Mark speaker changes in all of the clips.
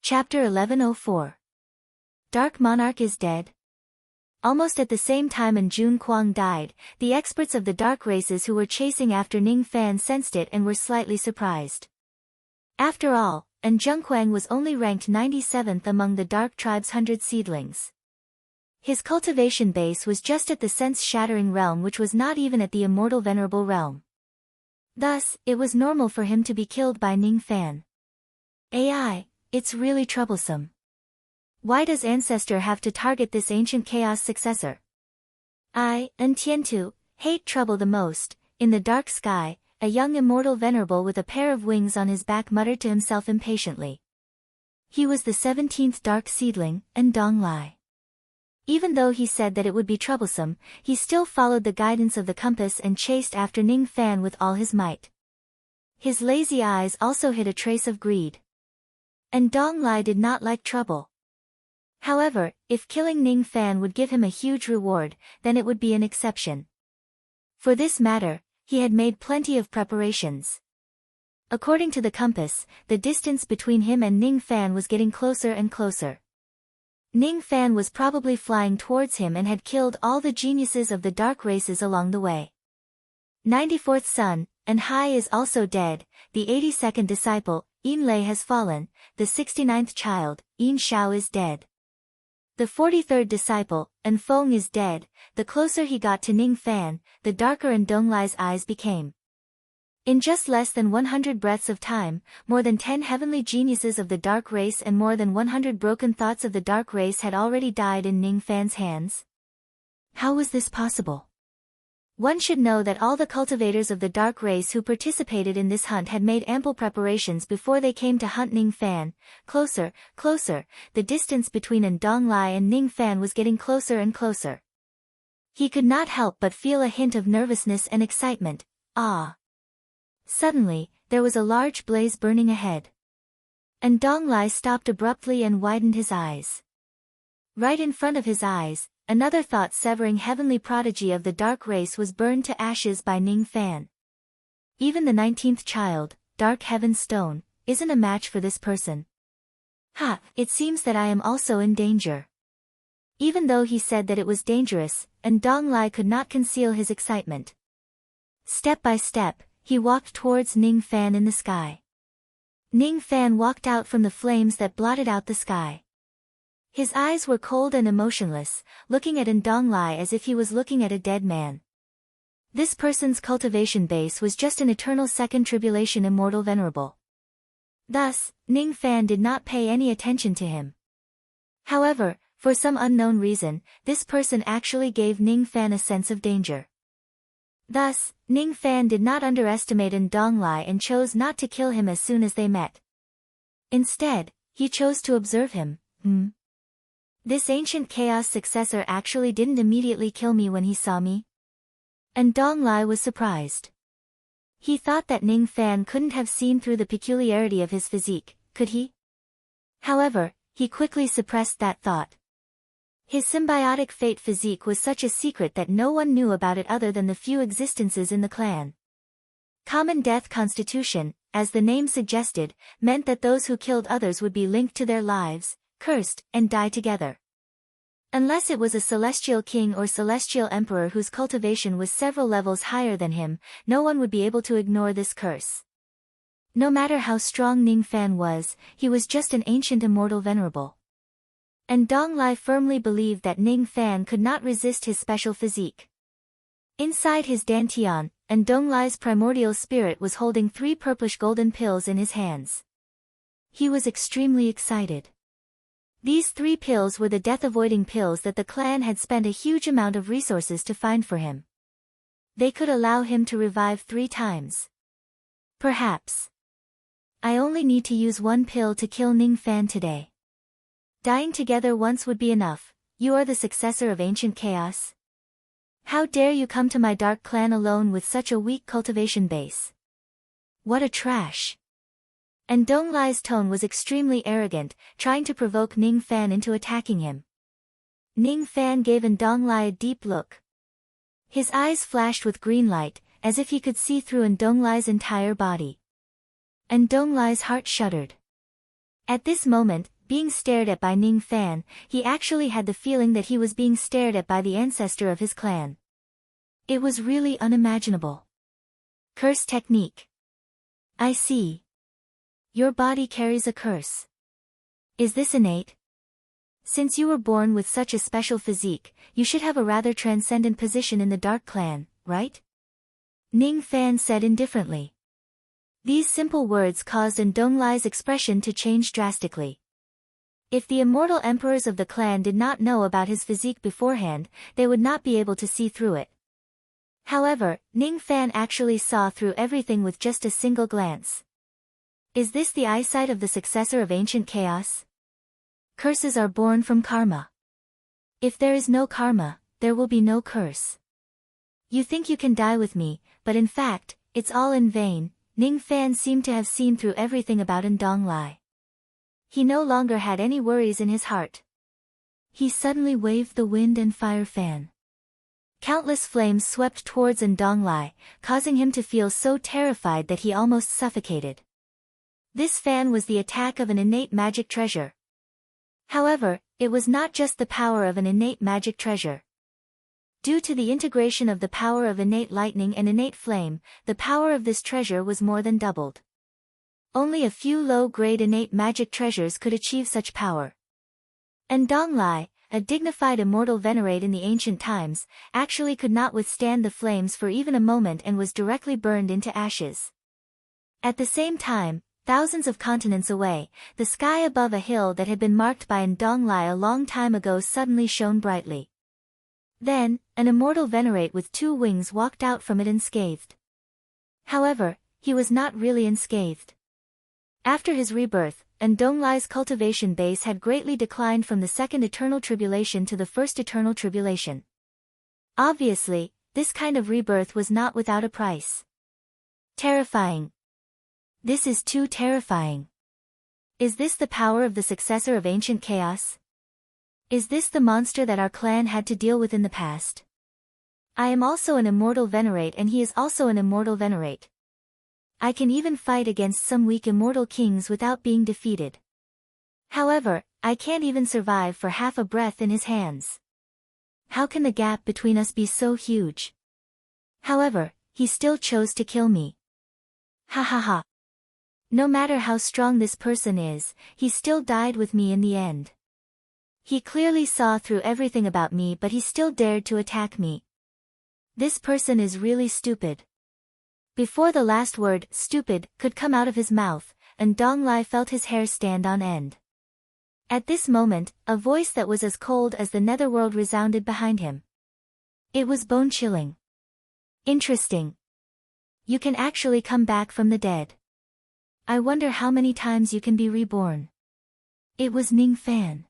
Speaker 1: Chapter 1104. Dark Monarch is dead. Almost at the same time Jun Kuang died, the experts of the dark races who were chasing after Ning Fan sensed it and were slightly surprised. After all, Jun Kuang was only ranked 97th among the dark tribe's 100 seedlings. His cultivation base was just at the sense-shattering realm, which was not even at the immortal venerable realm. Thus, it was normal for him to be killed by Ning Fan. AI, it's really troublesome. Why does Ancestor have to target this ancient chaos successor? I, Tiantu, hate trouble the most. In the dark sky, a young immortal venerable with a pair of wings on his back muttered to himself impatiently. He was the 17th dark seedling, Dong Lai. Even though he said that it would be troublesome, he still followed the guidance of the compass and chased after Ning Fan with all his might. His lazy eyes also hid a trace of greed. Dong Lai did not like trouble. However, if killing Ning Fan would give him a huge reward, then it would be an exception. For this matter, he had made plenty of preparations. According to the compass, the distance between him and Ning Fan was getting closer and closer. Ning Fan was probably flying towards him and had killed all the geniuses of the dark races along the way. 94th son, Hai is also dead, the 82nd disciple, Yin Lei has fallen, the 69th child, Yin Shao is dead. The 43rd disciple, Feng is dead. The closer he got to Ning Fan, the darker Dong Lai's eyes became. In just less than 100 breaths of time, more than 10 heavenly geniuses of the dark race and more than 100 broken thoughts of the dark race had already died in Ning Fan's hands. How was this possible? One should know that all the cultivators of the dark race who participated in this hunt had made ample preparations before they came to hunt Ning Fan. Closer, closer, the distance between Dong Lai and Ning Fan was getting closer and closer. He could not help but feel a hint of nervousness and excitement. Suddenly, there was a large blaze burning ahead. Dong Lai stopped abruptly and widened his eyes. Right in front of his eyes, another thought-severing heavenly prodigy of the dark race was burned to ashes by Ning Fan. Even the 19th child, Dark Heaven Stone, isn't a match for this person. It seems that I am also in danger. Even though he said that it was dangerous, Dong Lai could not conceal his excitement. Step by step, he walked towards Ning Fan in the sky. Ning Fan walked out from the flames that blotted out the sky. His eyes were cold and emotionless, looking at Dong Lai as if he was looking at a dead man. This person's cultivation base was just an eternal second tribulation immortal venerable. Thus, Ning Fan did not pay any attention to him. However, for some unknown reason, this person actually gave Ning Fan a sense of danger. Thus, Ning Fan did not underestimate Dong Lai and chose not to kill him as soon as they met. Instead, he chose to observe him. This ancient chaos successor actually didn't immediately kill me when he saw me. Dong Lai was surprised. He thought that Ning Fan couldn't have seen through the peculiarity of his physique, could he? However, he quickly suppressed that thought. His symbiotic fate physique was such a secret that no one knew about it other than the few existences in the clan. Common death constitution, as the name suggested, meant that those who killed others would be linked to their lives, cursed, and die together. Unless it was a celestial king or celestial emperor whose cultivation was several levels higher than him, no one would be able to ignore this curse. No matter how strong Ning Fan was, he was just an ancient immortal venerable. Dong Lai firmly believed that Ning Fan could not resist his special physique. Inside his dantian, Dong Lai's primordial spirit was holding 3 purplish golden pills in his hands. He was extremely excited. These 3 pills were the death-avoiding pills that the clan had spent a huge amount of resources to find for him. They could allow him to revive 3 times. Perhaps. I only need to use 1 pill to kill Ning Fan today. Dying together once would be enough. You are the successor of ancient chaos? How dare you come to my dark clan alone with such a weak cultivation base? What a trash! Dong Lai's tone was extremely arrogant, trying to provoke Ning Fan into attacking him. Ning Fan gave Dong Lai a deep look. His eyes flashed with green light, as if he could see through Dong Lai's entire body. Dong Lai's heart shuddered. At this moment, being stared at by Ning Fan, he actually had the feeling that he was being stared at by the ancestor of his clan. It was really unimaginable. Curse technique. I see. Your body carries a curse. Is this innate? Since you were born with such a special physique, you should have a rather transcendent position in the Dark Clan, right? Ning Fan said indifferently. These simple words caused Donglai's expression to change drastically. If the immortal emperors of the clan did not know about his physique beforehand, they would not be able to see through it. However, Ning Fan actually saw through everything with just a single glance. Is this the eyesight of the successor of ancient chaos? Curses are born from karma. If there is no karma, there will be no curse. You think you can die with me, but in fact, it's all in vain. Ning Fan seemed to have seen through everything about Donglai. He no longer had any worries in his heart. He suddenly waved the wind and fire fan. Countless flames swept towards Donglai, causing him to feel so terrified that he almost suffocated. This fan was the attack of an innate magic treasure. However, it was not just the power of an innate magic treasure. Due to the integration of the power of innate lightning and innate flame, the power of this treasure was more than doubled. Only a few low-grade innate magic treasures could achieve such power. Donglai, a dignified immortal venerate in the ancient times, actually could not withstand the flames for even a moment and was directly burned into ashes. At the same time, thousands of continents away, the sky above a hill that had been marked by Donglai a long time ago suddenly shone brightly. Then, an immortal venerate with 2 wings walked out from it unscathed. However, he was not really unscathed. After his rebirth, Donglai's cultivation base had greatly declined from the second eternal tribulation to the first eternal tribulation. Obviously, this kind of rebirth was not without a price. Terrifying. This is too terrifying. Is this the power of the successor of ancient chaos? Is this the monster that our clan had to deal with in the past? I am also an immortal venerate and he is also an immortal venerate. I can even fight against some weak immortal kings without being defeated. However, I can't even survive for half a breath in his hands. How can the gap between us be so huge? However, he still chose to kill me. Ha ha ha. No matter how strong this person is, he still died with me in the end. He clearly saw through everything about me but he still dared to attack me. This person is really stupid. Before the last word, stupid, could come out of his mouth, Donglai felt his hair stand on end. At this moment, a voice that was as cold as the netherworld resounded behind him. It was bone-chilling. Interesting. You can actually come back from the dead. I wonder how many times you can be reborn. It was Ning Fan.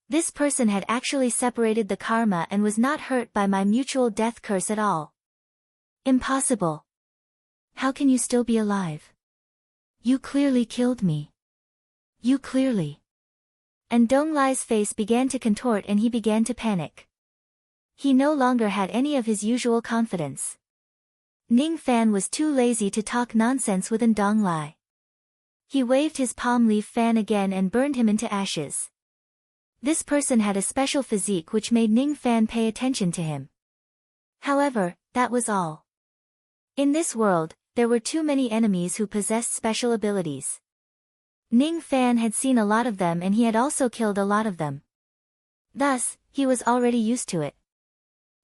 Speaker 1: This person had actually separated the karma and was not hurt by my mutual death curse at all. Impossible. How can you still be alive? You clearly killed me. You clearly. Donglai's face began to contort and he began to panic. He no longer had any of his usual confidence. Ning Fan was too lazy to talk nonsense with Donglai. He waved his palm leaf fan again and burned him into ashes. This person had a special physique which made Ning Fan pay attention to him. However, that was all. In this world, there were too many enemies who possessed special abilities. Ning Fan had seen a lot of them and he had also killed a lot of them. Thus, he was already used to it.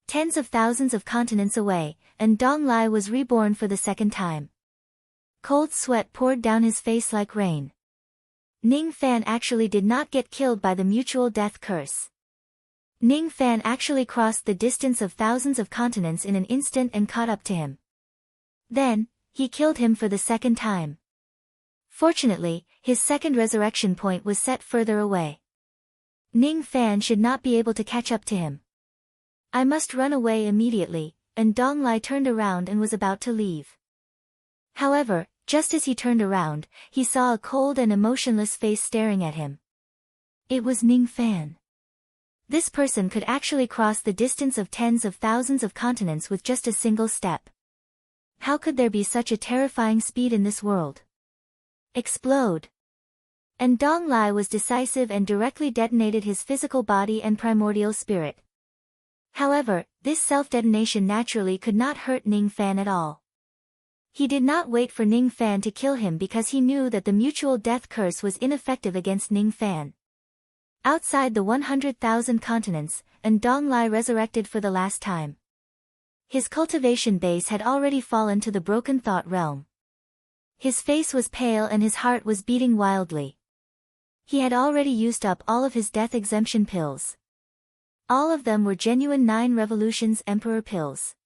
Speaker 1: Tens of thousands of continents away, Donglai was reborn for the second time. Cold sweat poured down his face like rain. Ning Fan actually did not get killed by the mutual death curse. Ning Fan actually crossed the distance of thousands of continents in an instant and caught up to him. Then, he killed him for the second time. Fortunately, his second resurrection point was set further away. Ning Fan should not be able to catch up to him. I must run away immediately, Donglai turned around and was about to leave. However, just as he turned around, he saw a cold and emotionless face staring at him. It was Ning Fan. This person could actually cross the distance of tens of thousands of continents with just a single step. How could there be such a terrifying speed in this world? Explode! And Dong Lai was decisive and directly detonated his physical body and primordial spirit. However, this self-detonation naturally could not hurt Ning Fan at all. He did not wait for Ning Fan to kill him because he knew that the mutual death curse was ineffective against Ning Fan. Outside the 100,000 continents, and Dong Lai resurrected for the last time. His cultivation base had already fallen to the broken thought realm. His face was pale and his heart was beating wildly. He had already used up all of his death exemption pills. All of them were genuine 9 Revolutions Emperor pills.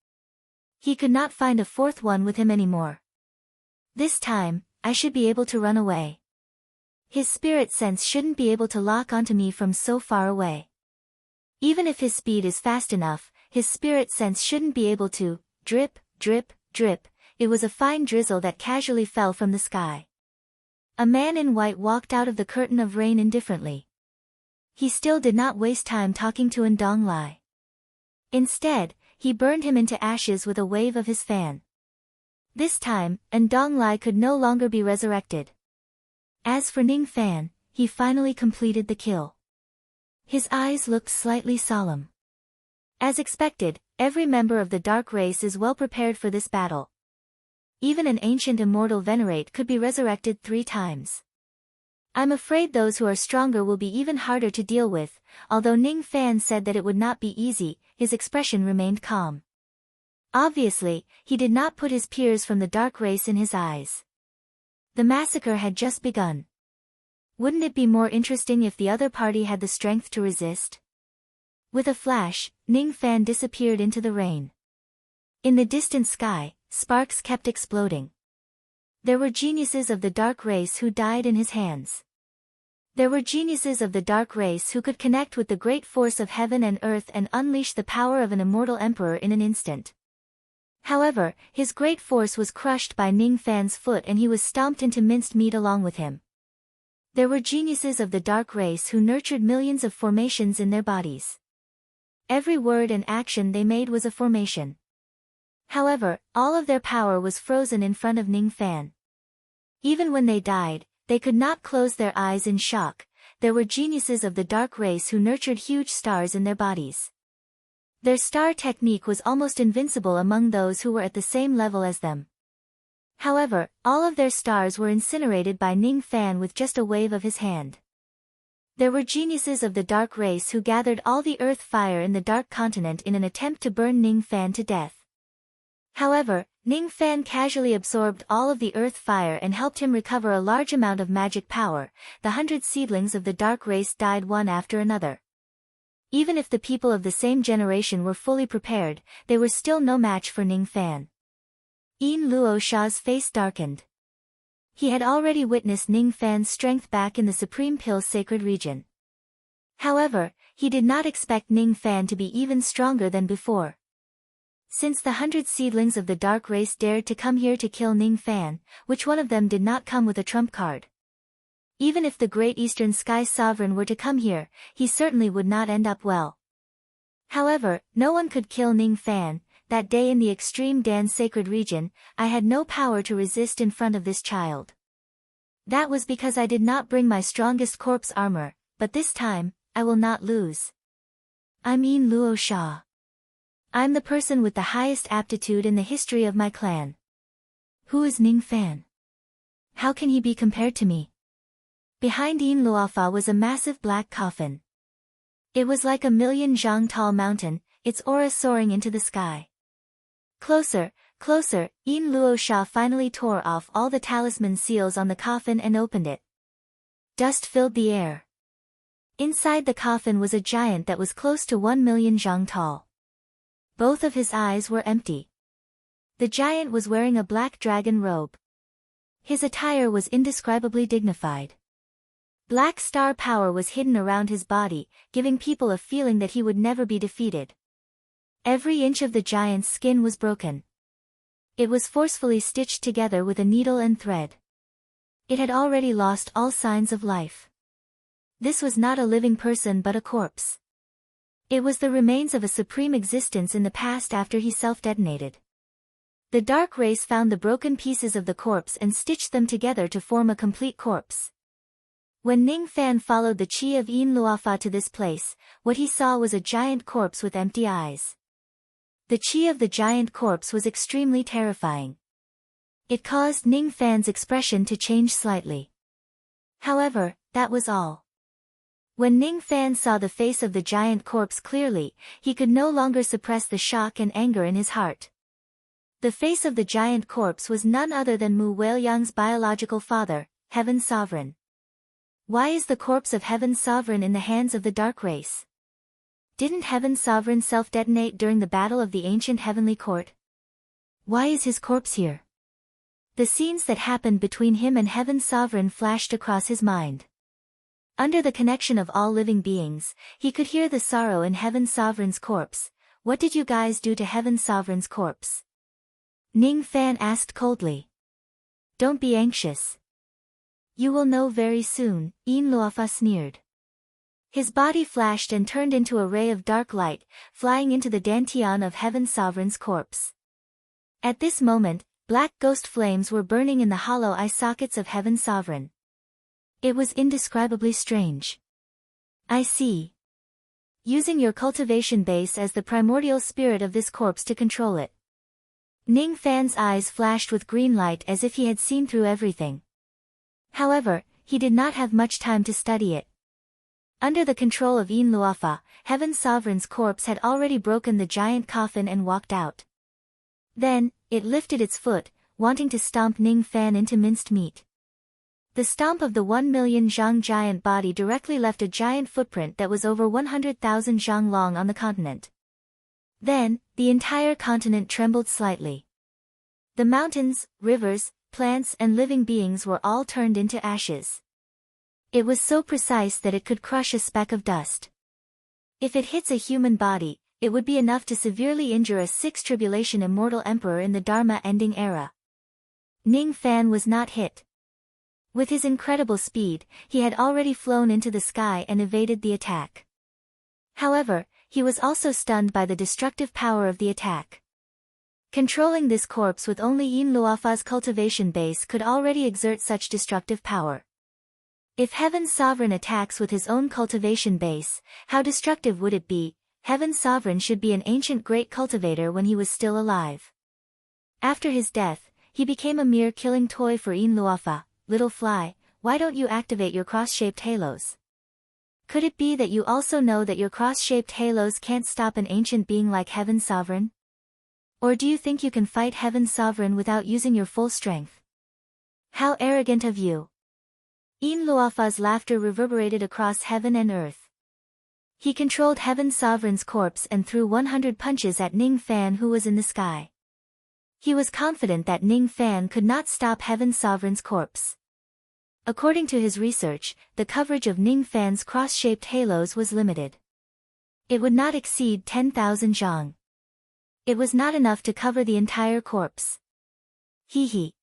Speaker 1: He could not find a fourth one with him anymore. This time, I should be able to run away. His spirit sense shouldn't be able to lock onto me from so far away. Even if his speed is fast enough, his spirit sense shouldn't be able to, drip, drip, drip. It was a fine drizzle that casually fell from the sky. A man in white walked out of the curtain of rain indifferently. He still did not waste time talking to Dong Lai. Instead, he burned him into ashes with a wave of his fan. This time, Dong Lai could no longer be resurrected. As for Ning Fan, he finally completed the kill. His eyes looked slightly solemn. As expected, every member of the dark race is well prepared for this battle. Even an ancient immortal venerate could be resurrected 3 times. I'm afraid those who are stronger will be even harder to deal with. Although Ning Fan said that it would not be easy, his expression remained calm. Obviously, he did not put his peers from the dark race in his eyes. The massacre had just begun. Wouldn't it be more interesting if the other party had the strength to resist? With a flash, Ning Fan disappeared into the rain. In the distant sky, sparks kept exploding. There were geniuses of the dark race who died in his hands. There were geniuses of the dark race who could connect with the great force of heaven and earth and unleash the power of an immortal emperor in an instant. However, his great force was crushed by Ning Fan's foot and he was stomped into minced meat along with him. There were geniuses of the dark race who nurtured millions of formations in their bodies. Every word and action they made was a formation. However, all of their power was frozen in front of Ning Fan. Even when they died, they could not close their eyes in shock. There were geniuses of the dark race who nurtured huge stars in their bodies. Their star technique was almost invincible among those who were at the same level as them. However, all of their stars were incinerated by Ning Fan with just a wave of his hand. There were geniuses of the dark race who gathered all the earth fire in the dark continent in an attempt to burn Ning Fan to death. However, Ning Fan casually absorbed all of the earth fire and helped him recover a large amount of magic power. The 100 seedlings of the dark race died one after another. Even if the people of the same generation were fully prepared, they were still no match for Ning Fan. Yin Luo Sha's face darkened. He had already witnessed Ning Fan's strength back in the Supreme Pill's sacred region. However, he did not expect Ning Fan to be even stronger than before. Since the 100 seedlings of the dark race dared to come here to kill Ning Fan, which one of them did not come with a trump card? Even if the Great Eastern Sky Sovereign were to come here, he certainly would not end up well. However, no one could kill Ning Fan. That day in the extreme Dan sacred region, I had no power to resist in front of this child. That was because I did not bring my strongest corpse armor, but this time, I will not lose. I'm Yin Luo Sha. I'm the person with the highest aptitude in the history of my clan. Who is Ning Fan? How can he be compared to me? Behind Yin Luofa was a massive black coffin. It was like a 1,000,000 zhang tall mountain, its aura soaring into the sky. Closer, closer, Yin Luo Sha finally tore off all the talisman seals on the coffin and opened it. Dust filled the air. Inside the coffin was a giant that was close to 1,000,000 zhang tall. Both of his eyes were empty. The giant was wearing a black dragon robe. His attire was indescribably dignified. Black star power was hidden around his body, giving people a feeling that he would never be defeated. Every inch of the giant's skin was broken. It was forcefully stitched together with a needle and thread. It had already lost all signs of life. This was not a living person but a corpse. It was the remains of a supreme existence in the past after he self-detonated. The dark race found the broken pieces of the corpse and stitched them together to form a complete corpse. When Ning Fan followed the chi of Yin Luofa to this place, what he saw was a giant corpse with empty eyes. The chi of the giant corpse was extremely terrifying. It caused Ning Fan's expression to change slightly. However, that was all. When Ning Fan saw the face of the giant corpse clearly, he could no longer suppress the shock and anger in his heart. The face of the giant corpse was none other than Mu Weiliang's biological father, Heaven's Sovereign. Why is the corpse of Heaven's Sovereign in the hands of the Dark Race? Didn't Heaven's Sovereign self-detonate during the battle of the ancient Heavenly Court? Why is his corpse here? The scenes that happened between him and Heaven's Sovereign flashed across his mind. Under the connection of all living beings, he could hear the sorrow in Heaven's Sovereign's corpse. What did you guys do to Heaven's Sovereign's corpse? Ning Fan asked coldly. Don't be anxious. You will know very soon, Yin Luofa sneered. His body flashed and turned into a ray of dark light, flying into the dantian of Heaven's Sovereign's corpse. At this moment, black ghost flames were burning in the hollow eye sockets of Heaven's Sovereign. It was indescribably strange. I see. Using your cultivation base as the primordial spirit of this corpse to control it. Ning Fan's eyes flashed with green light as if he had seen through everything. However, he did not have much time to study it. Under the control of Yin Luofa, Heaven's Sovereign's corpse had already broken the giant coffin and walked out. Then, it lifted its foot, wanting to stomp Ning Fan into minced meat. The stomp of the 1,000,000 zhang giant body directly left a giant footprint that was over 100,000 zhang long on the continent. Then, the entire continent trembled slightly. The mountains, rivers, plants and living beings were all turned into ashes. It was so precise that it could crush a speck of dust. If it hits a human body, it would be enough to severely injure a six-tribulation immortal emperor in the Dharma-ending era. Ning Fan was not hit. With his incredible speed, he had already flown into the sky and evaded the attack. However, he was also stunned by the destructive power of the attack. Controlling this corpse with only Yin Luofa's cultivation base could already exert such destructive power. If Heaven's Sovereign attacks with his own cultivation base, how destructive would it be? Heaven's Sovereign should be an ancient great cultivator when he was still alive. After his death, he became a mere killing toy for Yin Luofa. Little fly, why don't you activate your cross-shaped halos? Could it be that you also know that your cross-shaped halos can't stop an ancient being like Heaven's Sovereign? Or do you think you can fight Heaven's Sovereign without using your full strength? How arrogant of you! Yin Luofa's laughter reverberated across heaven and earth. He controlled Heaven's Sovereign's corpse and threw 100 punches at Ning Fan who was in the sky. He was confident that Ning Fan could not stop Heaven's Sovereign's corpse. According to his research, the coverage of Ning Fan's cross-shaped halos was limited. It would not exceed 10,000 zhang. It was not enough to cover the entire corpse. Hee.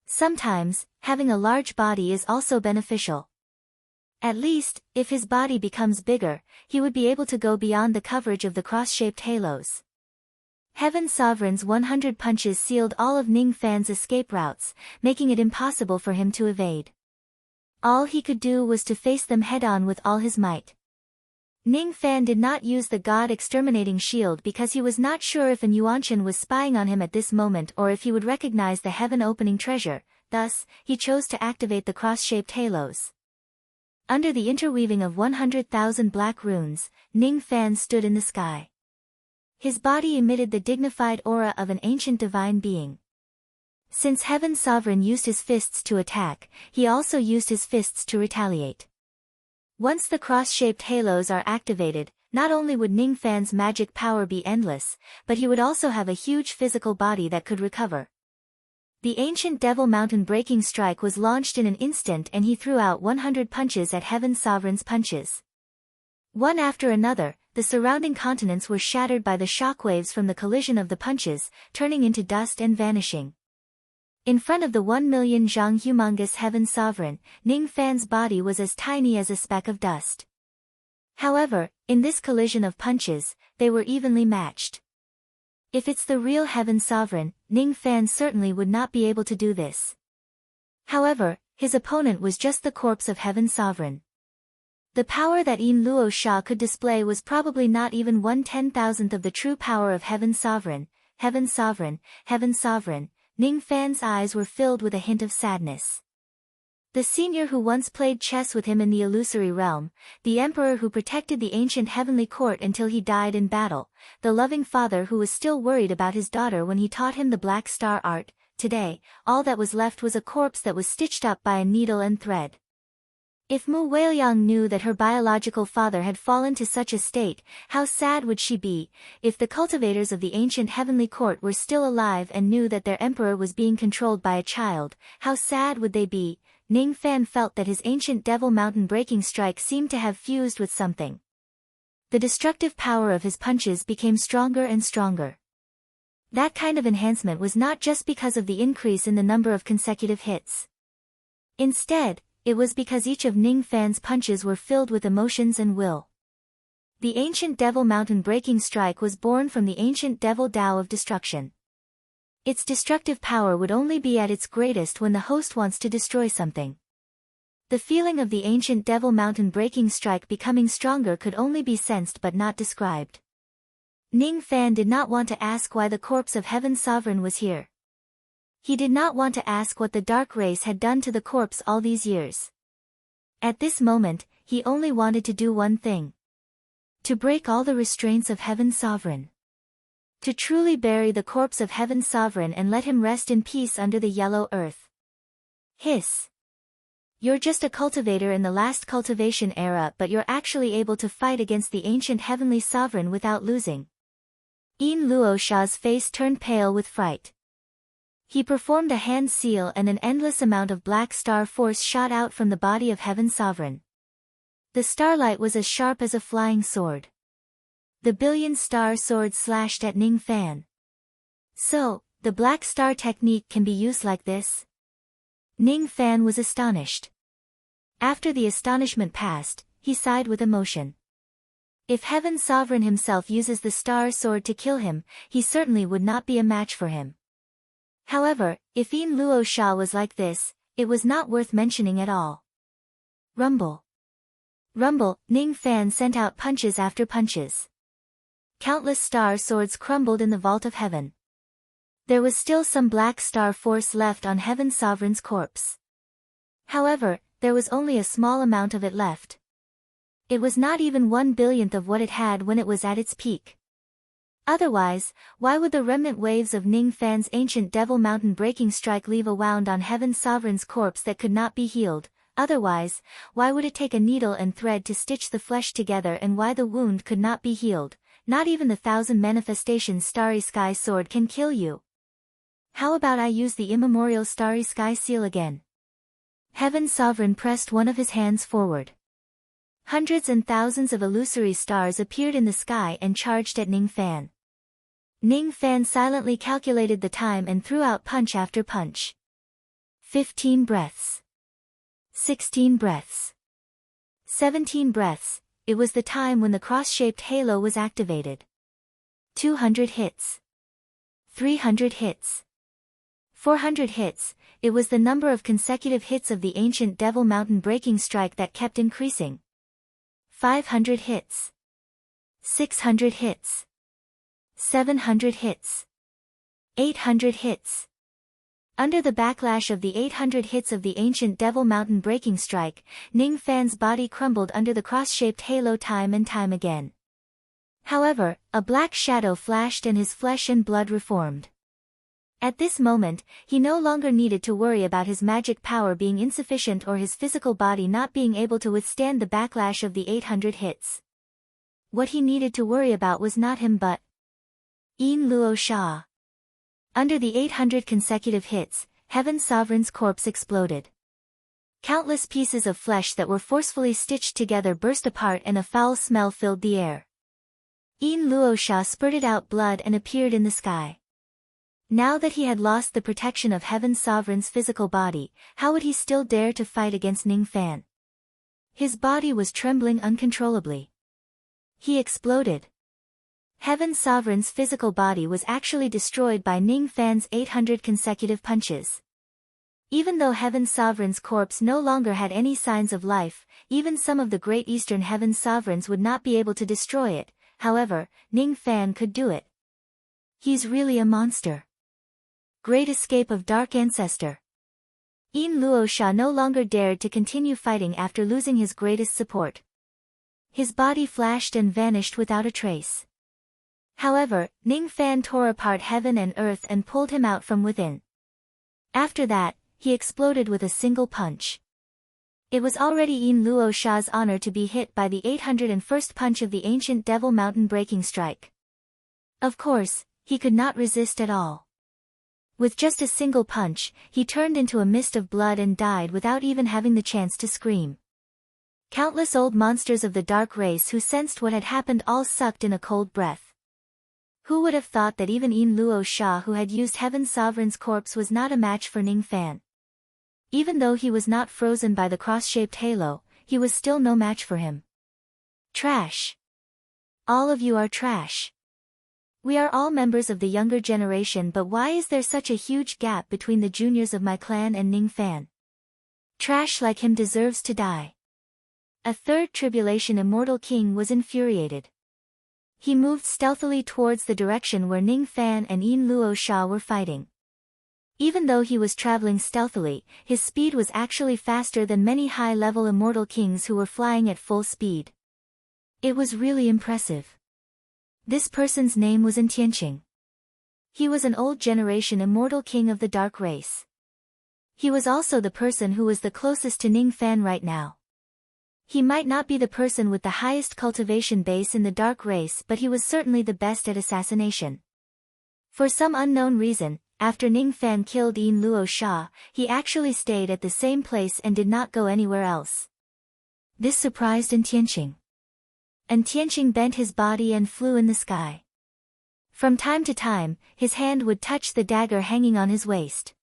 Speaker 1: Sometimes, having a large body is also beneficial. At least, if his body becomes bigger, he would be able to go beyond the coverage of the cross-shaped halos. Heaven's Sovereign's 100 punches sealed all of Ning Fan's escape routes, making it impossible for him to evade. All he could do was to face them head-on with all his might. Ning Fan did not use the God-exterminating shield because he was not sure if an Yuanshan was spying on him at this moment or if he would recognize the heaven-opening treasure, thus, he chose to activate the cross-shaped halos. Under the interweaving of 100,000 black runes, Ning Fan stood in the sky. His body emitted the dignified aura of an ancient divine being. Since Heaven's Sovereign used his fists to attack, he also used his fists to retaliate. Once the cross-shaped halos are activated, not only would Ning Fan's magic power be endless, but he would also have a huge physical body that could recover. The ancient Devil Mountain breaking strike was launched in an instant and he threw out 100 punches at Heaven's Sovereign's punches. One after another, the surrounding continents were shattered by the shockwaves from the collision of the punches, turning into dust and vanishing. In front of the 1,000,000 zhang humongous Heaven's Sovereign, Ning Fan's body was as tiny as a speck of dust. However, in this collision of punches, they were evenly matched. If it's the real Heaven's Sovereign, Ning Fan certainly would not be able to do this. However, His opponent was just the corpse of Heaven's sovereign. The power that Yin Luo Sha could display was probably not even 1/10,000th of the true power of Heaven's sovereign. Heaven's sovereign, Heaven's sovereign. Ning Fan's eyes were filled with a hint of sadness. The senior who once played chess with him in the illusory realm, the emperor who protected the ancient heavenly court until he died in battle, the loving father who was still worried about his daughter when he taught him the black star art, today, all that was left was a corpse that was stitched up by a needle and thread. If Mu Weiliang knew that her biological father had fallen to such a state, how sad would she be? If the cultivators of the ancient heavenly court were still alive and knew that their emperor was being controlled by a child, how sad would they be? Ning Fan felt that his ancient devil mountain breaking strike seemed to have fused with something. The destructive power of his punches became stronger and stronger. That kind of enhancement was not just because of the increase in the number of consecutive hits. Instead, it was because each of Ning Fan's punches were filled with emotions and will. The ancient devil mountain breaking strike was born from the ancient devil Tao of destruction. Its destructive power would only be at its greatest when the host wants to destroy something. The feeling of the ancient devil mountain breaking strike becoming stronger could only be sensed but not described. Ning Fan did not want to ask why the corpse of Heaven's sovereign was here. He did not want to ask what the dark race had done to the corpse all these years. At this moment, he only wanted to do one thing. To break all the restraints of Heaven's sovereign. To truly bury the corpse of Heaven's sovereign and let him rest in peace under the yellow earth. Hiss. You're just a cultivator in the last cultivation era, but you're actually able to fight against the ancient heavenly sovereign without losing. Yin Luo Sha's face turned pale with fright. He performed a hand seal and an endless amount of black star force shot out from the body of Heaven's sovereign. The starlight was as sharp as a flying sword. The billion-star sword slashed at Ning Fan. So, the black star technique can be used like this? Ning Fan was astonished. After the astonishment passed, he sighed with emotion. If Heaven's sovereign himself uses the star sword to kill him, he certainly would not be a match for him. However, if Yin Luo Sha was like this, it was not worth mentioning at all. Rumble. Rumble, Ning Fan sent out punches after punches. Countless star swords crumbled in the vault of heaven. There was still some black star force left on Heaven's sovereign's corpse. However, there was only a small amount of it left. It was not even 1/1000th of what it had when it was at its peak. Otherwise, why would the remnant waves of Ning Fan's ancient devil mountain breaking strike leave a wound on Heaven's sovereign's corpse that could not be healed? Otherwise, why would it take a needle and thread to stitch the flesh together, and why the wound could not be healed? Not even the 1,000 manifestations Starry Sky sword can kill you. How about I use the immemorial Starry Sky seal again? Heaven's sovereign pressed one of his hands forward. Hundreds and thousands of illusory stars appeared in the sky and charged at Ning Fan. Ning Fan silently calculated the time and threw out punch after punch. 15 breaths. 16 breaths. 17 breaths. It was the time when the cross-shaped halo was activated. 200 hits. 300 hits. 400 hits. It was the number of consecutive hits of the ancient devil mountain breaking strike that kept increasing. 500 hits. 600 hits. 700 hits. 800 hits. Under the backlash of the 800 hits of the ancient devil mountain breaking strike, Ning Fan's body crumbled under the cross-shaped halo time and time again. However, a black shadow flashed and his flesh and blood reformed. At this moment, he no longer needed to worry about his magic power being insufficient or his physical body not being able to withstand the backlash of the 800 hits. What he needed to worry about was not him but Yin Luo Sha. Under the 800 consecutive hits, Heaven's sovereign's corpse exploded. Countless pieces of flesh that were forcefully stitched together burst apart and a foul smell filled the air. Yin Luo Sha spurted out blood and appeared in the sky. Now that he had lost the protection of Heaven's sovereign's physical body, how would he still dare to fight against Ning Fan? His body was trembling uncontrollably. He exploded. Heaven's sovereign's physical body was actually destroyed by Ning Fan's 800 consecutive punches. Even though Heaven's Sovereign's corpse no longer had any signs of life, even some of the great Eastern Heaven's Sovereigns would not be able to destroy it. However, Ning Fan could do it. He's really a monster. Great escape of Dark Ancestor. Yin Luo Sha no longer dared to continue fighting after losing his greatest support. His body flashed and vanished without a trace. However, Ning Fan tore apart heaven and earth and pulled him out from within. After that, he exploded with a single punch. It was already Yin Luo Sha's honor to be hit by the 801st punch of the ancient Devil Mountain breaking strike. Of course, he could not resist at all. With just a single punch, he turned into a mist of blood and died without even having the chance to scream. Countless old monsters of the dark race who sensed what had happened all sucked in a cold breath. Who would have thought that even Yin Luo Sha, who had used Heaven's Sovereign's corpse, was not a match for Ning Fan? Even though he was not frozen by the cross-shaped halo, he was still no match for him. Trash. All of you are trash. We are all members of the younger generation, but why is there such a huge gap between the juniors of my clan and Ning Fan? Trash like him deserves to die. A third tribulation immortal king was infuriated. He moved stealthily towards the direction where Ning Fan and Yin Luo Sha were fighting. Even though he was traveling stealthily, his speed was actually faster than many high-level immortal kings who were flying at full speed. It was really impressive. This person's name was Tianqing. He was an old generation immortal king of the dark race. He was also the person who was the closest to Ning Fan right now. He might not be the person with the highest cultivation base in the dark race, but he was certainly the best at assassination. For some unknown reason, after Ning Fan killed Yin Luo Sha, he actually stayed at the same place and did not go anywhere else. This surprised Tianqing. Tianqing bent his body and flew in the sky. From time to time, his hand would touch the dagger hanging on his waist.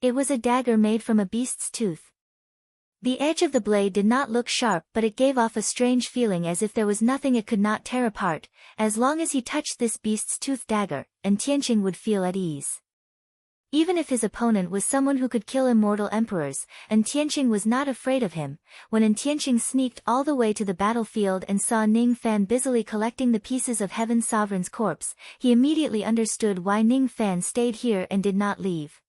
Speaker 1: It was a dagger made from a beast's tooth. The edge of the blade did not look sharp, but it gave off a strange feeling as if there was nothing it could not tear apart. As long as he touched this beast's tooth dagger, Tianqing would feel at ease. Even if his opponent was someone who could kill immortal emperors, Tianqing was not afraid of him. When Tianqing sneaked all the way to the battlefield and saw Ning Fan busily collecting the pieces of Heaven's Sovereign's corpse, he immediately understood why Ning Fan stayed here and did not leave.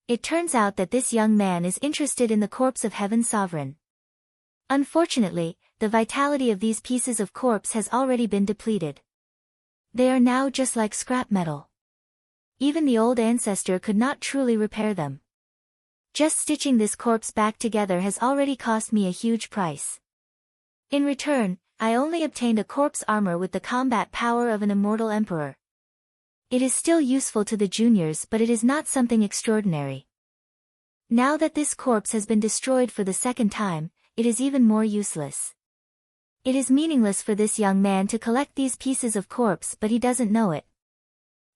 Speaker 1: It turns out that this young man is interested in the corpse of Heaven's Sovereign. Unfortunately, the vitality of these pieces of corpse has already been depleted. They are now just like scrap metal. Even the old ancestor could not truly repair them. Just stitching this corpse back together has already cost me a huge price. In return, I only obtained a corpse armor with the combat power of an immortal emperor. It is still useful to the juniors, but it is not something extraordinary. Now that this corpse has been destroyed for the second time, it is even more useless. It is meaningless for this young man to collect these pieces of corpse, but he doesn't know it.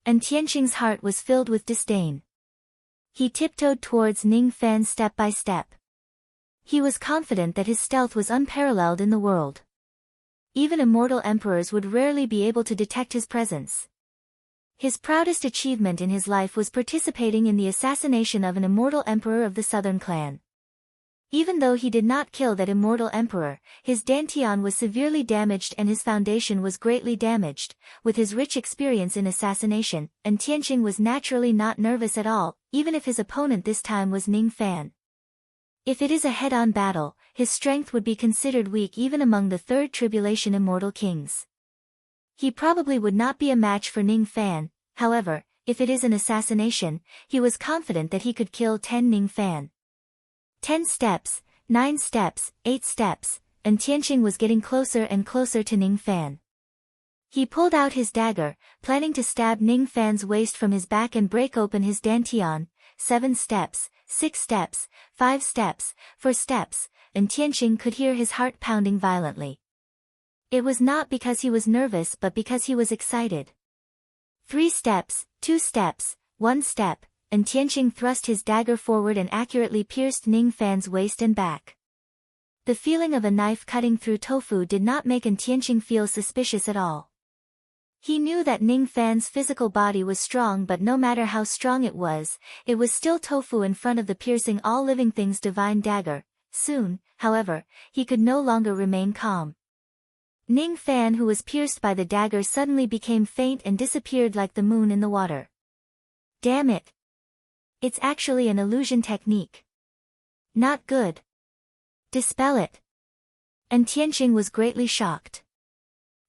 Speaker 1: Tianqing's heart was filled with disdain. He tiptoed towards Ning Fan step by step. He was confident that his stealth was unparalleled in the world. Even immortal emperors would rarely be able to detect his presence. His proudest achievement in his life was participating in the assassination of an immortal emperor of the Southern Clan. Even though he did not kill that immortal emperor, his dantian was severely damaged and his foundation was greatly damaged. With his rich experience in assassination, Tianqing was naturally not nervous at all, even if his opponent this time was Ning Fan. If it is a head-on battle, his strength would be considered weak even among the Third Tribulation immortal kings. He probably would not be a match for Ning Fan. However, if it is an assassination, he was confident that he could kill 10 Ning Fan. 10 steps, 9 steps, 8 steps, Tianqing was getting closer and closer to Ning Fan. He pulled out his dagger, planning to stab Ning Fan's waist from his back and break open his dantian. 7 steps, 6 steps, 5 steps, 4 steps, Tianqing could hear his heart pounding violently. It was not because he was nervous but because he was excited. 3 steps, 2 steps, 1 step, Tianqing thrust his dagger forward and accurately pierced Ning Fan's waist and back. The feeling of a knife cutting through tofu did not make Tianqing feel suspicious at all. He knew that Ning Fan's physical body was strong, but no matter how strong it was still tofu in front of the piercing all living things divine dagger. Soon, however, he could no longer remain calm. Ning Fan, who was pierced by the dagger, suddenly became faint and disappeared like the moon in the water. Damn it! It's actually an illusion technique. Not good. Dispel it. And Tianqing was greatly shocked.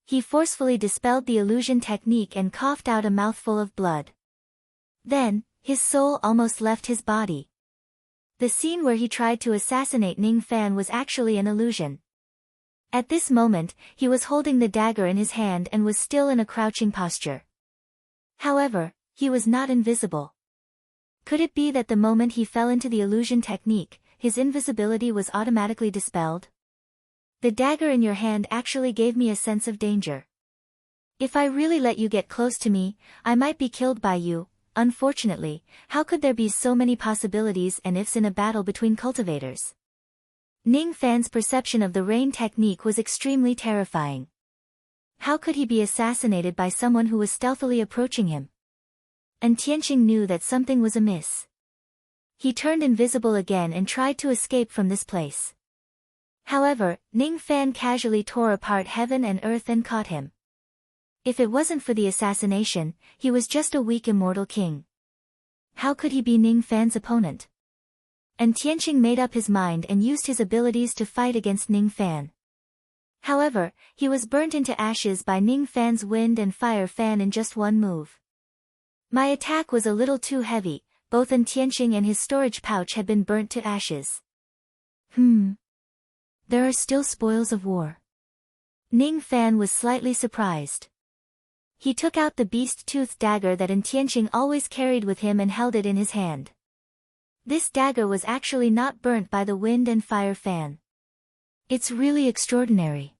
Speaker 1: He forcefully dispelled the illusion technique and coughed out a mouthful of blood. Then, his soul almost left his body. The scene where he tried to assassinate Ning Fan was actually an illusion. At this moment, he was holding the dagger in his hand and was still in a crouching posture. However, he was not invisible. Could it be that the moment he fell into the illusion technique, his invisibility was automatically dispelled? The dagger in your hand actually gave me a sense of danger. If I really let you get close to me, I might be killed by you. Unfortunately, how could there be so many possibilities and ifs in a battle between cultivators? Ning Fan's perception of the rain technique was extremely terrifying. How could he be assassinated by someone who was stealthily approaching him? And Tianqing knew that something was amiss. He turned invisible again and tried to escape from this place. However, Ning Fan casually tore apart heaven and earth and caught him. If it wasn't for the assassination, he was just a weak immortal king. How could he be Ning Fan's opponent? And Tianqing made up his mind and used his abilities to fight against Ning Fan. However, he was burnt into ashes by Ning Fan's wind and fire fan in just one move. My attack was a little too heavy. Both Tianqing and his storage pouch had been burnt to ashes. There are still spoils of war. Ning Fan was slightly surprised. He took out the beast-toothed dagger that Tianqing always carried with him and held it in his hand. This dagger was actually not burnt by the wind and fire fan. It's really extraordinary.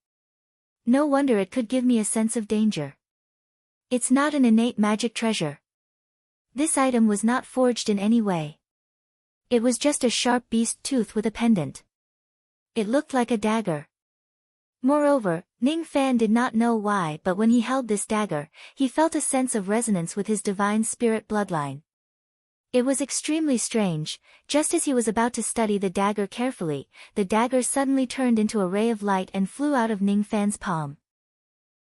Speaker 1: No wonder it could give me a sense of danger. It's not an innate magic treasure. This item was not forged in any way. It was just a sharp beast tooth with a pendant. It looked like a dagger. Moreover, Ning Fan did not know why, but when he held this dagger, he felt a sense of resonance with his divine spirit bloodline. It was extremely strange. Just as he was about to study the dagger carefully, the dagger suddenly turned into a ray of light and flew out of Ning Fan's palm.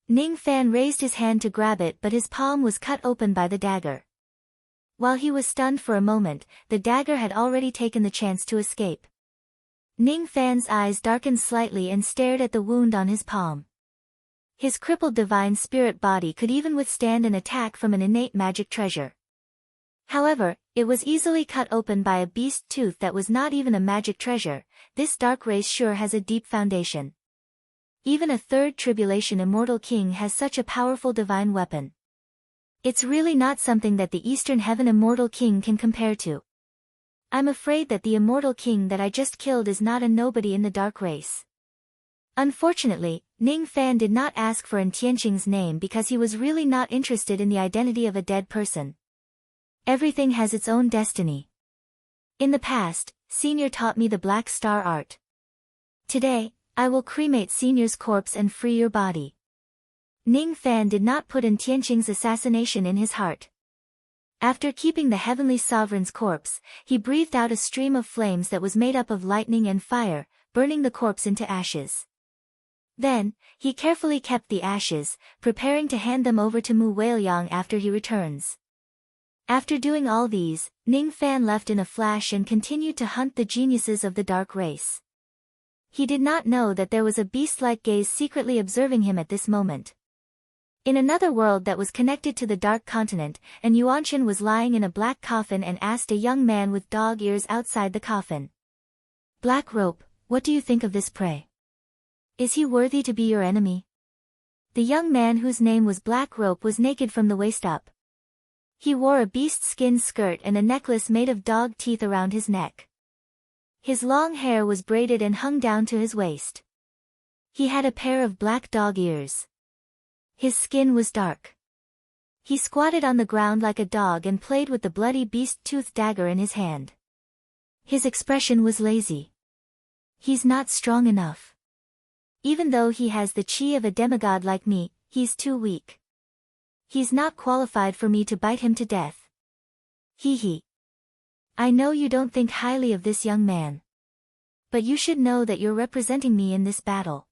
Speaker 1: Ning Fan raised his hand to grab it, but his palm was cut open by the dagger. While he was stunned for a moment, the dagger had already taken the chance to escape. Ning Fan's eyes darkened slightly and stared at the wound on his palm. His crippled divine spirit body could even withstand an attack from an innate magic treasure. However, it was easily cut open by a beast tooth that was not even a magic treasure. This dark race sure has a deep foundation. Even a third tribulation immortal king has such a powerful divine weapon. It's really not something that the Eastern Heaven immortal king can compare to. I'm afraid that the immortal king that I just killed is not a nobody in the dark race. Unfortunately, Ning Fan did not ask for Tianqing's name because he was really not interested in the identity of a dead person. Everything has its own destiny. In the past, Senior taught me the Black Star art. Today, I will cremate Senior's corpse and free your body. Ning Fan did not put Tianqing's assassination in his heart. After keeping the heavenly sovereign's corpse, he breathed out a stream of flames that was made up of lightning and fire, burning the corpse into ashes. Then, he carefully kept the ashes, preparing to hand them over to Mu Weiliang after he returns. After doing all these, Ning Fan left in a flash and continued to hunt the geniuses of the dark race. He did not know that there was a beast-like gaze secretly observing him at this moment. In another world that was connected to the Dark Continent, an Yuanshan was lying in a black coffin and asked a young man with dog ears outside the coffin. Black Rope, what do you think of this prey? Is he worthy to be your enemy? The young man, whose name was Black Rope, was naked from the waist up. He wore a beast skin skirt and a necklace made of dog teeth around his neck. His long hair was braided and hung down to his waist. He had a pair of black dog ears. His skin was dark. He squatted on the ground like a dog and played with the bloody beast-toothed dagger in his hand. His expression was lazy. He's not strong enough. Even though he has the chi of a demigod like me, he's too weak. He's not qualified for me to bite him to death. Hee hee. I know you don't think highly of this young man. But you should know that you're representing me in this battle.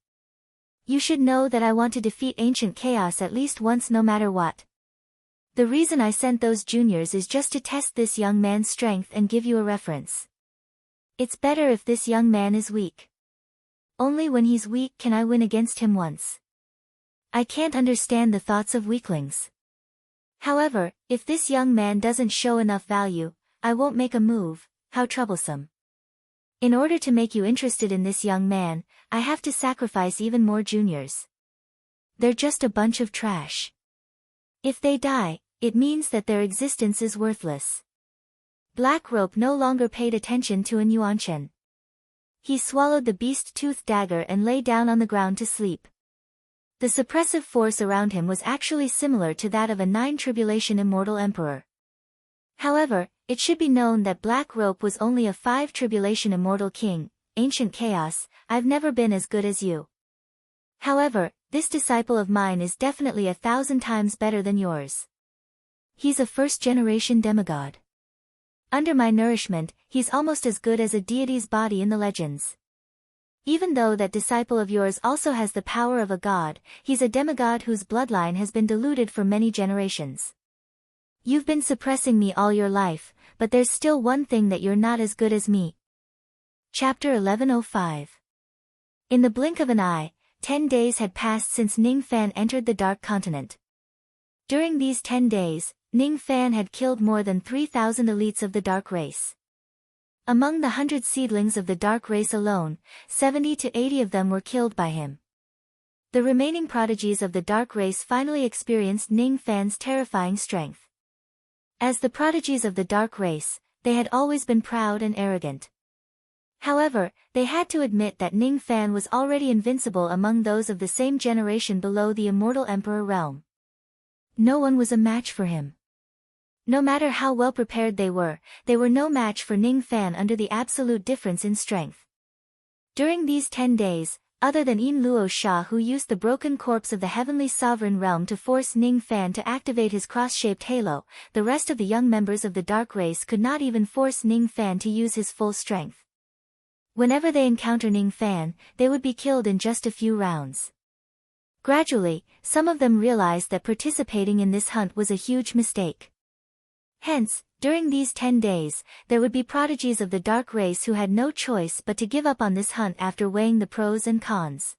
Speaker 1: You should know that I want to defeat ancient chaos at least once no matter what. The reason I sent those juniors is just to test this young man's strength and give you a reference. It's better if this young man is weak. Only when he's weak can I win against him once. I can't understand the thoughts of weaklings. However, if this young man doesn't show enough value, I won't make a move. How troublesome. In order to make you interested in this young man, I have to sacrifice even more juniors. They're just a bunch of trash. If they die, it means that their existence is worthless. Black Rope no longer paid attention to an Yuanchen. He swallowed the beast-toothed dagger and lay down on the ground to sleep. The suppressive force around him was actually similar to that of a 9-tribulation immortal emperor. However, it should be known that Black Rope was only a 5-tribulation immortal king. Ancient chaos, I've never been as good as you. However, this disciple of mine is definitely 1,000 times better than yours. He's a first-generation demigod. Under my nourishment, he's almost as good as a deity's body in the legends. Even though that disciple of yours also has the power of a god, he's a demigod whose bloodline has been diluted for many generations. You've been suppressing me all your life, but there's still one thing that you're not as good as me. Chapter 1105. In the blink of an eye, 10 days had passed since Ning Fan entered the Dark Continent. During these 10 days, Ning Fan had killed more than 3,000 elites of the Dark Race. Among the 100 seedlings of the Dark Race alone, 70 to 80 of them were killed by him. The remaining prodigies of the Dark Race finally experienced Ning Fan's terrifying strength. As the prodigies of the Dark Race, they had always been proud and arrogant. However, they had to admit that Ning Fan was already invincible among those of the same generation below the Immortal Emperor realm. No one was a match for him. No matter how well prepared they were no match for Ning Fan under the absolute difference in strength. During these 10 days, other than Yin Luo Sha, who used the broken corpse of the Heavenly Sovereign Realm to force Ning Fan to activate his cross-shaped halo, the rest of the young members of the Dark Race could not even force Ning Fan to use his full strength. Whenever they encounter Ning Fan, they would be killed in just a few rounds. Gradually, some of them realized that participating in this hunt was a huge mistake. Hence, during these 10 days, there would be prodigies of the Dark Race who had no choice but to give up on this hunt after weighing the pros and cons.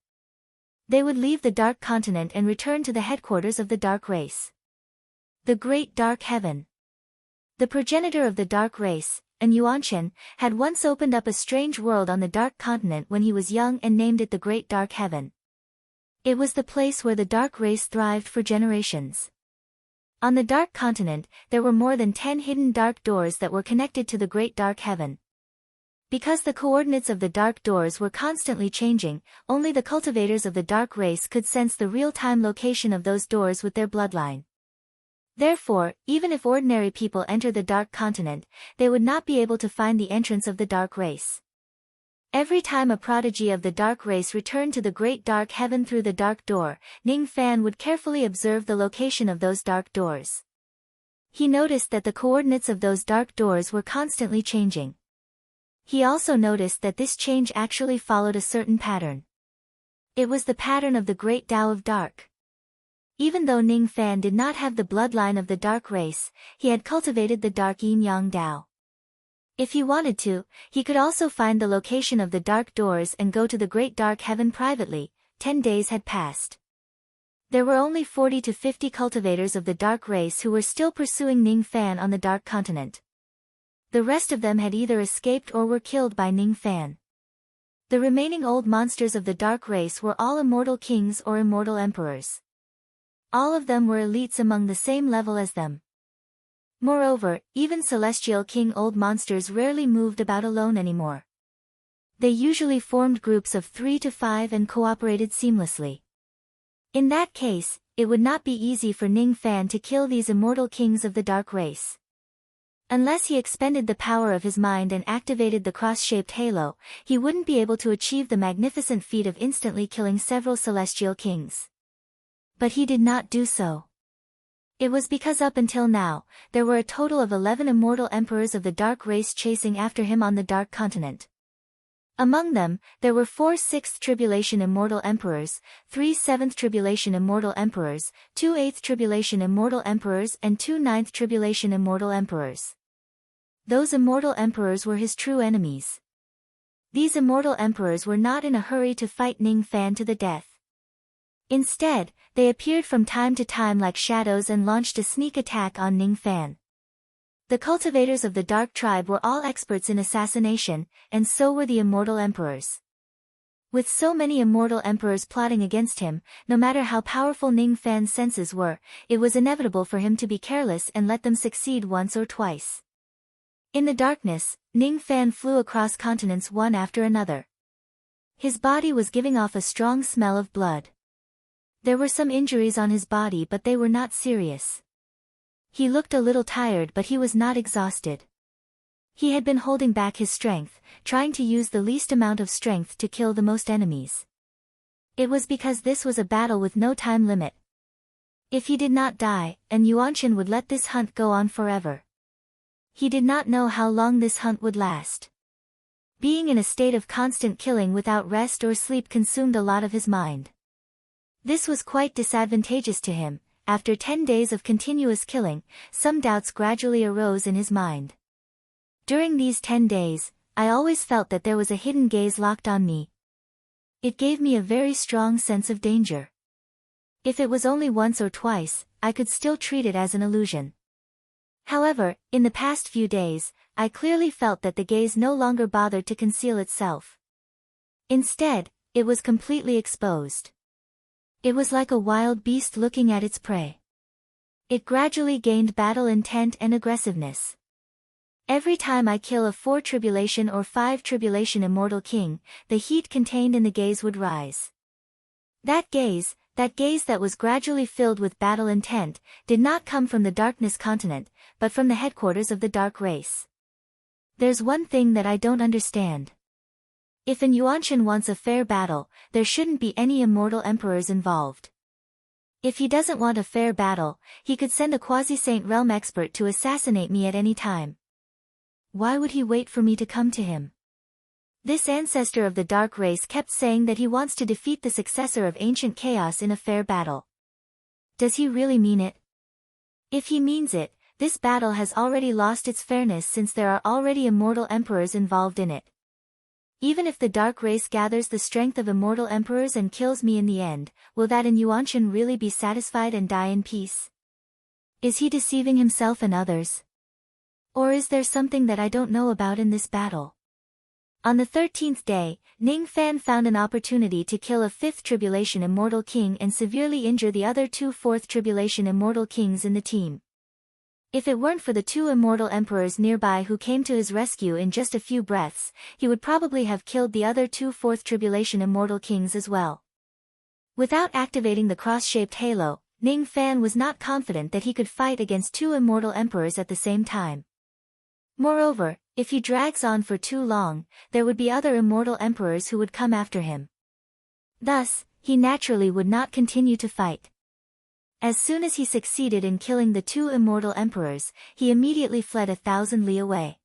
Speaker 1: They would leave the Dark Continent and return to the headquarters of the Dark Race. The Great Dark Heaven. The progenitor of the Dark Race, an Yuanchen, had once opened up a strange world on the Dark Continent when he was young and named it the Great Dark Heaven. It was the place where the Dark Race thrived for generations. On the Dark Continent, there were more than 10 hidden dark doors that were connected to the Great Dark Heaven. Because the coordinates of the dark doors were constantly changing, only the cultivators of the Dark Race could sense the real-time location of those doors with their bloodline. Therefore, even if ordinary people enter the Dark Continent, they would not be able to find the entrance of the Dark Race. Every time a prodigy of the Dark Race returned to the Great Dark Heaven through the Dark Door, Ning Fan would carefully observe the location of those dark doors. He noticed that the coordinates of those dark doors were constantly changing. He also noticed that this change actually followed a certain pattern. It was the pattern of the Great Tao of Dark. Even though Ning Fan did not have the bloodline of the Dark Race, he had cultivated the Dark Yin-Yang Tao. If he wanted to, he could also find the location of the dark doors and go to the Great Dark Heaven privately. 10 days had passed. There were only 40 to 50 cultivators of the Dark Race who were still pursuing Ning Fan on the Dark Continent. The rest of them had either escaped or were killed by Ning Fan. The remaining old monsters of the Dark Race were all immortal kings or immortal emperors. All of them were elites among the same level as them. Moreover, even Celestial King old monsters rarely moved about alone anymore. They usually formed groups of 3 to 5 and cooperated seamlessly. In that case, it would not be easy for Ning Fan to kill these immortal kings of the Dark Race. Unless he expended the power of his mind and activated the cross-shaped halo, he wouldn't be able to achieve the magnificent feat of instantly killing several Celestial Kings. But he did not do so. It was because up until now, there were a total of 11 immortal emperors of the dark race chasing after him on the Dark Continent. Among them, there were 4 sixth tribulation immortal emperors, 3 seventh tribulation immortal emperors, 2 eighth tribulation immortal emperors and 2 ninth tribulation immortal emperors. Those immortal emperors were his true enemies. These immortal emperors were not in a hurry to fight Ning Fan to the death. Instead, they appeared from time to time like shadows and launched a sneak attack on Ning Fan. The cultivators of the Dark Tribe were all experts in assassination, and so were the immortal emperors. With so many immortal emperors plotting against him, no matter how powerful Ning Fan's senses were, it was inevitable for him to be careless and let them succeed once or twice. In the darkness, Ning Fan flew across continents one after another. His body was giving off a strong smell of blood. There were some injuries on his body, but they were not serious. He looked a little tired, but he was not exhausted. He had been holding back his strength, trying to use the least amount of strength to kill the most enemies. It was because this was a battle with no time limit. If he did not die, and Yuanshan would let this hunt go on forever. He did not know how long this hunt would last. Being in a state of constant killing without rest or sleep consumed a lot of his mind. This was quite disadvantageous to him. After 10 days of continuous killing, some doubts gradually arose in his mind. During these 10 days, I always felt that there was a hidden gaze locked on me. It gave me a very strong sense of danger. If it was only once or twice, I could still treat it as an illusion. However, in the past few days, I clearly felt that the gaze no longer bothered to conceal itself. Instead, it was completely exposed. It was like a wild beast looking at its prey. It gradually gained battle intent and aggressiveness. Every time I kill a 4 tribulation or 5 tribulation immortal king, the heat contained in the gaze would rise. That gaze that was gradually filled with battle intent, did not come from the Darkness Continent, but from the headquarters of the Dark Race. There's one thing that I don't understand. If an Yuanshan wants a fair battle, there shouldn't be any immortal emperors involved. If he doesn't want a fair battle, he could send a quasi-Saint Realm expert to assassinate me at any time. Why would he wait for me to come to him? This ancestor of the Dark Race kept saying that he wants to defeat the successor of Ancient Chaos in a fair battle. Does he really mean it? If he means it, this battle has already lost its fairness since there are already immortal emperors involved in it. Even if the Dark Race gathers the strength of immortal emperors and kills me in the end, will that Yuanshan really be satisfied and die in peace? Is he deceiving himself and others? Or is there something that I don't know about in this battle? On the 13th day, Ning Fan found an opportunity to kill a 5th tribulation immortal king and severely injure the other 2 4th tribulation immortal kings in the team. If it weren't for the 2 immortal emperors nearby who came to his rescue in just a few breaths, he would probably have killed the other 2 4th tribulation immortal kings as well. Without activating the cross-shaped halo, Ning Fan was not confident that he could fight against 2 immortal emperors at the same time. Moreover, if he drags on for too long, there would be other immortal emperors who would come after him. Thus, he naturally would not continue to fight. As soon as he succeeded in killing the 2 immortal emperors, he immediately fled 1,000 li away.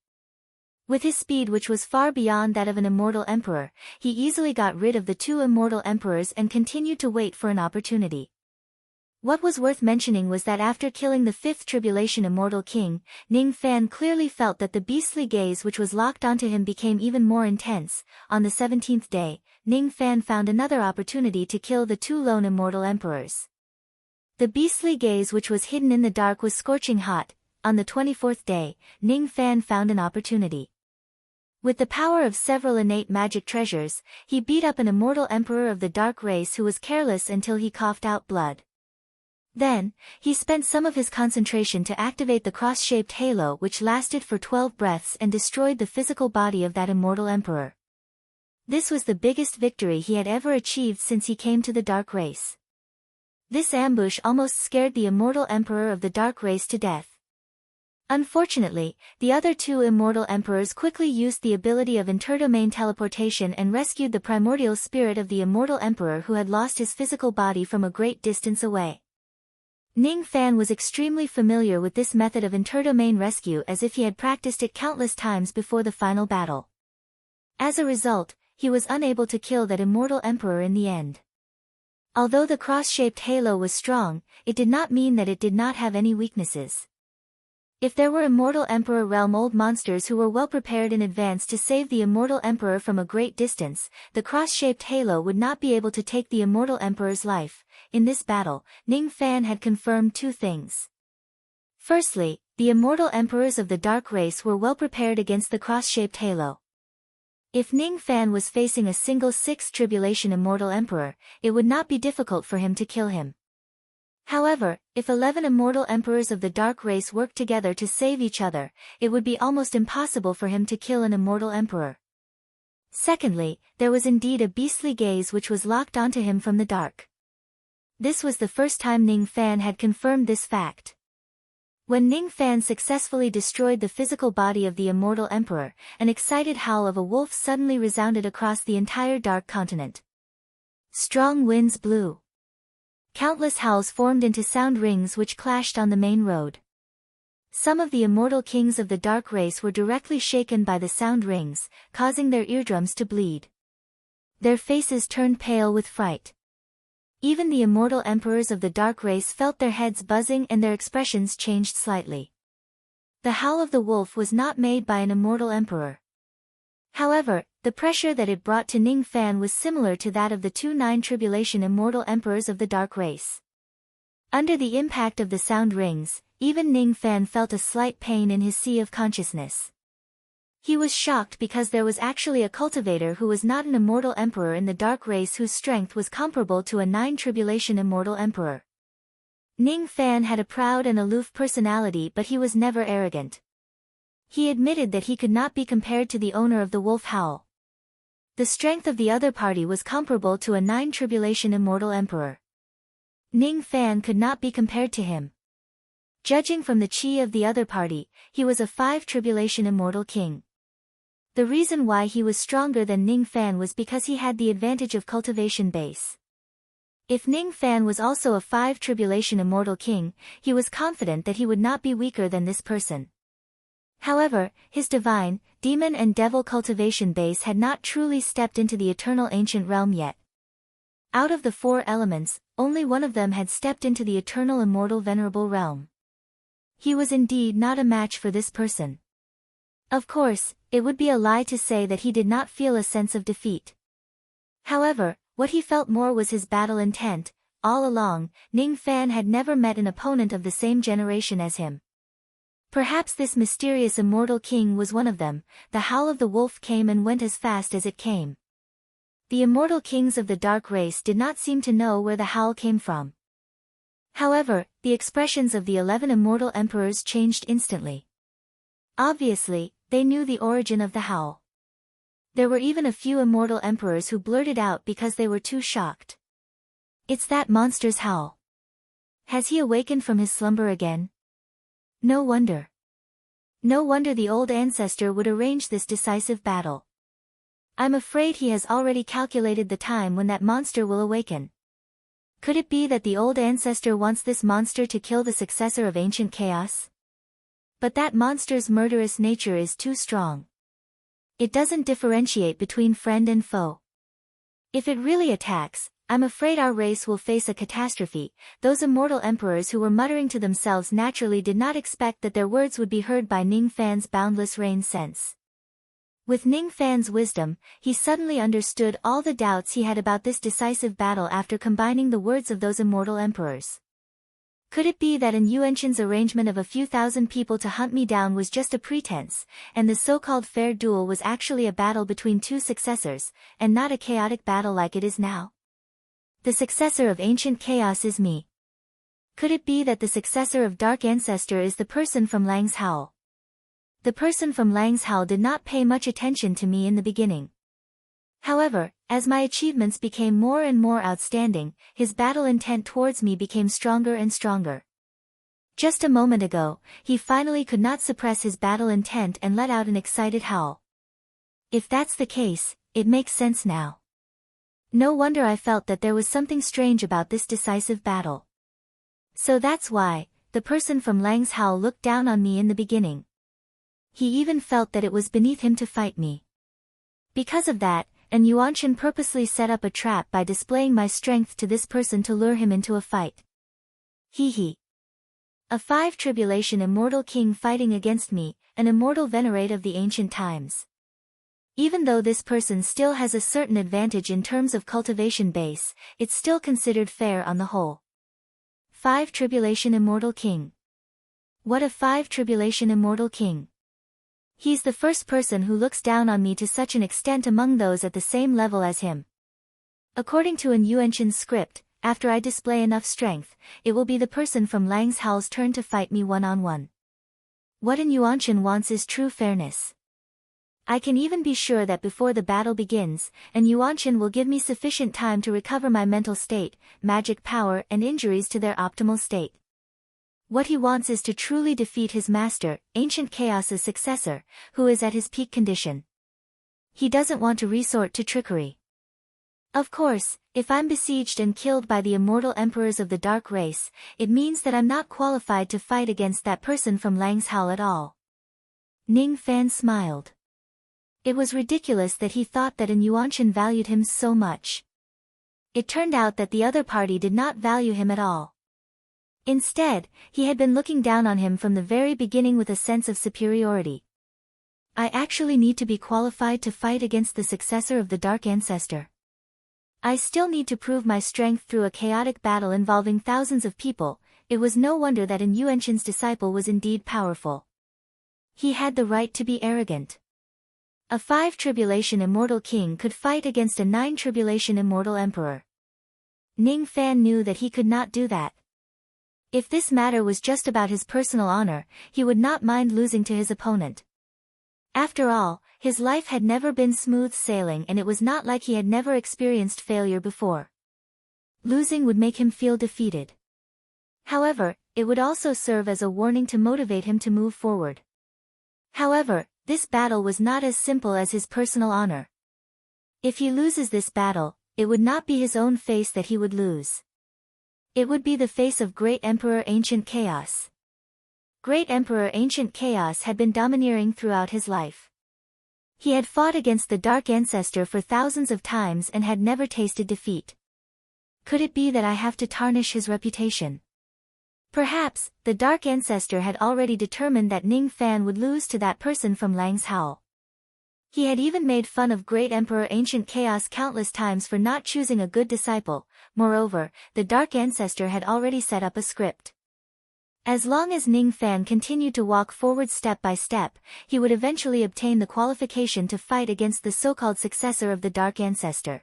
Speaker 1: With his speed, which was far beyond that of an immortal emperor, he easily got rid of the 2 immortal emperors and continued to wait for an opportunity. What was worth mentioning was that after killing the 5th tribulation immortal king, Ning Fan clearly felt that the beastly gaze which was locked onto him became even more intense. On the 17th day, Ning Fan found another opportunity to kill the 2 lone immortal emperors. The beastly gaze which was hidden in the dark was scorching hot. On the 24th day, Ning Fan found an opportunity. With the power of several innate magic treasures, he beat up an immortal emperor of the Dark Race who was careless until he coughed out blood. Then, he spent some of his concentration to activate the cross-shaped halo which lasted for 12 breaths and destroyed the physical body of that immortal emperor. This was the biggest victory he had ever achieved since he came to the Dark Race. This ambush almost scared the immortal emperor of the Dark Race to death. Unfortunately, the other 2 immortal emperors quickly used the ability of interdomain teleportation and rescued the primordial spirit of the immortal emperor who had lost his physical body from a great distance away. Ning Fan was extremely familiar with this method of interdomain rescue as if he had practiced it countless times before the final battle. As a result, he was unable to kill that immortal emperor in the end. Although the cross-shaped halo was strong, it did not mean that it did not have any weaknesses. If there were Immortal Emperor realm old monsters who were well prepared in advance to save the Immortal Emperor from a great distance, the cross-shaped halo would not be able to take the Immortal Emperor's life. In this battle, Ning Fan had confirmed two things. Firstly, the Immortal Emperors of the Dark Race were well prepared against the cross-shaped halo. If Ning Fan was facing a single Sixth Tribulation Immortal Emperor, it would not be difficult for him to kill him. However, if 11 Immortal Emperors of the Dark Race worked together to save each other, it would be almost impossible for him to kill an Immortal Emperor. Secondly, there was indeed a beastly gaze which was locked onto him from the dark. This was the first time Ning Fan had confirmed this fact. When Ning Fan successfully destroyed the physical body of the Immortal Emperor, an excited howl of a wolf suddenly resounded across the entire Dark Continent. Strong winds blew. Countless howls formed into sound rings which clashed on the main road. Some of the immortal kings of the Dark Race were directly shaken by the sound rings, causing their eardrums to bleed. Their faces turned pale with fright. Even the immortal emperors of the Dark Race felt their heads buzzing and their expressions changed slightly. The howl of the wolf was not made by an immortal emperor. However, the pressure that it brought to Ning Fan was similar to that of the 2-9 Tribulation Immortal Emperors of the Dark Race. Under the impact of the sound rings, even Ning Fan felt a slight pain in his sea of consciousness. He was shocked because there was actually a cultivator who was not an immortal emperor in the Dark Race whose strength was comparable to a 9 Tribulation Immortal Emperor. Ning Fan had a proud and aloof personality, but he was never arrogant. He admitted that he could not be compared to the owner of the wolf howl. The strength of the other party was comparable to a 9 Tribulation Immortal Emperor. Ning Fan could not be compared to him. Judging from the chi of the other party, he was a 5 Tribulation Immortal King. The reason why he was stronger than Ning Fan was because he had the advantage of cultivation base. If Ning Fan was also a 5 Tribulation Immortal King, he was confident that he would not be weaker than this person. However, his divine, demon and devil cultivation base had not truly stepped into the eternal ancient realm yet. Out of the 4 elements, only one of them had stepped into the eternal immortal venerable realm. He was indeed not a match for this person. Of course, it would be a lie to say that he did not feel a sense of defeat. However, what he felt more was his battle intent. All along, Ning Fan had never met an opponent of the same generation as him. Perhaps this mysterious immortal king was one of them. The howl of the wolf came and went as fast as it came. The immortal kings of the Dark Race did not seem to know where the howl came from. However, the expressions of the 11 immortal emperors changed instantly. Obviously, they knew the origin of the howl. There were even a few immortal emperors who blurted out because they were too shocked. "It's that monster's howl. Has he awakened from his slumber again?" No wonder. No wonder the old ancestor would arrange this decisive battle. I'm afraid he has already calculated the time when that monster will awaken. Could it be that the old ancestor wants this monster to kill the successor of ancient chaos? But that monster's murderous nature is too strong. It doesn't differentiate between friend and foe. If it really attacks, I'm afraid our race will face a catastrophe. Those immortal emperors who were muttering to themselves naturally did not expect that their words would be heard by Ning Fan's boundless rain sense. With Ning Fan's wisdom, he suddenly understood all the doubts he had about this decisive battle after combining the words of those immortal emperors. Could it be that an Yuanshan's arrangement of a few thousand people to hunt me down was just a pretense, and the so-called fair duel was actually a battle between 2 successors, and not a chaotic battle like it is now? The successor of ancient chaos is me. Could it be that the successor of Dark Ancestor is the person from Lang's Howl? The person from Lang's Howl did not pay much attention to me in the beginning. However, as my achievements became more and more outstanding, his battle intent towards me became stronger and stronger. Just a moment ago, he finally could not suppress his battle intent and let out an excited howl. If that's the case, it makes sense now. No wonder I felt that there was something strange about this decisive battle. So that's why, the person from Lang's Howl looked down on me in the beginning. He even felt that it was beneath him to fight me. Because of that, and Yuanshan purposely set up a trap by displaying my strength to this person to lure him into a fight. Hee hee. A 5 tribulation immortal king fighting against me, an immortal venerate of the ancient times. Even though this person still has a certain advantage in terms of cultivation base, it's still considered fair on the whole. 5 tribulation immortal king. What a 5 tribulation immortal king. He's the first person who looks down on me to such an extent among those at the same level as him. According to an Yuanshan's script, after I display enough strength, it will be the person from Lang's Howl's turn to fight me one-on-one. What an Yuanshan wants is true fairness. I can even be sure that before the battle begins, an Yuanshan will give me sufficient time to recover my mental state, magic power and injuries to their optimal state. What he wants is to truly defeat his master, Ancient Chaos's successor, who is at his peak condition. He doesn't want to resort to trickery. Of course, if I'm besieged and killed by the immortal emperors of the dark race, it means that I'm not qualified to fight against that person from Lang's Howl at all. Ning Fan smiled. It was ridiculous that he thought that an Yuanshan valued him so much. It turned out that the other party did not value him at all. Instead, he had been looking down on him from the very beginning with a sense of superiority. I actually need to be qualified to fight against the successor of the Dark Ancestor. I still need to prove my strength through a chaotic battle involving thousands of people. It was no wonder that an Yuanshan's disciple was indeed powerful. He had the right to be arrogant. A 5 tribulation immortal king could fight against a 9 tribulation immortal emperor. Ning Fan knew that he could not do that. If this matter was just about his personal honor, he would not mind losing to his opponent. After all, his life had never been smooth sailing and it was not like he had never experienced failure before. Losing would make him feel defeated. However, it would also serve as a warning to motivate him to move forward. However, this battle was not as simple as his personal honor. If he loses this battle, it would not be his own face that he would lose. It would be the face of Great Emperor Ancient Chaos. Great Emperor Ancient Chaos had been domineering throughout his life. He had fought against the Dark Ancestor for thousands of times and had never tasted defeat. Could it be that I have to tarnish his reputation? Perhaps, the Dark Ancestor had already determined that Ning Fan would lose to that person from Lang's Howl. He had even made fun of Great Emperor Ancient Chaos countless times for not choosing a good disciple. Moreover, the Dark Ancestor had already set up a script. As long as Ning Fan continued to walk forward step by step, he would eventually obtain the qualification to fight against the so-called successor of the Dark Ancestor.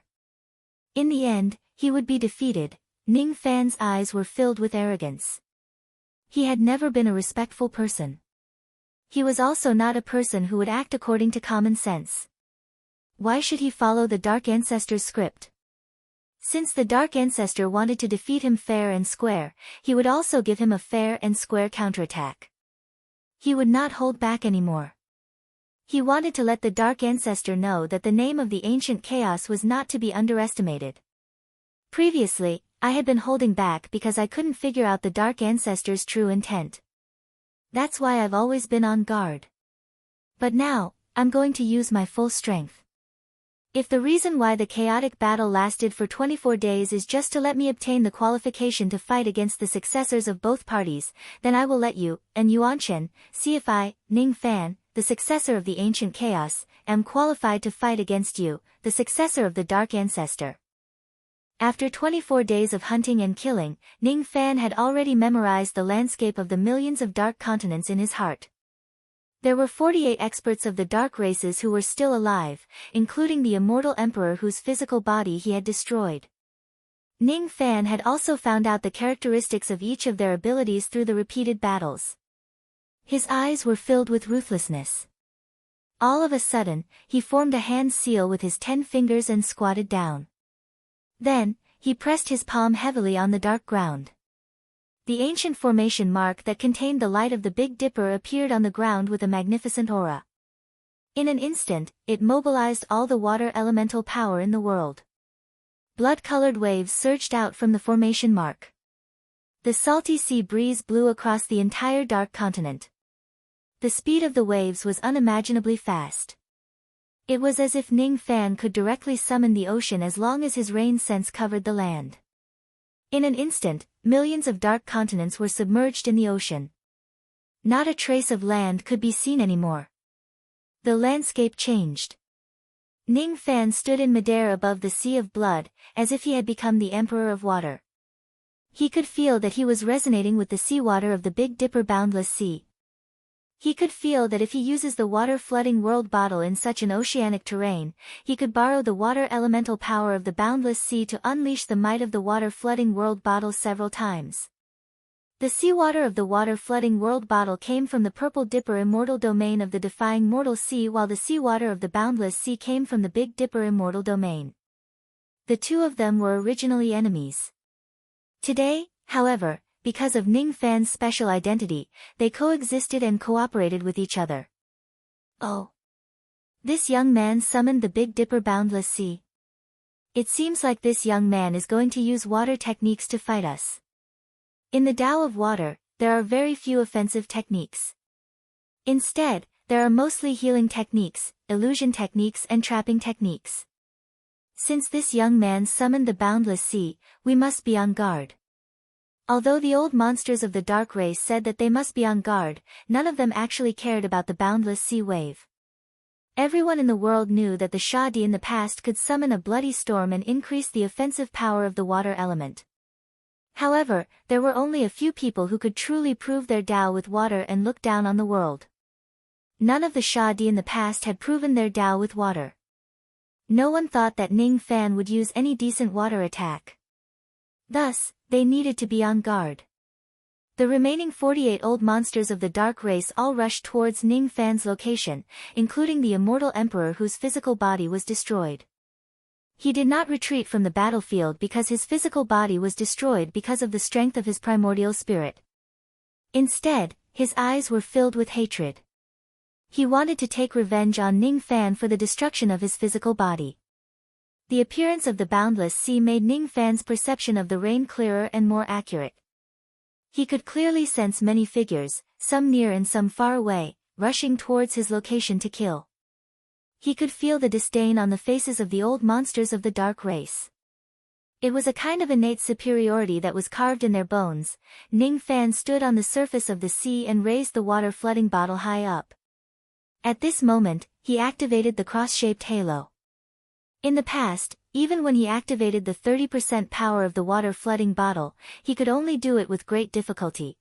Speaker 1: In the end, he would be defeated. Ning Fan's eyes were filled with arrogance. He had never been a respectful person. He was also not a person who would act according to common sense. Why should he follow the Dark Ancestor's script? Since the Dark Ancestor wanted to defeat him fair and square, he would also give him a fair and square counterattack. He would not hold back anymore. He wanted to let the Dark Ancestor know that the name of the Ancient Chaos was not to be underestimated. Previously, I had been holding back because I couldn't figure out the Dark Ancestor's true intent. That's why I've always been on guard. But now, I'm going to use my full strength. If the reason why the chaotic battle lasted for 24 days is just to let me obtain the qualification to fight against the successors of both parties, then I will let you, and Yuanshan, see if I, Ning Fan, the successor of the Ancient Chaos, am qualified to fight against you, the successor of the Dark Ancestor. After 24 days of hunting and killing, Ning Fan had already memorized the landscape of the millions of dark continents in his heart. There were 48 experts of the dark races who were still alive, including the immortal emperor whose physical body he had destroyed. Ning Fan had also found out the characteristics of each of their abilities through the repeated battles. His eyes were filled with ruthlessness. All of a sudden, he formed a hand seal with his 10 fingers and squatted down. Then, he pressed his palm heavily on the dark ground. The ancient formation mark that contained the light of the Big Dipper appeared on the ground with a magnificent aura. In an instant, it mobilized all the water elemental power in the world. Blood-colored waves surged out from the formation mark. The salty sea breeze blew across the entire dark continent. The speed of the waves was unimaginably fast. It was as if Ning Fan could directly summon the ocean as long as his rain sense covered the land. In an instant, millions of dark continents were submerged in the ocean. Not a trace of land could be seen anymore. The landscape changed. Ning Fan stood in midair above the sea of blood, as if he had become the emperor of water. He could feel that he was resonating with the seawater of the Big Dipper boundless sea. He could feel that if he uses the water-flooding world bottle in such an oceanic terrain, he could borrow the water elemental power of the boundless sea to unleash the might of the water-flooding world bottle several times. The seawater of the water-flooding world bottle came from the Purple Dipper immortal domain of the defying mortal sea, while the seawater of the boundless sea came from the Big Dipper immortal domain. The two of them were originally enemies. Today, however, because of Ning Fan's special identity, they coexisted and cooperated with each other. Oh! This young man summoned the Big Dipper boundless sea. It seems like this young man is going to use water techniques to fight us. In the Tao of water, there are very few offensive techniques. Instead, there are mostly healing techniques, illusion techniques and trapping techniques. Since this young man summoned the boundless sea, we must be on guard. Although the old monsters of the dark race said that they must be on guard, none of them actually cared about the boundless sea wave. Everyone in the world knew that the Shadi in the past could summon a bloody storm and increase the offensive power of the water element. However, there were only a few people who could truly prove their Tao with water and look down on the world. None of the Shadi in the past had proven their Tao with water. No one thought that Ning Fan would use any decent water attack. Thus, they needed to be on guard. The remaining 48 old monsters of the dark race all rushed towards Ning Fan's location, including the immortal emperor whose physical body was destroyed. He did not retreat from the battlefield because his physical body was destroyed because of the strength of his primordial spirit. Instead, his eyes were filled with hatred. He wanted to take revenge on Ning Fan for the destruction of his physical body. The appearance of the boundless sea made Ning Fan's perception of the rain clearer and more accurate. He could clearly sense many figures, some near and some far away, rushing towards his location to kill. He could feel the disdain on the faces of the old monsters of the dark race. It was a kind of innate superiority that was carved in their bones. Ning Fan stood on the surface of the sea and raised the water-flooding bottle high up. At this moment, he activated the cross-shaped halo. In the past, even when he activated the 30% power of the water-flooding bottle, he could only do it with great difficulty.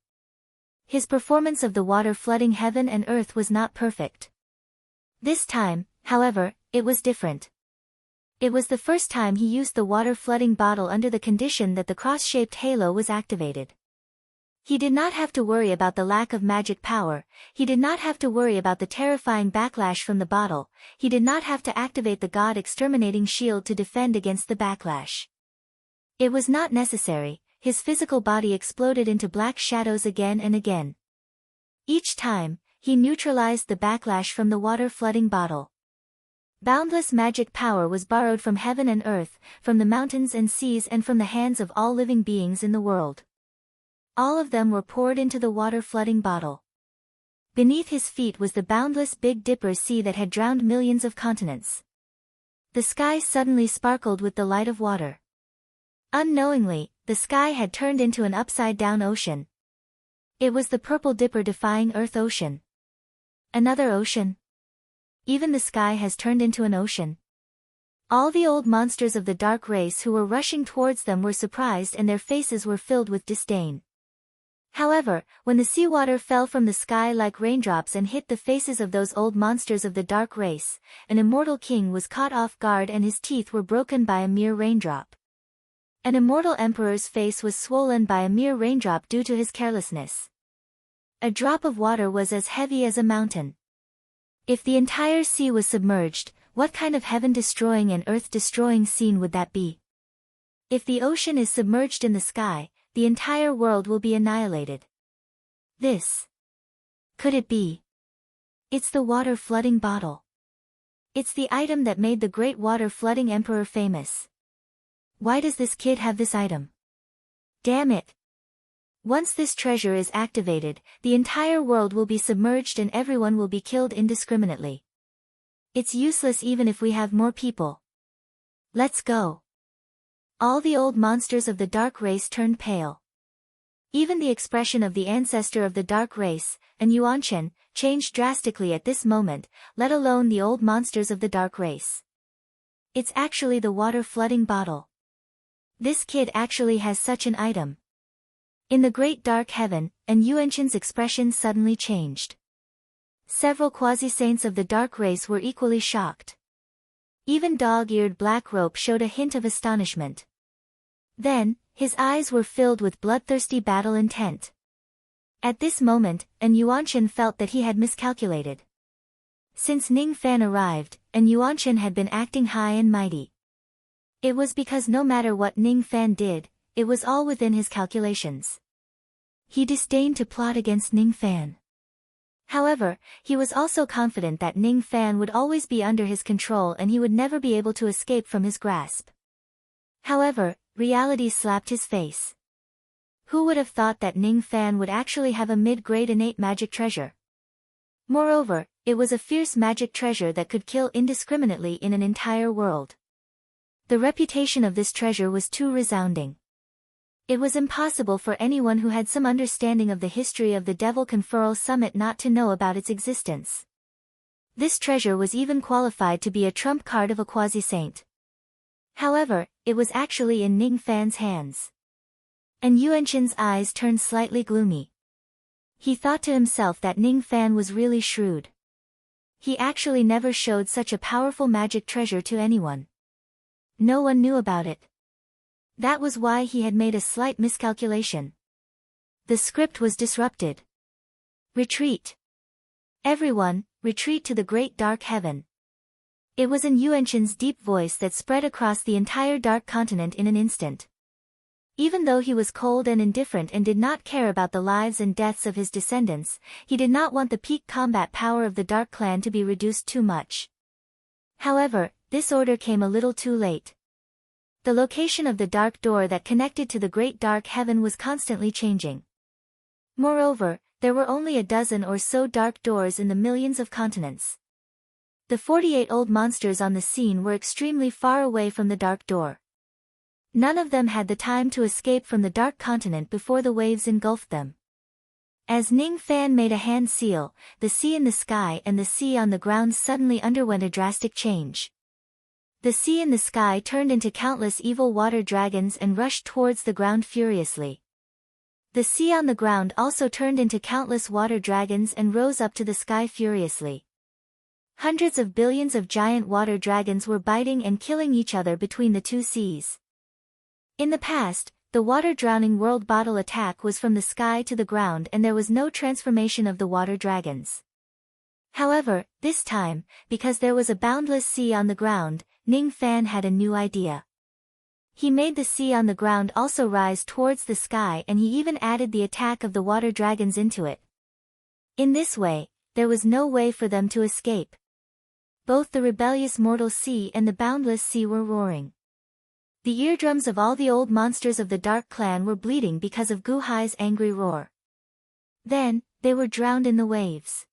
Speaker 1: His performance of the water-flooding heaven and earth was not perfect. This time, however, it was different. It was the first time he used the water-flooding bottle under the condition that the cross-shaped halo was activated. He did not have to worry about the lack of magic power, he did not have to worry about the terrifying backlash from the bottle, he did not have to activate the God-exterminating shield to defend against the backlash. It was not necessary, his physical body exploded into black shadows again and again. Each time, he neutralized the backlash from the water-flooding bottle. Boundless magic power was borrowed from heaven and earth, from the mountains and seas and from the hands of all living beings in the world. All of them were poured into the water-flooding bottle. Beneath his feet was the boundless Big Dipper sea that had drowned millions of continents. The sky suddenly sparkled with the light of water. Unknowingly, the sky had turned into an upside-down ocean. It was the Purple Dipper defying Earth Ocean. Another ocean? Even the sky has turned into an ocean. All the old monsters of the dark race who were rushing towards them were surprised and their faces were filled with disdain. However, when the seawater fell from the sky like raindrops and hit the faces of those old monsters of the dark race, an immortal king was caught off guard and his teeth were broken by a mere raindrop. An immortal emperor's face was swollen by a mere raindrop due to his carelessness. A drop of water was as heavy as a mountain. If the entire sea was submerged, what kind of heaven-destroying and earth-destroying scene would that be? If the ocean is submerged in the sky, the entire world will be annihilated. This. Could it be? It's the water-flooding bottle. It's the item that made the great water-flooding emperor famous. Why does this kid have this item? Damn it! Once this treasure is activated, the entire world will be submerged and everyone will be killed indiscriminately. It's useless even if we have more people. Let's go. All the old monsters of the dark race turned pale. Even the expression of the ancestor of the dark race, an Yuanchen, changed drastically at this moment, let alone the old monsters of the dark race. It's actually the water flooding bottle. This kid actually has such an item. In the great dark heaven, an Yuanchen's expression suddenly changed. Several quasi-saints of the dark race were equally shocked. Even dog-eared Black Rope showed a hint of astonishment. Then, his eyes were filled with bloodthirsty battle intent. At this moment, an Yuanchen felt that he had miscalculated. Since Ning Fan arrived, an Yuanchen had been acting high and mighty. It was because no matter what Ning Fan did, it was all within his calculations. He disdained to plot against Ning Fan. However, he was also confident that Ning Fan would always be under his control and he would never be able to escape from his grasp. However, reality slapped his face. Who would have thought that Ning Fan would actually have a mid-grade innate magic treasure? Moreover, it was a fierce magic treasure that could kill indiscriminately in an entire world. The reputation of this treasure was too resounding. It was impossible for anyone who had some understanding of the history of the Devil Conferral Summit not to know about its existence. This treasure was even qualified to be a trump card of a quasi-saint. However, it was actually in Ning Fan's hands. And Yuanchen's eyes turned slightly gloomy. He thought to himself that Ning Fan was really shrewd. He actually never showed such a powerful magic treasure to anyone. No one knew about it. That was why he had made a slight miscalculation. The script was disrupted. Retreat. Everyone, retreat to the great dark heaven. It was in Yuanchen's deep voice that spread across the entire dark continent in an instant. Even though he was cold and indifferent and did not care about the lives and deaths of his descendants, he did not want the peak combat power of the Dark Clan to be reduced too much. However, this order came a little too late. The location of the dark door that connected to the great dark heaven was constantly changing. Moreover, there were only a dozen or so dark doors in the millions of continents. The 48 old monsters on the scene were extremely far away from the dark door. None of them had the time to escape from the dark continent before the waves engulfed them. As Ning Fan made a hand seal, the sea in the sky and the sea on the ground suddenly underwent a drastic change. The sea in the sky turned into countless evil water dragons and rushed towards the ground furiously. The sea on the ground also turned into countless water dragons and rose up to the sky furiously. Hundreds of billions of giant water dragons were biting and killing each other between the two seas. In the past, the water-drowning world bottle attack was from the sky to the ground and there was no transformation of the water dragons. However, this time, because there was a boundless sea on the ground, Ning Fan had a new idea. He made the sea on the ground also rise towards the sky and he even added the attack of the water dragons into it. In this way, there was no way for them to escape. Both the rebellious mortal sea and the boundless sea were roaring. The eardrums of all the old monsters of the Dark Clan were bleeding because of Gu Hai's angry roar. Then, they were drowned in the waves.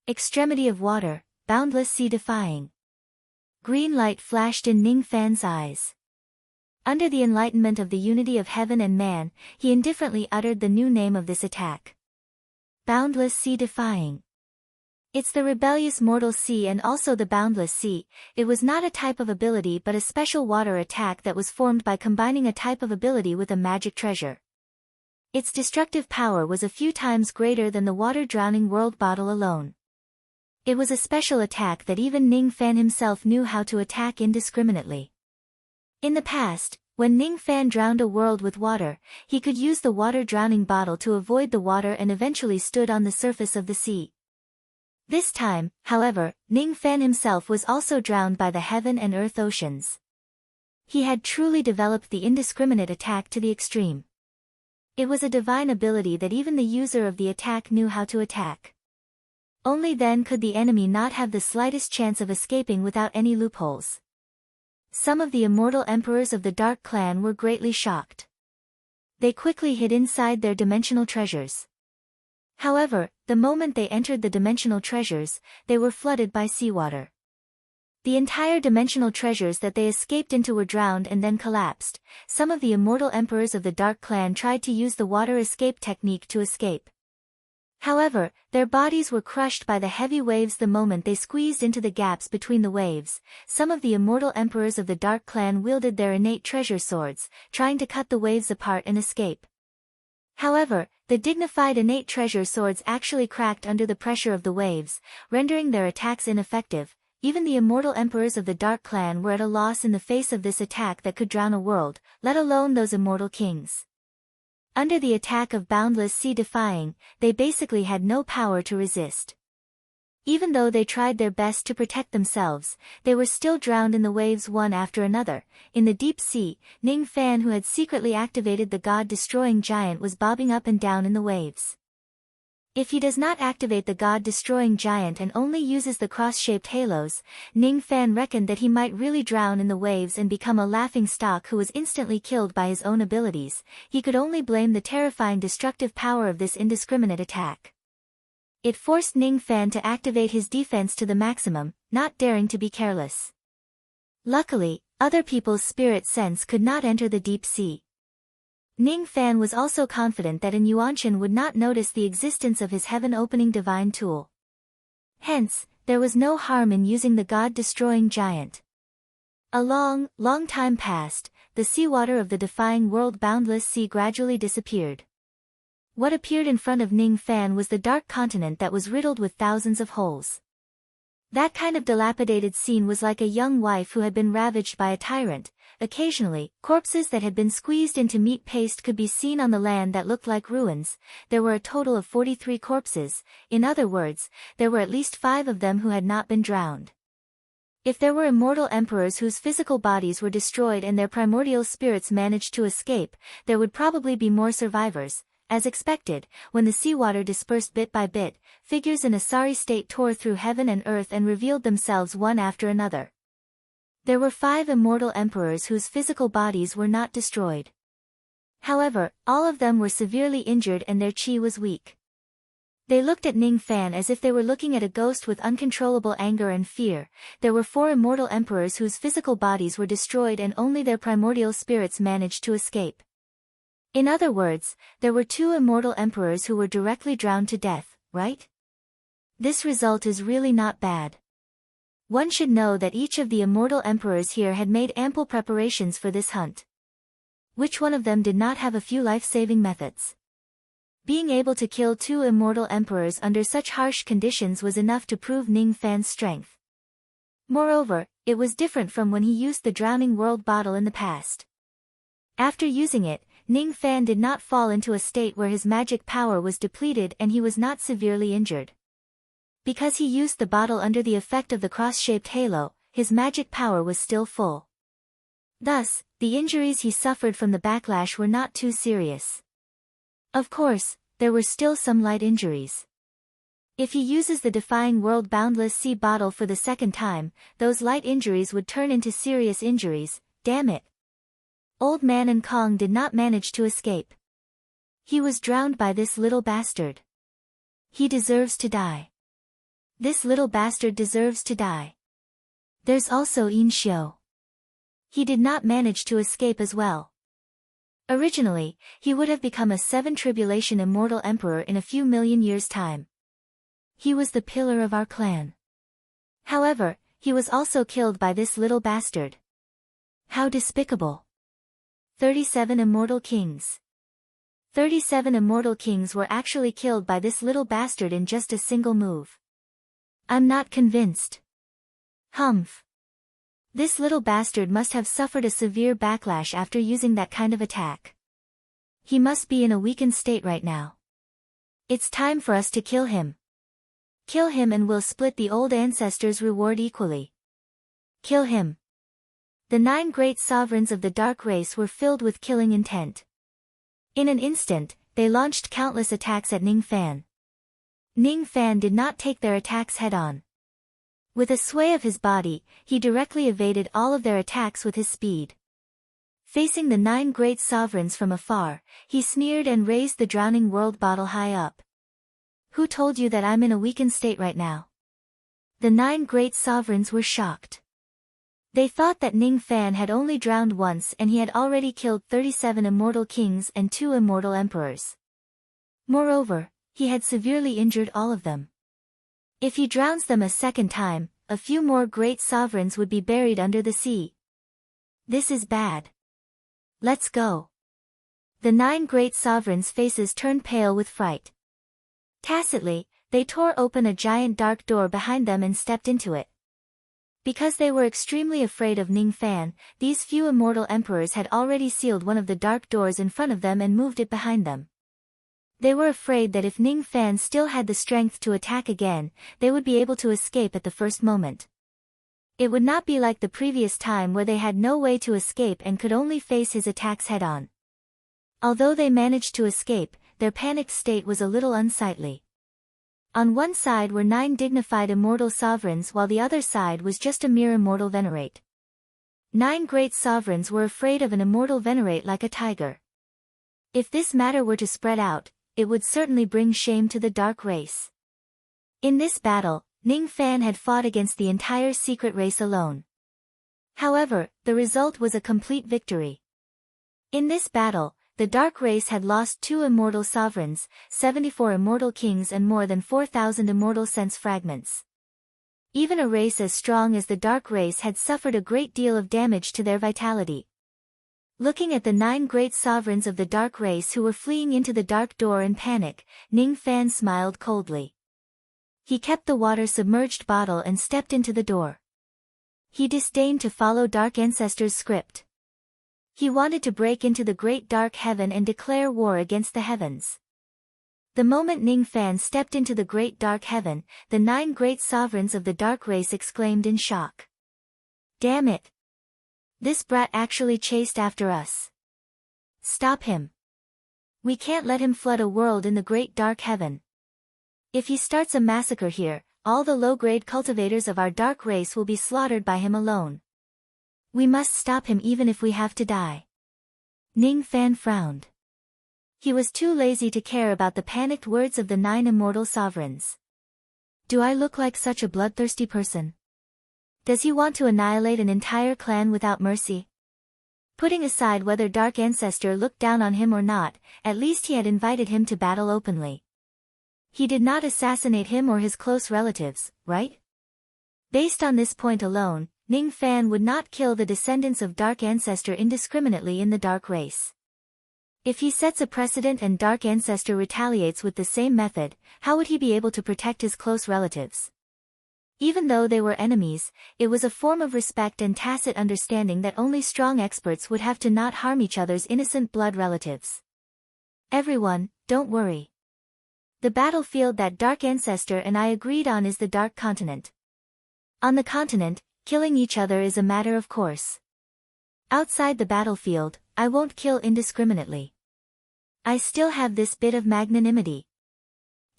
Speaker 1: Extremity of water, boundless sea defying. Green light flashed in Ning Fan's eyes. Under the enlightenment of the unity of heaven and man, he indifferently uttered the new name of this attack. Boundless sea defying. It's the rebellious mortal sea and also the boundless sea. It was not a type of ability but a special water attack that was formed by combining a type of ability with a magic treasure. Its destructive power was a few times greater than the water-drowning world bottle alone. It was a special attack that even Ning Fan himself knew how to attack indiscriminately. In the past, when Ning Fan drowned a world with water, he could use the water-drowning bottle to avoid the water and eventually stood on the surface of the sea. This time, however, Ning Fan himself was also drowned by the heaven and earth oceans. He had truly developed the indiscriminate attack to the extreme. It was a divine ability that even the user of the attack knew how to attack. Only then could the enemy not have the slightest chance of escaping without any loopholes. Some of the immortal emperors of the Dark Clan were greatly shocked. they quickly hid inside their dimensional treasures. However, the moment they entered the dimensional treasures, they were flooded by seawater. The entire dimensional treasures that they escaped into were drowned and then collapsed. Some of the immortal emperors of the Dark Clan tried to use the water escape technique to escape. However, their bodies were crushed by the heavy waves the moment they squeezed into the gaps between the waves. Some of the immortal emperors of the Dark Clan wielded their innate treasure swords, trying to cut the waves apart and escape. However, the dignified innate treasure swords actually cracked under the pressure of the waves, rendering their attacks ineffective. Even the immortal emperors of the Dark Clan were at a loss in the face of this attack that could drown a world, let alone those immortal kings. Under the attack of boundless sea defying, they basically had no power to resist. Even though they tried their best to protect themselves, they were still drowned in the waves one after another. In the deep sea, Ning Fan, who had secretly activated the god-destroying giant, was bobbing up and down in the waves. If he does not activate the god-destroying giant and only uses the cross-shaped halos, Ning Fan reckoned that he might really drown in the waves and become a laughing stock who was instantly killed by his own abilities. He could only blame the terrifying destructive power of this indiscriminate attack. It forced Ning Fan to activate his defense to the maximum, not daring to be careless. Luckily, other people's spirit sense could not enter the deep sea. Ning Fan was also confident that an Yuanshan would not notice the existence of his heaven-opening divine tool. Hence, there was no harm in using the god-destroying giant. A long time passed. The seawater of the defying world boundless sea gradually disappeared. What appeared in front of Ning Fan was the dark continent that was riddled with thousands of holes. That kind of dilapidated scene was like a young wife who had been ravaged by a tyrant. Occasionally, corpses that had been squeezed into meat paste could be seen on the land that looked like ruins. There were a total of 43 corpses. In other words, there were at least 5 of them who had not been drowned. If there were immortal emperors whose physical bodies were destroyed and their primordial spirits managed to escape, there would probably be more survivors. As expected, when the seawater dispersed bit by bit, figures in a sorry state tore through heaven and earth and revealed themselves one after another. There were 5 immortal emperors whose physical bodies were not destroyed. However, all of them were severely injured and their chi was weak. They looked at Ning Fan as if they were looking at a ghost with uncontrollable anger and fear. There were 4 immortal emperors whose physical bodies were destroyed and only their primordial spirits managed to escape. In other words, there were 2 immortal emperors who were directly drowned to death, right? This result is really not bad. One should know that each of the immortal emperors here had made ample preparations for this hunt. Which one of them did not have a few life-saving methods? Being able to kill 2 immortal emperors under such harsh conditions was enough to prove Ning Fan's strength. Moreover, it was different from when he used the Drowning World bottle in the past. After using it, Ning Fan did not fall into a state where his magic power was depleted and he was not severely injured. Because he used the bottle under the effect of the cross-shaped halo, his magic power was still full. Thus, the injuries he suffered from the backlash were not too serious. Of course, there were still some light injuries. If he uses the Defying World Boundless Sea bottle for the second time, those light injuries would turn into serious injuries. Damn it. Old Man and Kong did not manage to escape. He was drowned by this little bastard. He deserves to die. This little bastard deserves to die. There's also Yin Xiu. He did not manage to escape as well. Originally, he would have become a 7 Tribulation Immortal Emperor in a few million years' time. He was the pillar of our clan. However, he was also killed by this little bastard. How despicable. 37 Immortal Kings. 37 Immortal Kings were actually killed by this little bastard in just a single move. I'm not convinced. Humph. This little bastard must have suffered a severe backlash after using that kind of attack. He must be in a weakened state right now. It's time for us to kill him. Kill him and we'll split the old ancestors' reward equally. Kill him. The 9 great sovereigns of the dark race were filled with killing intent. In an instant, they launched countless attacks at Ning Fan. Ning Fan did not take their attacks head-on. With a sway of his body, he directly evaded all of their attacks with his speed. Facing the 9 great sovereigns from afar, he sneered and raised the drowning world bottle high up. Who told you that I'm in a weakened state right now? The 9 great sovereigns were shocked. They thought that Ning Fan had only drowned once and he had already killed 37 immortal kings and 2 immortal emperors. Moreover, he had severely injured all of them. If he drowns them a second time, a few more great sovereigns would be buried under the sea. This is bad. Let's go. The 9 great sovereigns' faces turned pale with fright. Tacitly, they tore open a giant dark door behind them and stepped into it. Because they were extremely afraid of Ning Fan, these few immortal emperors had already sealed one of the dark doors in front of them and moved it behind them. They were afraid that if Ning Fan still had the strength to attack again, they would be able to escape at the first moment. It would not be like the previous time where they had no way to escape and could only face his attacks head-on. Although they managed to escape, their panicked state was a little unsightly. On one side were 9 dignified immortal sovereigns while the other side was just a mere immortal venerate. 9 great sovereigns were afraid of an immortal venerate like a tiger. If this matter were to spread out, it would certainly bring shame to the dark race. In this battle, Ning Fan had fought against the entire secret race alone. However, the result was a complete victory. In this battle, the dark race had lost 2 immortal sovereigns, 74 immortal kings and more than 4,000 immortal sense fragments. Even a race as strong as the dark race had suffered a great deal of damage to their vitality. Looking at the 9 great sovereigns of the dark race who were fleeing into the dark door in panic, Ning Fan smiled coldly. He kept the water-submerged bottle and stepped into the door. He disdained to follow Dark Ancestor's script. He wanted to break into the great dark heaven and declare war against the heavens. The moment Ning Fan stepped into the great dark heaven, the 9 great sovereigns of the dark race exclaimed in shock. Damn it! This brat actually chased after us. Stop him. We can't let him flood a world in the great dark heaven. If he starts a massacre here, all the low-grade cultivators of our dark race will be slaughtered by him alone. We must stop him even if we have to die. Ning Fan frowned. He was too lazy to care about the panicked words of the 9 immortal sovereigns. Do I look like such a bloodthirsty person? Does he want to annihilate an entire clan without mercy? Putting aside whether Dark Ancestor looked down on him or not, at least he had invited him to battle openly. He did not assassinate him or his close relatives, right? Based on this point alone, Ning Fan would not kill the descendants of Dark Ancestor indiscriminately in the dark race. If he sets a precedent and Dark Ancestor retaliates with the same method, how would he be able to protect his close relatives? Even though they were enemies, it was a form of respect and tacit understanding that only strong experts would have to not harm each other's innocent blood relatives. Everyone, don't worry. The battlefield that Dark Ancestor and I agreed on is the Dark Continent. On the continent, killing each other is a matter of course. Outside the battlefield, I won't kill indiscriminately. I still have this bit of magnanimity.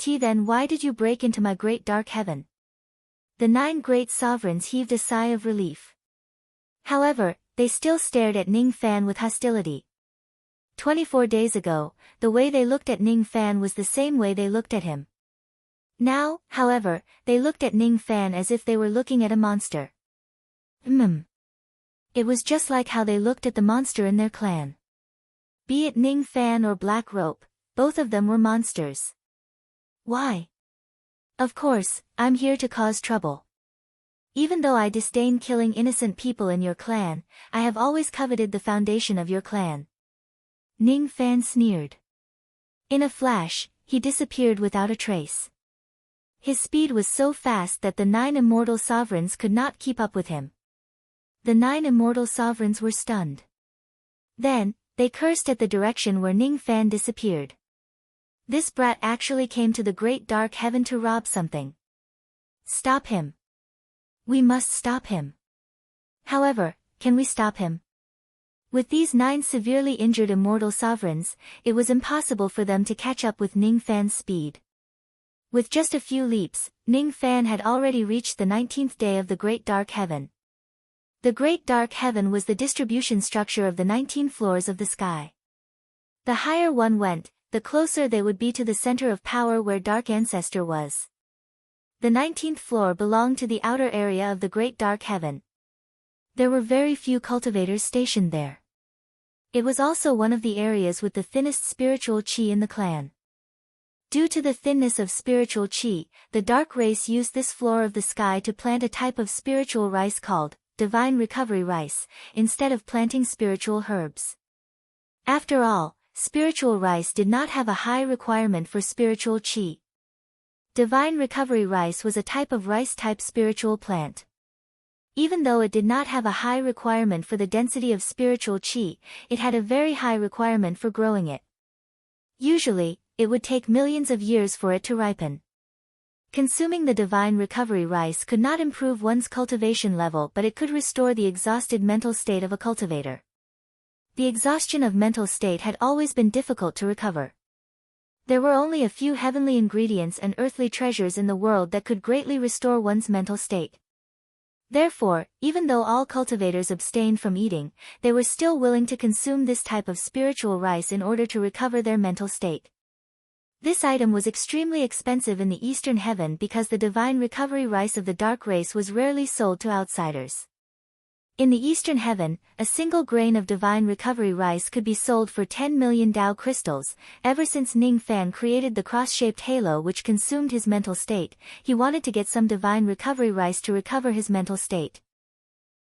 Speaker 1: Then why did you break into my great dark heaven? The 9 great sovereigns heaved a sigh of relief. However, they still stared at Ning Fan with hostility. 24 days ago, the way they looked at Ning Fan was the same way they looked at him. Now, however, they looked at Ning Fan as if they were looking at a monster. It was just like how they looked at the monster in their clan. Be it Ning Fan or Black Rope, both of them were monsters. Why? Of course, I'm here to cause trouble. Even though I disdain killing innocent people in your clan, I have always coveted the foundation of your clan. Ning Fan sneered. In a flash, he disappeared without a trace. His speed was so fast that the 9 immortal sovereigns could not keep up with him. The 9 immortal sovereigns were stunned. Then, they cursed at the direction where Ning Fan disappeared. This brat actually came to the great dark heaven to rob something. Stop him. We must stop him. However, can we stop him? With these 9 severely injured immortal sovereigns, it was impossible for them to catch up with Ning Fan's speed. With just a few leaps, Ning Fan had already reached the 19th day of the Great Dark Heaven. The great dark heaven was the distribution structure of the 19 floors of the sky. The higher one went, the closer they would be to the center of power where Dark Ancestor was. The 19th floor belonged to the outer area of the great dark heaven. There were very few cultivators stationed there. It was also one of the areas with the thinnest spiritual chi in the clan. Due to the thinness of spiritual chi, the dark race used this floor of the sky to plant a type of spiritual rice called divine recovery rice, instead of planting spiritual herbs. After all, spiritual rice did not have a high requirement for spiritual chi. Divine recovery rice was a type of rice-type spiritual plant. Even though it did not have a high requirement for the density of spiritual chi, it had a very high requirement for growing it. Usually, it would take millions of years for it to ripen. Consuming the divine recovery rice could not improve one's cultivation level, but it could restore the exhausted mental state of a cultivator. The exhaustion of mental state had always been difficult to recover. There were only a few heavenly ingredients and earthly treasures in the world that could greatly restore one's mental state. Therefore, even though all cultivators abstained from eating, they were still willing to consume this type of spiritual rice in order to recover their mental state. This item was extremely expensive in the Eastern Heaven because the divine recovery rice of the dark race was rarely sold to outsiders. In the Eastern Heaven, a single grain of divine recovery rice could be sold for 10 million Tao crystals. Ever since Ning Fan created the cross-shaped halo which consumed his mental state, he wanted to get some divine recovery rice to recover his mental state.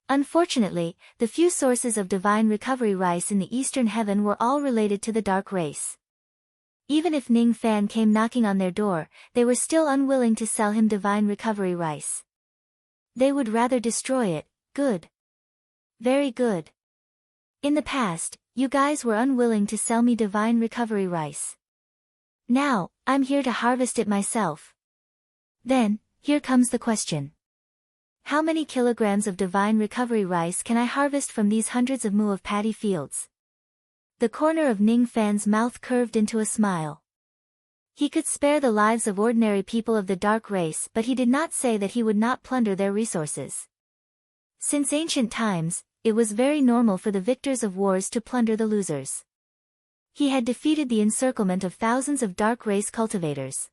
Speaker 1: Unfortunately, the few sources of divine recovery rice in the Eastern Heaven were all related to the dark race. Even if Ning Fan came knocking on their door, they were still unwilling to sell him divine recovery rice. They would rather destroy it. Good. Very good. In the past, you guys were unwilling to sell me divine recovery rice. Now, I'm here to harvest it myself. Then, here comes the question. How many kilograms of divine recovery rice can I harvest from these hundreds of mu of paddy fields? The corner of Ning Fan's mouth curved into a smile. He could spare the lives of ordinary people of the dark race, but he did not say that he would not plunder their resources. Since ancient times, it was very normal for the victors of wars to plunder the losers. He had defeated the encirclement of thousands of dark race cultivators.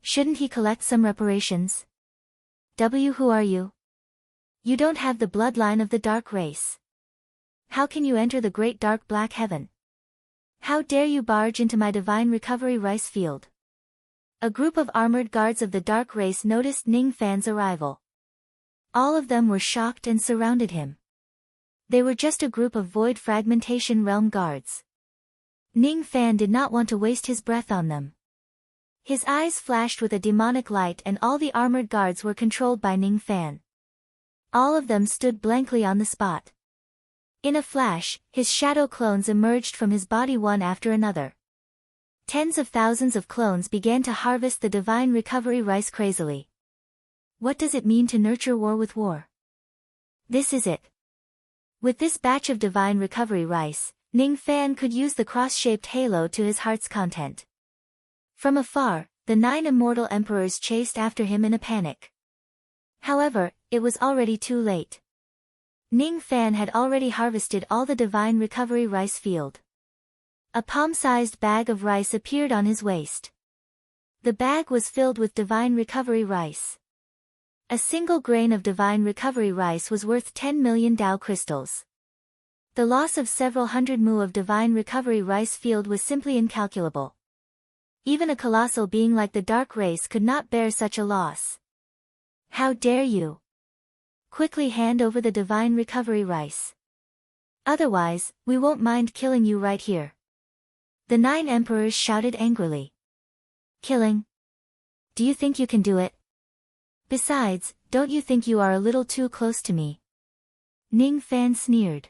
Speaker 1: Shouldn't he collect some reparations? Who are you? You don't have the bloodline of the dark race. How can you enter the great dark black heaven? How dare you barge into my divine recovery rice field? A group of armored guards of the dark race noticed Ning Fan's arrival. All of them were shocked and surrounded him. They were just a group of void fragmentation realm guards. Ning Fan did not want to waste his breath on them. His eyes flashed with a demonic light and all the armored guards were controlled by Ning Fan. All of them stood blankly on the spot. In a flash, his shadow clones emerged from his body one after another. Tens of thousands of clones began to harvest the divine recovery rice crazily. What does it mean to nurture war with war? This is it. With this batch of divine recovery rice, Ning Fan could use the cross-shaped halo to his heart's content. From afar, the 9 immortal emperors chased after him in a panic. However, it was already too late. Ning Fan had already harvested all the divine recovery rice field. A palm-sized bag of rice appeared on his waist. The bag was filled with divine recovery rice. A single grain of divine recovery rice was worth 10 million Tao crystals. The loss of several hundred mu of divine recovery rice field was simply incalculable. Even a colossal being like the dark race could not bear such a loss. How dare you! Quickly hand over the divine recovery rice. Otherwise, we won't mind killing you right here. The 9 emperors shouted angrily. Killing? Do you think you can do it? Besides, don't you think you are a little too close to me? Ning Fan sneered.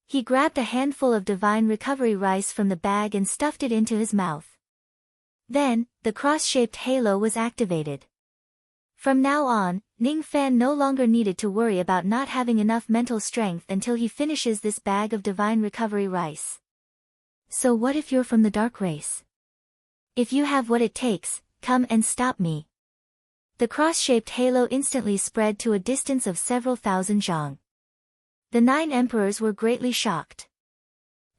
Speaker 1: He grabbed a handful of divine recovery rice from the bag and stuffed it into his mouth. Then, the cross-shaped halo was activated. From now on, Ning Fan no longer needed to worry about not having enough mental strength until he finishes this bag of divine recovery rice. So what if you're from the dark race? If you have what it takes, come and stop me. The cross-shaped halo instantly spread to a distance of several thousand zhang. The 9 emperors were greatly shocked.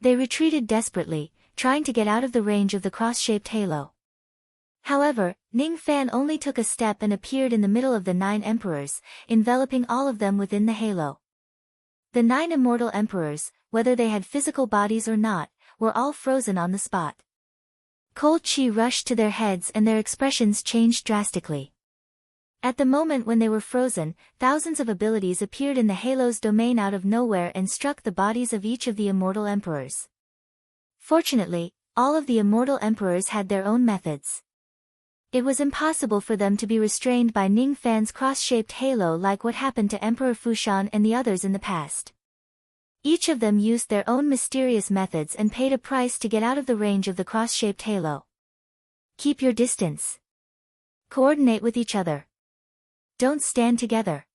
Speaker 1: They retreated desperately, trying to get out of the range of the cross-shaped halo. However, Ning Fan only took a step and appeared in the middle of the 9 emperors, enveloping all of them within the halo. The 9 immortal emperors, whether they had physical bodies or not, were all frozen on the spot. Cold chi rushed to their heads and their expressions changed drastically. At the moment when they were frozen, thousands of abilities appeared in the halo's domain out of nowhere and struck the bodies of each of the immortal emperors. Fortunately, all of the immortal emperors had their own methods. It was impossible for them to be restrained by Ning Fan's cross-shaped halo like what happened to Emperor Fushan and the others in the past. Each of them used their own mysterious methods and paid a price to get out of the range of the cross-shaped halo. Keep your distance. Coordinate with each other. Don't stand together.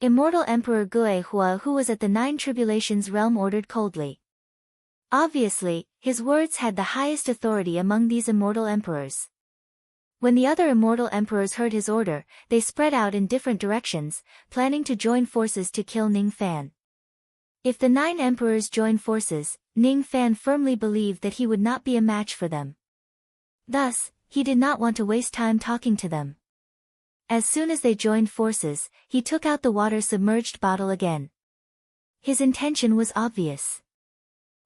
Speaker 1: Immortal Emperor Gue Hua, who was at the 9 Tribulations realm, ordered coldly. Obviously, his words had the highest authority among these immortal emperors. When the other immortal emperors heard his order, they spread out in different directions, planning to join forces to kill Ning Fan. If the 9 emperors joined forces, Ning Fan firmly believed that he would not be a match for them. Thus, he did not want to waste time talking to them. As soon as they joined forces, he took out the water-submerged bottle again. His intention was obvious.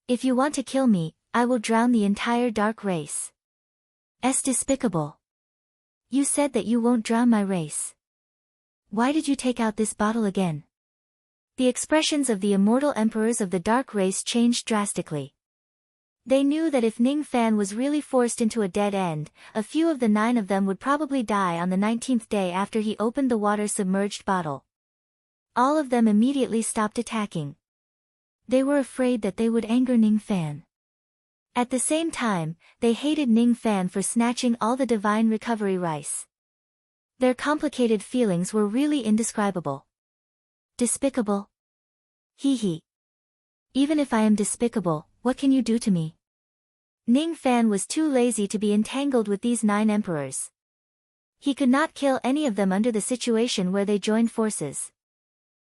Speaker 1: If you want to kill me, I will drown the entire dark race. Es despicable. You said that you won't drown my race. Why did you take out this bottle again? The expressions of the immortal emperors of the dark race changed drastically. They knew that if Ning Fan was really forced into a dead end, a few of the 9 of them would probably die on the 19th day after he opened the water-submerged bottle. All of them immediately stopped attacking. They were afraid that they would anger Ning Fan. At the same time, they hated Ning Fan for snatching all the divine recovery rice. Their complicated feelings were really indescribable. Despicable? Hee hee. Even if I am despicable, what can you do to me? Ning Fan was too lazy to be entangled with these 9 emperors. He could not kill any of them under the situation where they joined forces.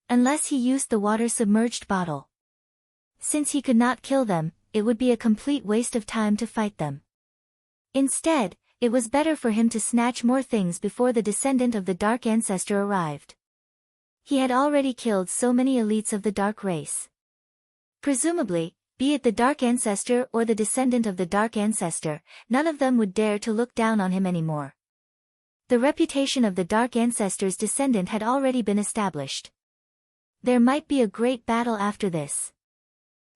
Speaker 1: Unless he used the water-submerged bottle. Since he could not kill them, it would be a complete waste of time to fight them. Instead, it was better for him to snatch more things before the descendant of the Dark Ancestor arrived. He had already killed so many elites of the Dark Race. Presumably, be it the Dark Ancestor or the descendant of the Dark Ancestor, none of them would dare to look down on him anymore. The reputation of the Dark Ancestor's descendant had already been established. There might be a great battle after this.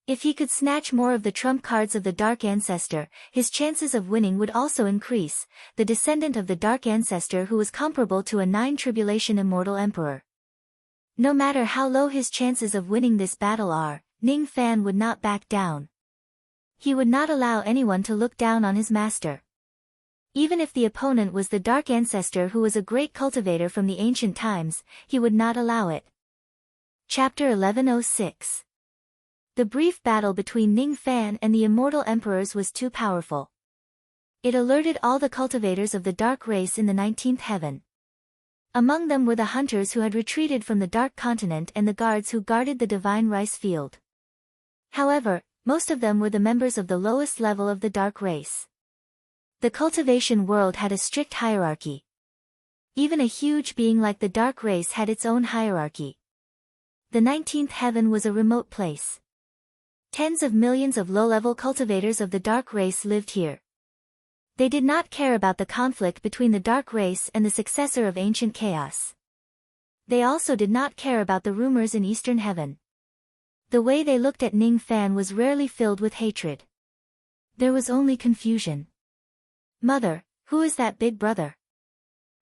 Speaker 1: If he could snatch more of the trump cards of the Dark Ancestor, his chances of winning would also increase, the descendant of the Dark Ancestor who was comparable to a 9 Tribulation Immortal Emperor. No matter how low his chances of winning this battle are, Ning Fan would not back down. He would not allow anyone to look down on his master. Even if the opponent was the Dark Ancestor who was a great cultivator from the ancient times, he would not allow it. Chapter 1106. The brief battle between Ning Fan and the Immortal Emperors was too powerful. It alerted all the cultivators of the Dark Race in the 19th heaven. Among them were the hunters who had retreated from the Dark Continent and the guards who guarded the Divine Rice Field. However, most of them were the members of the lowest level of the Dark Race. The cultivation world had a strict hierarchy. Even a huge being like the Dark Race had its own hierarchy. The 19th heaven was a remote place. Tens of millions of low-level cultivators of the Dark Race lived here. They did not care about the conflict between the Dark Race and the successor of Ancient Chaos. They also did not care about the rumors in Eastern Heaven. The way they looked at Ning Fan was rarely filled with hatred. There was only confusion. Mother, who is that big brother?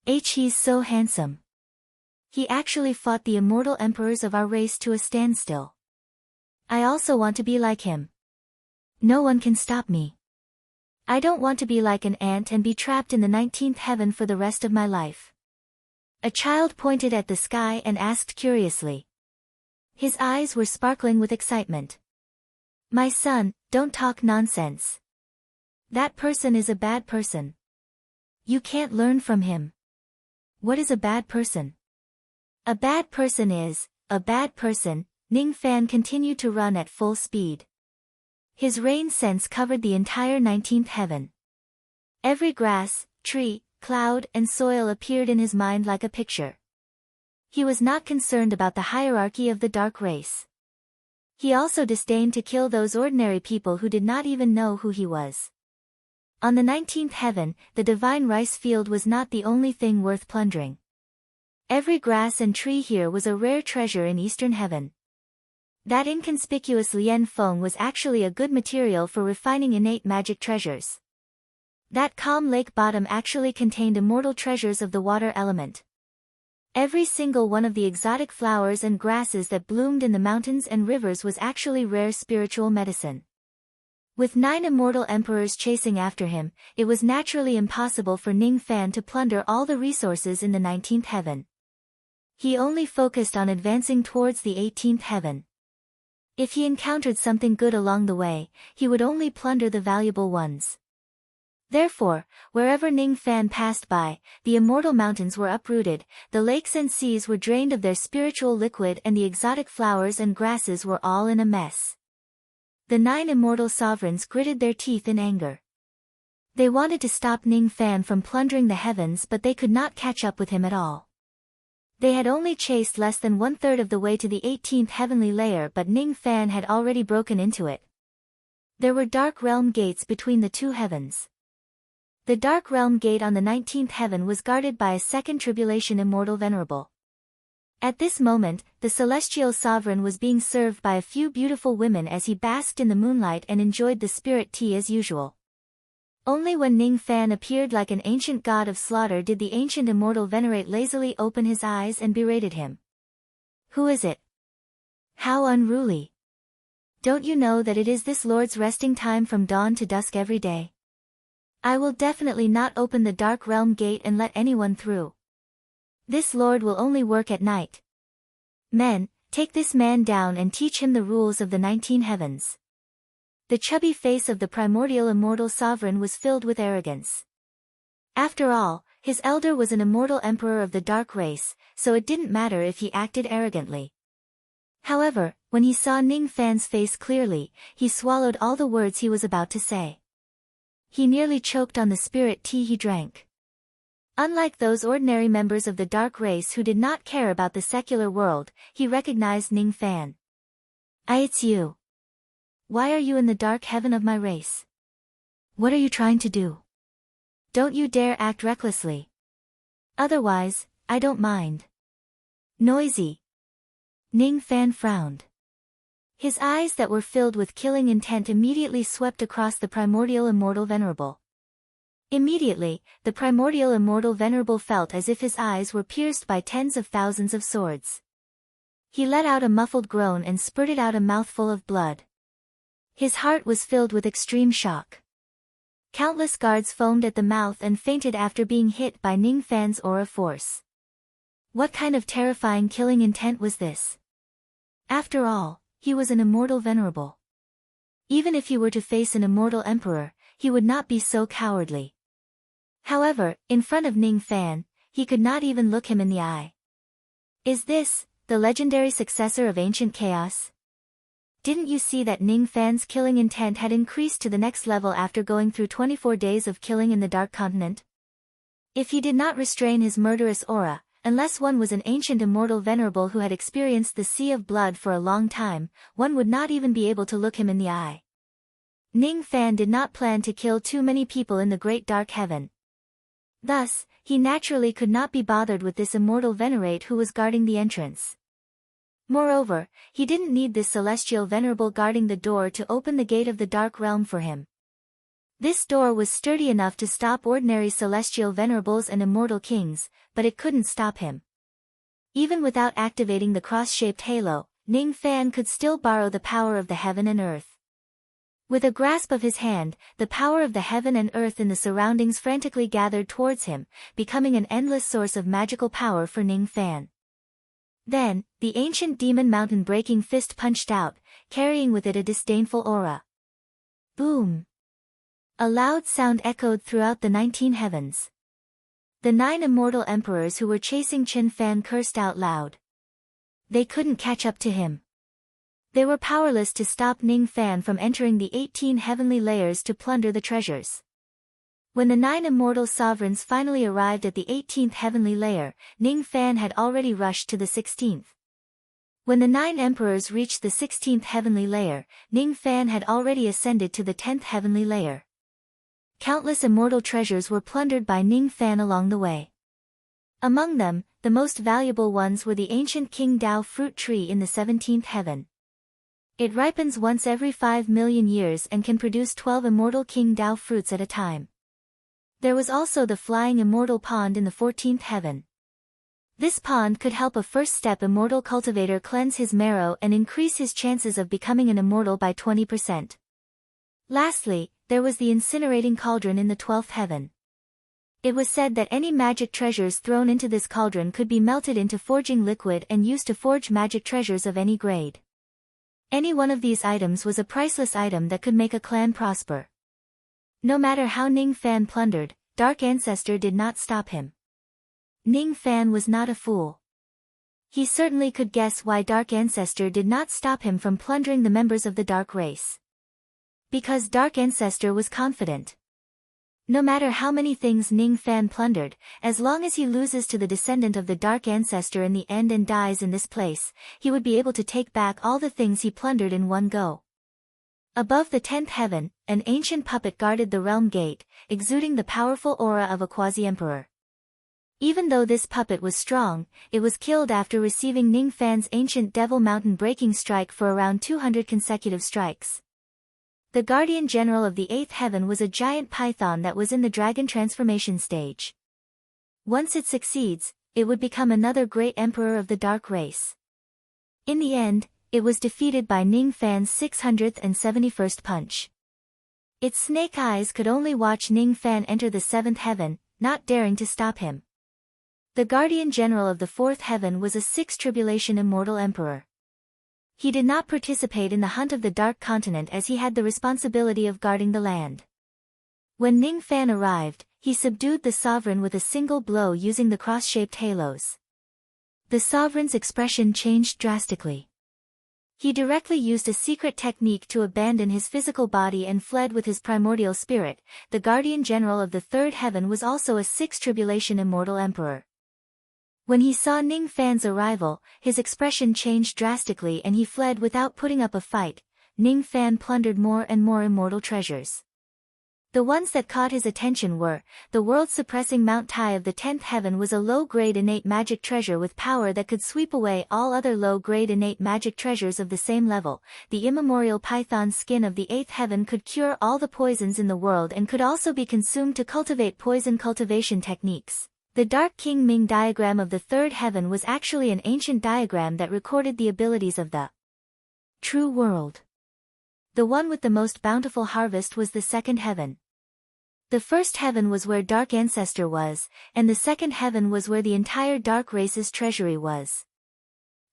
Speaker 1: He's so handsome. He actually fought the immortal emperors of our race to a standstill. I also want to be like him. No one can stop me. I don't want to be like an ant and be trapped in the 19th heaven for the rest of my life. A child pointed at the sky and asked curiously. His eyes were sparkling with excitement. My son, don't talk nonsense. That person is a bad person. You can't learn from him. What is a bad person? A bad person is Ning Fan continued to run at full speed. His rain sense covered the entire 19th heaven. Every grass, tree, cloud, and soil appeared in his mind like a picture. He was not concerned about the hierarchy of the dark race. He also disdained to kill those ordinary people who did not even know who he was. On the 19th heaven, the divine rice field was not the only thing worth plundering. Every grass and tree here was a rare treasure in Eastern heaven. That inconspicuous Lian Feng was actually a good material for refining innate magic treasures. That calm lake bottom actually contained immortal treasures of the water element. Every single one of the exotic flowers and grasses that bloomed in the mountains and rivers was actually rare spiritual medicine. With 9 immortal emperors chasing after him, it was naturally impossible for Ning Fan to plunder all the resources in the 19th heaven. He only focused on advancing towards the 18th heaven. If he encountered something good along the way, he would only plunder the valuable ones. Therefore, wherever Ning Fan passed by, the immortal mountains were uprooted, the lakes and seas were drained of their spiritual liquid, and the exotic flowers and grasses were all in a mess. The 9 immortal sovereigns gritted their teeth in anger. They wanted to stop Ning Fan from plundering the heavens, but they could not catch up with him at all. They had only chased less than 1/3 of the way to the 18th heavenly layer, but Ning Fan had already broken into it. There were dark realm gates between the 2 heavens. The dark realm gate on the 19th heaven was guarded by a second tribulation immortal venerable. At this moment, the celestial sovereign was being served by a few beautiful women as he basked in the moonlight and enjoyed the spirit tea as usual. Only when Ning Fan appeared like an ancient god of slaughter did the ancient immortal venerate lazily open his eyes and berated him. "Who is it? How unruly! Don't you know that it is this Lord's resting time from dawn to dusk every day? I will definitely not open the dark realm gate and let anyone through. This Lord will only work at night. Men, take this man down and teach him the rules of the 19 heavens." The chubby face of the primordial immortal sovereign was filled with arrogance. After all, his elder was an immortal emperor of the dark race, so it didn't matter if he acted arrogantly. However, when he saw Ning Fan's face clearly, he swallowed all the words he was about to say. He nearly choked on the spirit tea he drank. Unlike those ordinary members of the dark race who did not care about the secular world, he recognized Ning Fan. It's you. Why are you in the dark heaven of my race? What are you trying to do? Don't you dare act recklessly. Otherwise, I don't mind. Noisy. Ning Fan frowned. His eyes that were filled with killing intent immediately swept across the primordial immortal venerable. Immediately, the primordial immortal venerable felt as if his eyes were pierced by tens of thousands of swords. He let out a muffled groan and spurted out a mouthful of blood. His heart was filled with extreme shock. Countless guards foamed at the mouth and fainted after being hit by Ning Fan's aura force. What kind of terrifying killing intent was this? After all, he was an immortal venerable. Even if he were to face an immortal emperor, he would not be so cowardly. However, in front of Ning Fan, he could not even look him in the eye. Is this the legendary successor of ancient chaos? Didn't you see that Ning Fan's killing intent had increased to the next level after going through 24 days of killing in the Dark Continent? If he did not restrain his murderous aura, unless one was an ancient immortal venerable who had experienced the sea of blood for a long time, one would not even be able to look him in the eye. Ning Fan did not plan to kill too many people in the Great Dark Heaven. Thus, he naturally could not be bothered with this immortal venerate who was guarding the entrance. Moreover, he didn't need this celestial venerable guarding the door to open the gate of the dark realm for him. This door was sturdy enough to stop ordinary celestial venerables and immortal kings, but it couldn't stop him. Even without activating the cross-shaped halo, Ning Fan could still borrow the power of the heaven and earth. With a grasp of his hand, the power of the heaven and earth in the surroundings frantically gathered towards him, becoming an endless source of magical power for Ning Fan. Then, the ancient demon mountain-breaking fist punched out, carrying with it a disdainful aura. Boom! A loud sound echoed throughout the 19 heavens. The 9 immortal emperors who were chasing Chen Fan cursed out loud. They couldn't catch up to him. They were powerless to stop Ning Fan from entering the 18 heavenly layers to plunder the treasures. When the 9 immortal sovereigns finally arrived at the 18th heavenly layer, Ning Fan had already rushed to the 16th. When the 9 emperors reached the 16th heavenly layer, Ning Fan had already ascended to the 10th heavenly layer. Countless immortal treasures were plundered by Ning Fan along the way. Among them, the most valuable ones were the ancient King Dao fruit tree in the 17th heaven. It ripens once every 5 million years and can produce 12 immortal King Dao fruits at a time. There was also the flying immortal pond in the 14th heaven. This pond could help a first-step immortal cultivator cleanse his marrow and increase his chances of becoming an immortal by 20%. Lastly, there was the incinerating cauldron in the 12th heaven. It was said that any magic treasures thrown into this cauldron could be melted into forging liquid and used to forge magic treasures of any grade. Any one of these items was a priceless item that could make a clan prosper. No matter how Ning Fan plundered, Dark Ancestor did not stop him. Ning Fan was not a fool. He certainly could guess why Dark Ancestor did not stop him from plundering the members of the Dark race. Because Dark Ancestor was confident. No matter how many things Ning Fan plundered, as long as he loses to the descendant of the Dark Ancestor in the end and dies in this place, he would be able to take back all the things he plundered in one go. Above the 10th heaven, an ancient puppet guarded the realm gate, exuding the powerful aura of a quasi-emperor. Even though this puppet was strong, it was killed after receiving Ning Fan's ancient Devil Mountain breaking strike for around 200 consecutive strikes. The guardian general of the 8th heaven was a giant python that was in the dragon transformation stage. Once it succeeds, it would become another great emperor of the dark race. In the end, it was defeated by Ning Fan's 671st punch. Its snake eyes could only watch Ning Fan enter the 7th heaven, not daring to stop him. The guardian general of the 4th heaven was a 6th tribulation immortal emperor. He did not participate in the hunt of the Dark Continent as he had the responsibility of guarding the land. When Ning Fan arrived, he subdued the sovereign with a single blow using the cross-shaped halos. The sovereign's expression changed drastically. He directly used a secret technique to abandon his physical body and fled with his primordial spirit. The guardian general of the 3rd heaven was also a 6th tribulation immortal emperor. When he saw Ning Fan's arrival, his expression changed drastically and he fled without putting up a fight. Ning Fan plundered more and more immortal treasures. The ones that caught his attention were, the world-suppressing Mount Tai of the 10th heaven was a low-grade innate magic treasure with power that could sweep away all other low-grade innate magic treasures of the same level. The immemorial python skin of the 8th heaven could cure all the poisons in the world and could also be consumed to cultivate poison cultivation techniques. The Dark King Ming diagram of the 3rd heaven was actually an ancient diagram that recorded the abilities of the true world. The one with the most bountiful harvest was the 2nd heaven. The 1st heaven was where Dark Ancestor was, and the 2nd heaven was where the entire Dark Race's treasury was.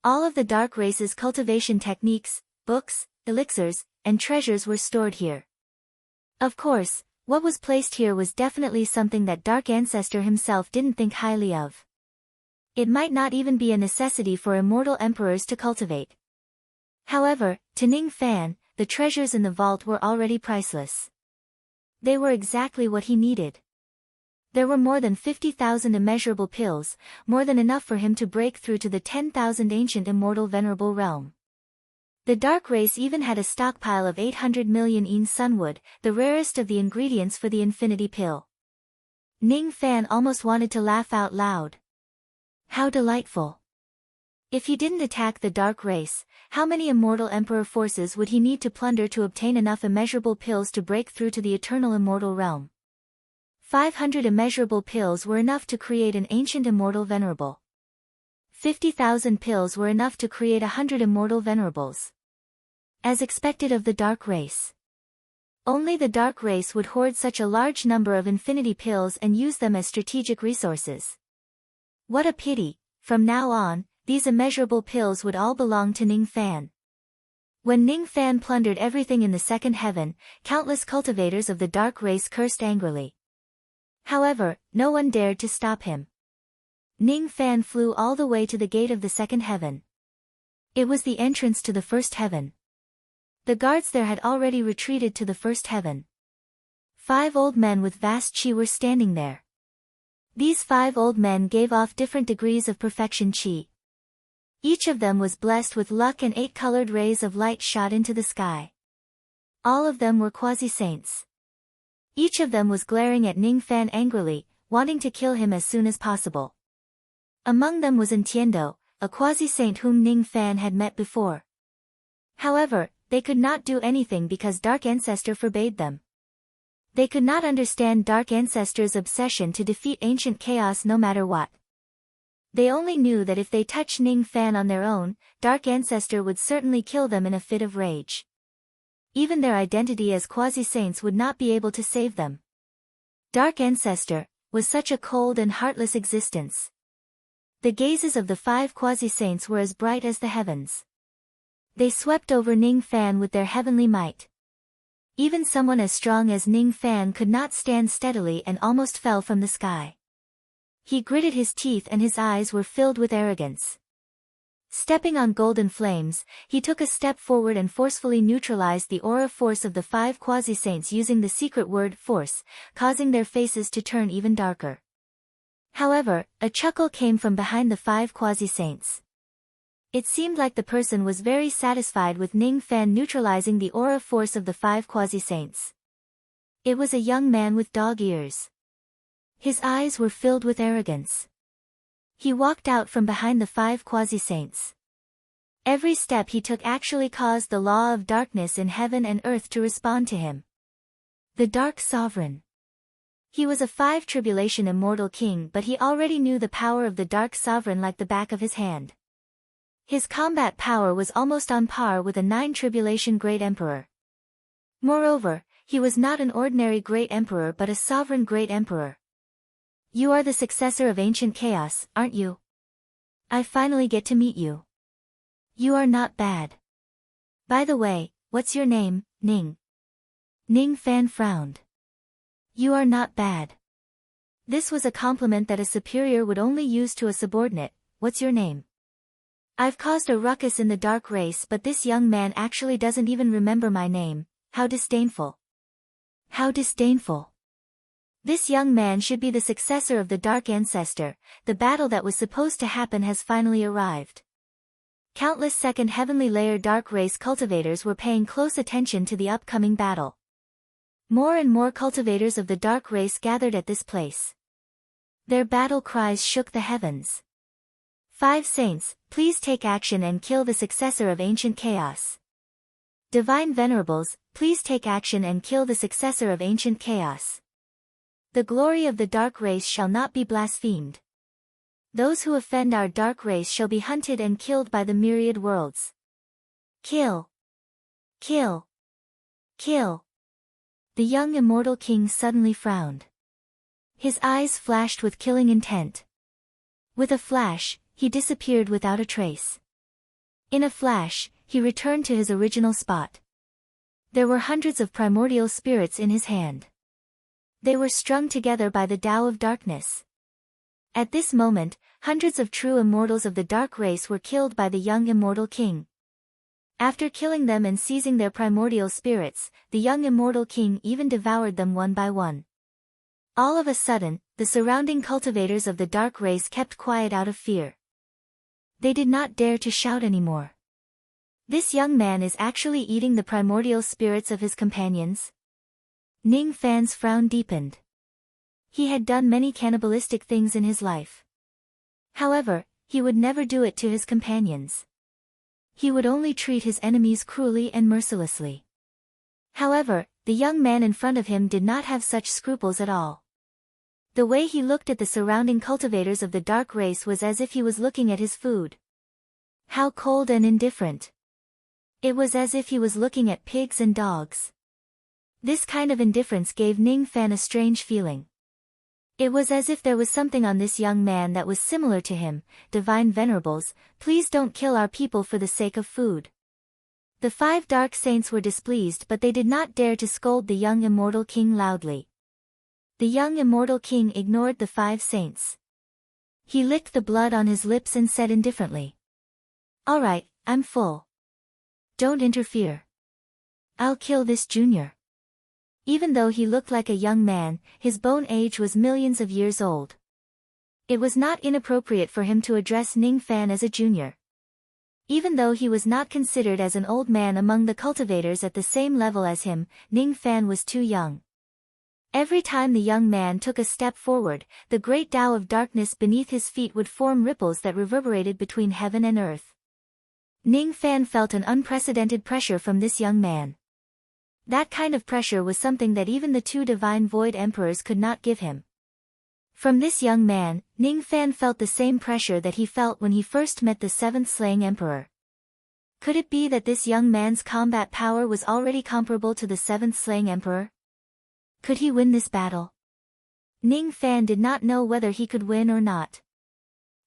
Speaker 1: All of the Dark Race's cultivation techniques, books, elixirs, and treasures were stored here. Of course, what was placed here was definitely something that Dark Ancestor himself didn't think highly of. It might not even be a necessity for immortal emperors to cultivate. However, to Ning Fan, the treasures in the vault were already priceless. They were exactly what he needed. There were more than 50,000 immeasurable pills, more than enough for him to break through to the 10,000 ancient immortal venerable realm. The Dark Race even had a stockpile of 800 million Een sunwood, the rarest of the ingredients for the infinity pill. Ning Fan almost wanted to laugh out loud. How delightful! If he didn't attack the Dark Race, how many immortal emperor forces would he need to plunder to obtain enough immeasurable pills to break through to the eternal immortal realm? 500 immeasurable pills were enough to create an ancient immortal venerable. 50,000 pills were enough to create 100 immortal venerables. As expected of the Dark Race. Only the Dark Race would hoard such a large number of infinity pills and use them as strategic resources. What a pity, from now on, these immeasurable pills would all belong to Ning Fan. When Ning Fan plundered everything in the 2nd heaven, countless cultivators of the Dark Race cursed angrily. However, no one dared to stop him. Ning Fan flew all the way to the gate of the 2nd heaven. It was the entrance to the first heaven. The guards there had already retreated to the first heaven. 5 old men with vast chi were standing there. These 5 old men gave off different degrees of perfection chi. Each of them was blessed with luck, and 8 colored rays of light shot into the sky. All of them were quasi-saints. Each of them was glaring at Ning Fan angrily, wanting to kill him as soon as possible. Among them was Entiendo, a quasi-saint whom Ning Fan had met before. However, they could not do anything because Dark Ancestor forbade them. They could not understand Dark Ancestor's obsession to defeat ancient chaos no matter what. They only knew that if they touched Ning Fan on their own, Dark Ancestor would certainly kill them in a fit of rage. Even their identity as quasi-saints would not be able to save them. Dark Ancestor was such a cold and heartless existence. The gazes of the 5 quasi-saints were as bright as the heavens. They swept over Ning Fan with their heavenly might. Even someone as strong as Ning Fan could not stand steadily and almost fell from the sky. He gritted his teeth and his eyes were filled with arrogance. Stepping on golden flames, he took a step forward and forcefully neutralized the aura force of the 5 quasi-saints using the secret word force, causing their faces to turn even darker. However, a chuckle came from behind the 5 quasi-saints. It seemed like the person was very satisfied with Ning Fan neutralizing the aura force of the 5 quasi-saints. It was a young man with dog ears. His eyes were filled with arrogance. He walked out from behind the 5 quasi-saints. Every step he took actually caused the law of darkness in heaven and earth to respond to him. The Dark Sovereign. He was a 5 tribulation immortal king, but he already knew the power of the Dark Sovereign like the back of his hand. His combat power was almost on par with a 9 tribulation great emperor. Moreover, he was not an ordinary great emperor but a sovereign great emperor. You are the successor of ancient chaos, aren't you? I finally get to meet you. You are not bad. By the way, what's your name, Ning? Ning Fan frowned. You are not bad. This was a compliment that a superior would only use to a subordinate. What's your name? I've caused a ruckus in the dark race, but this young man actually doesn't even remember my name. How disdainful. How disdainful. This young man should be the successor of the Dark Ancestor. The battle that was supposed to happen has finally arrived. Countless second heavenly layer dark race cultivators were paying close attention to the upcoming battle. More and more cultivators of the dark race gathered at this place. Their battle cries shook the heavens. 5 saints, please take action and kill the successor of ancient chaos. Divine venerables, please take action and kill the successor of ancient chaos. The glory of the dark race shall not be blasphemed. Those who offend our dark race shall be hunted and killed by the myriad worlds. Kill. Kill. Kill. The young immortal king suddenly frowned. His eyes flashed with killing intent. With a flash, he disappeared without a trace. In a flash, he returned to his original spot. There were hundreds of primordial spirits in his hand. They were strung together by the Tao of darkness. At this moment, hundreds of true immortals of the dark race were killed by the young immortal king. After killing them and seizing their primordial spirits, the young immortal king even devoured them one by one. All of a sudden, the surrounding cultivators of the dark race kept quiet out of fear. They did not dare to shout anymore. This young man is actually eating the primordial spirits of his companions? Ning Fan's frown deepened. He had done many cannibalistic things in his life. However, he would never do it to his companions. He would only treat his enemies cruelly and mercilessly. However, the young man in front of him did not have such scruples at all. The way he looked at the surrounding cultivators of the dark race was as if he was looking at his food. How cold and indifferent. It was as if he was looking at pigs and dogs. This kind of indifference gave Ning Fan a strange feeling. It was as if there was something on this young man that was similar to him. Divine venerables, please don't kill our people for the sake of food. The 5 dark saints were displeased, but they did not dare to scold the young immortal king loudly. The young immortal king ignored the 5 saints. He licked the blood on his lips and said indifferently, "All right, I'm full. Don't interfere. I'll kill this junior. Even though he looked like a young man, his bone age was millions of years old. It was not inappropriate for him to address Ning Fan as a junior. Even though he was not considered as an old man among the cultivators at the same level as him, Ning Fan was too young. Every time the young man took a step forward, the great Tao of darkness beneath his feet would form ripples that reverberated between heaven and earth. Ning Fan felt an unprecedented pressure from this young man. That kind of pressure was something that even the two divine void emperors could not give him. From this young man, Ning Fan felt the same pressure that he felt when he first met the seventh slaying emperor. Could it be that this young man's combat power was already comparable to the seventh slaying emperor? Could he win this battle? Ning Fan did not know whether he could win or not.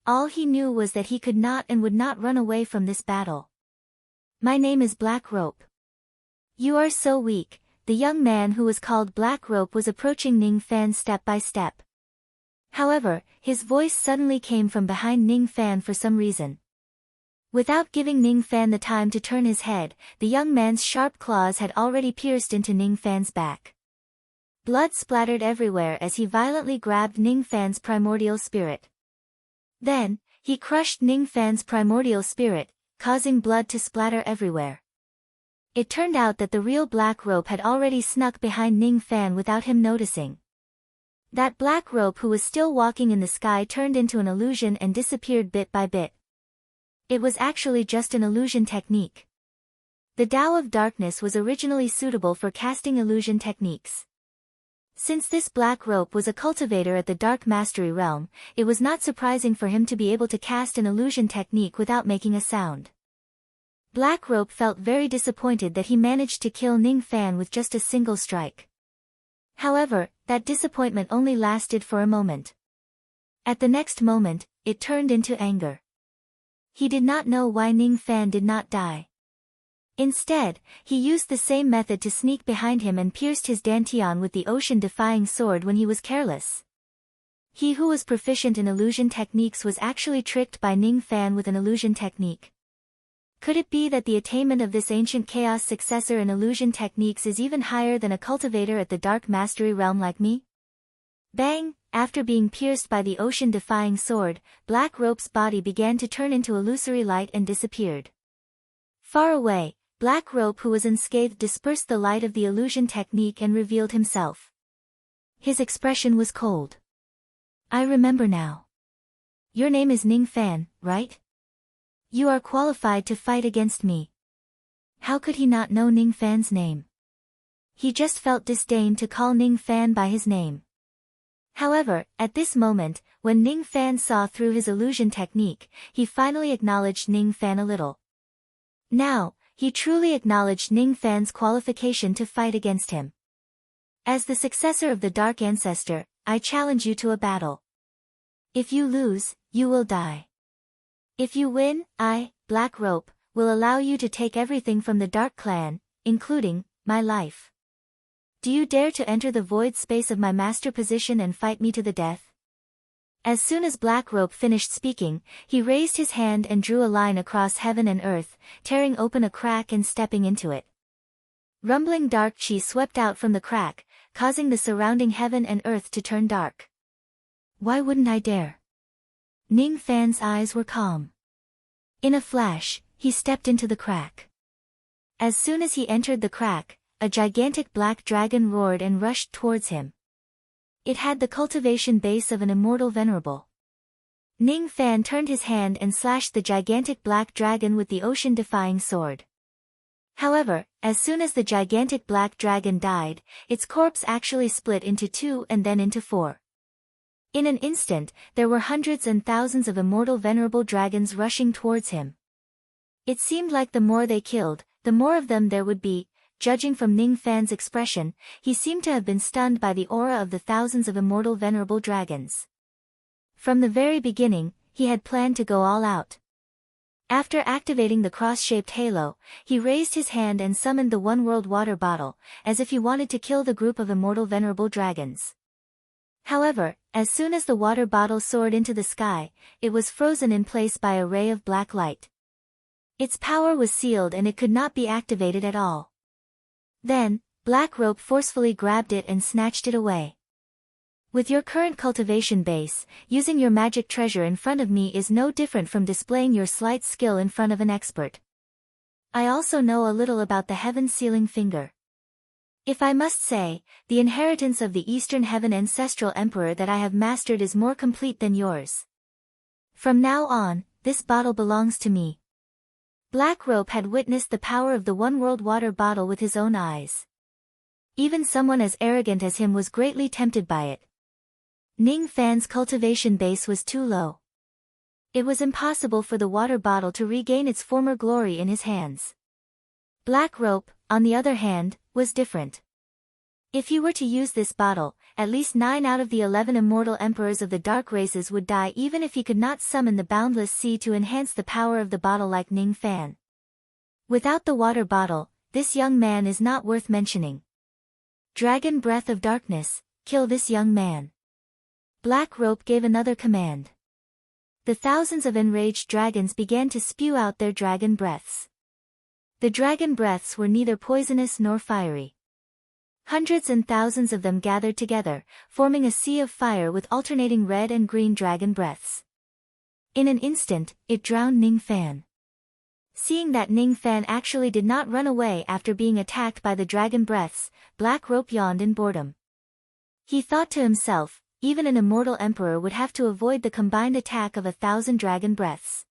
Speaker 1: All he knew was that he could not and would not run away from this battle. My name is Black Rope. You are so weak. The young man who was called Black Rope was approaching Ning Fan step by step. However, his voice suddenly came from behind Ning Fan for some reason. Without giving Ning Fan the time to turn his head, the young man's sharp claws had already pierced into Ning Fan's back. Blood splattered everywhere as he violently grabbed Ning Fan's primordial spirit. Then, he crushed Ning Fan's primordial spirit, causing blood to splatter everywhere. It turned out that the real Black Rope had already snuck behind Ning Fan without him noticing. That Black Rope who was still walking in the sky turned into an illusion and disappeared bit by bit. It was actually just an illusion technique. The Tao of Darkness was originally suitable for casting illusion techniques. Since this Black Rope was a cultivator at the Dark Mastery realm, it was not surprising for him to be able to cast an illusion technique without making a sound. Black Rope felt very disappointed that he managed to kill Ning Fan with just a single strike. However, that disappointment only lasted for a moment. At the next moment, it turned into anger. He did not know why Ning Fan did not die. Instead, he used the same method to sneak behind him and pierced his dantian with the ocean-defying sword when he was careless. He who was proficient in illusion techniques was actually tricked by Ning Fan with an illusion technique. Could it be that the attainment of this ancient chaos successor in illusion techniques is even higher than a cultivator at the Dark Mastery realm like me? Bang! After being pierced by the ocean-defying sword, Black Rope's body began to turn into illusory light and disappeared. Far away, Black Rope who was unscathed dispersed the light of the illusion technique and revealed himself. His expression was cold. I remember now. Your name is Ning Fan, right? You are qualified to fight against me. How could he not know Ning Fan's name? He just felt disdain to call Ning Fan by his name. However, at this moment, when Ning Fan saw through his illusion technique, he finally acknowledged Ning Fan a little. Now, he truly acknowledged Ning Fan's qualification to fight against him. As the successor of the Dark Ancestor, I challenge you to a battle. If you lose, you will die. If you win, I, Black Rope, will allow you to take everything from the Dark Clan, including my life. Do you dare to enter the void space of my master position and fight me to the death? As soon as Black Rope finished speaking, he raised his hand and drew a line across heaven and earth, tearing open a crack and stepping into it. Rumbling dark chi swept out from the crack, causing the surrounding heaven and earth to turn dark. Why wouldn't I dare? Ning Fan's eyes were calm. In a flash, he stepped into the crack. As soon as he entered the crack, a gigantic black dragon roared and rushed towards him. It had the cultivation base of an immortal venerable. Ning Fan turned his hand and slashed the gigantic black dragon with the ocean-defying sword. However, as soon as the gigantic black dragon died, its corpse actually split into two and then into four. In an instant, there were hundreds and thousands of immortal venerable dragons rushing towards him. It seemed like the more they killed, the more of them there would be. Judging from Ning Fan's expression, he seemed to have been stunned by the aura of the thousands of immortal venerable dragons. From the very beginning, he had planned to go all out. After activating the cross-shaped halo, he raised his hand and summoned the one-world water bottle, as if he wanted to kill the group of immortal venerable dragons. However, as soon as the water bottle soared into the sky, it was frozen in place by a ray of black light. Its power was sealed and it could not be activated at all. Then, Black Rope forcefully grabbed it and snatched it away. With your current cultivation base, using your magic treasure in front of me is no different from displaying your slight skill in front of an expert. I also know a little about the heaven sealing finger. If I must say, the inheritance of the Eastern Heaven Ancestral Emperor that I have mastered is more complete than yours. From now on, this bottle belongs to me. Black Rope had witnessed the power of the One World water bottle with his own eyes. Even someone as arrogant as him was greatly tempted by it. Ning Fan's cultivation base was too low. It was impossible for the water bottle to regain its former glory in his hands. Black Rope, on the other hand, was different. If he were to use this bottle, at least 9 out of the 11 immortal emperors of the dark races would die even if he could not summon the boundless sea to enhance the power of the bottle like Ning Fan. Without the water bottle, this young man is not worth mentioning. Dragon Breath of Darkness, kill this young man. Black Rope gave another command. The thousands of enraged dragons began to spew out their dragon breaths. The dragon breaths were neither poisonous nor fiery. Hundreds and thousands of them gathered together, forming a sea of fire with alternating red and green dragon breaths. In an instant, it drowned Ning Fan. Seeing that Ning Fan actually did not run away after being attacked by the dragon breaths, Black Rope yawned in boredom. He thought to himself, even an immortal emperor would have to avoid the combined attack of 1,000 dragon breaths.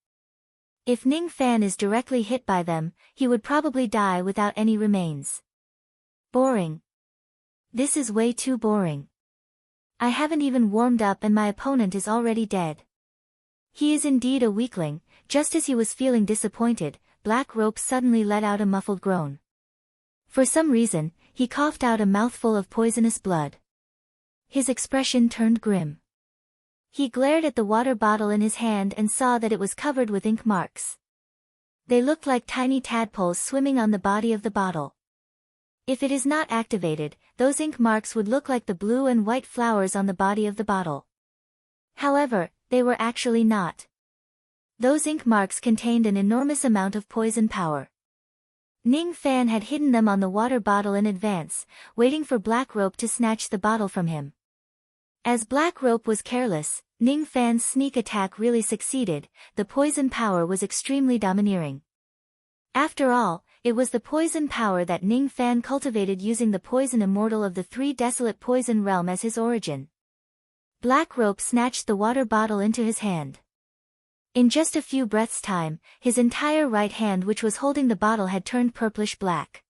Speaker 1: If Ning Fan is directly hit by them, he would probably die without any remains. Boring. This is way too boring. I haven't even warmed up and my opponent is already dead. He is indeed a weakling. Just as he was feeling disappointed, Black Rope suddenly let out a muffled groan. For some reason, he coughed out a mouthful of poisonous blood. His expression turned grim. He glared at the water bottle in his hand and saw that it was covered with ink marks. They looked like tiny tadpoles swimming on the body of the bottle. If it is not activated, those ink marks would look like the blue and white flowers on the body of the bottle. However, they were actually not. Those ink marks contained an enormous amount of poison power. Ning Fan had hidden them on the water bottle in advance, waiting for Black Rope to snatch the bottle from him. As Black Rope was careless, Ning Fan's sneak attack really succeeded. The poison power was extremely domineering. After all, it was the poison power that Ning Fan cultivated using the poison immortal of the 3 desolate poison realm as his origin. Black Rope snatched the water bottle into his hand. In just a few breaths' time, his entire right hand which was holding the bottle had turned purplish-black.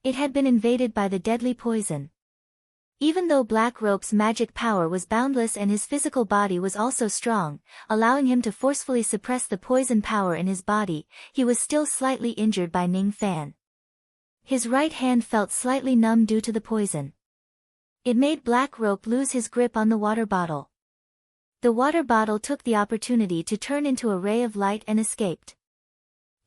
Speaker 1: It had been invaded by the deadly poison. Even though Black Rope's magic power was boundless and his physical body was also strong, allowing him to forcefully suppress the poison power in his body, he was still slightly injured by Ning Fan. His right hand felt slightly numb due to the poison. It made Black Rope lose his grip on the water bottle. The water bottle took the opportunity to turn into a ray of light and escaped.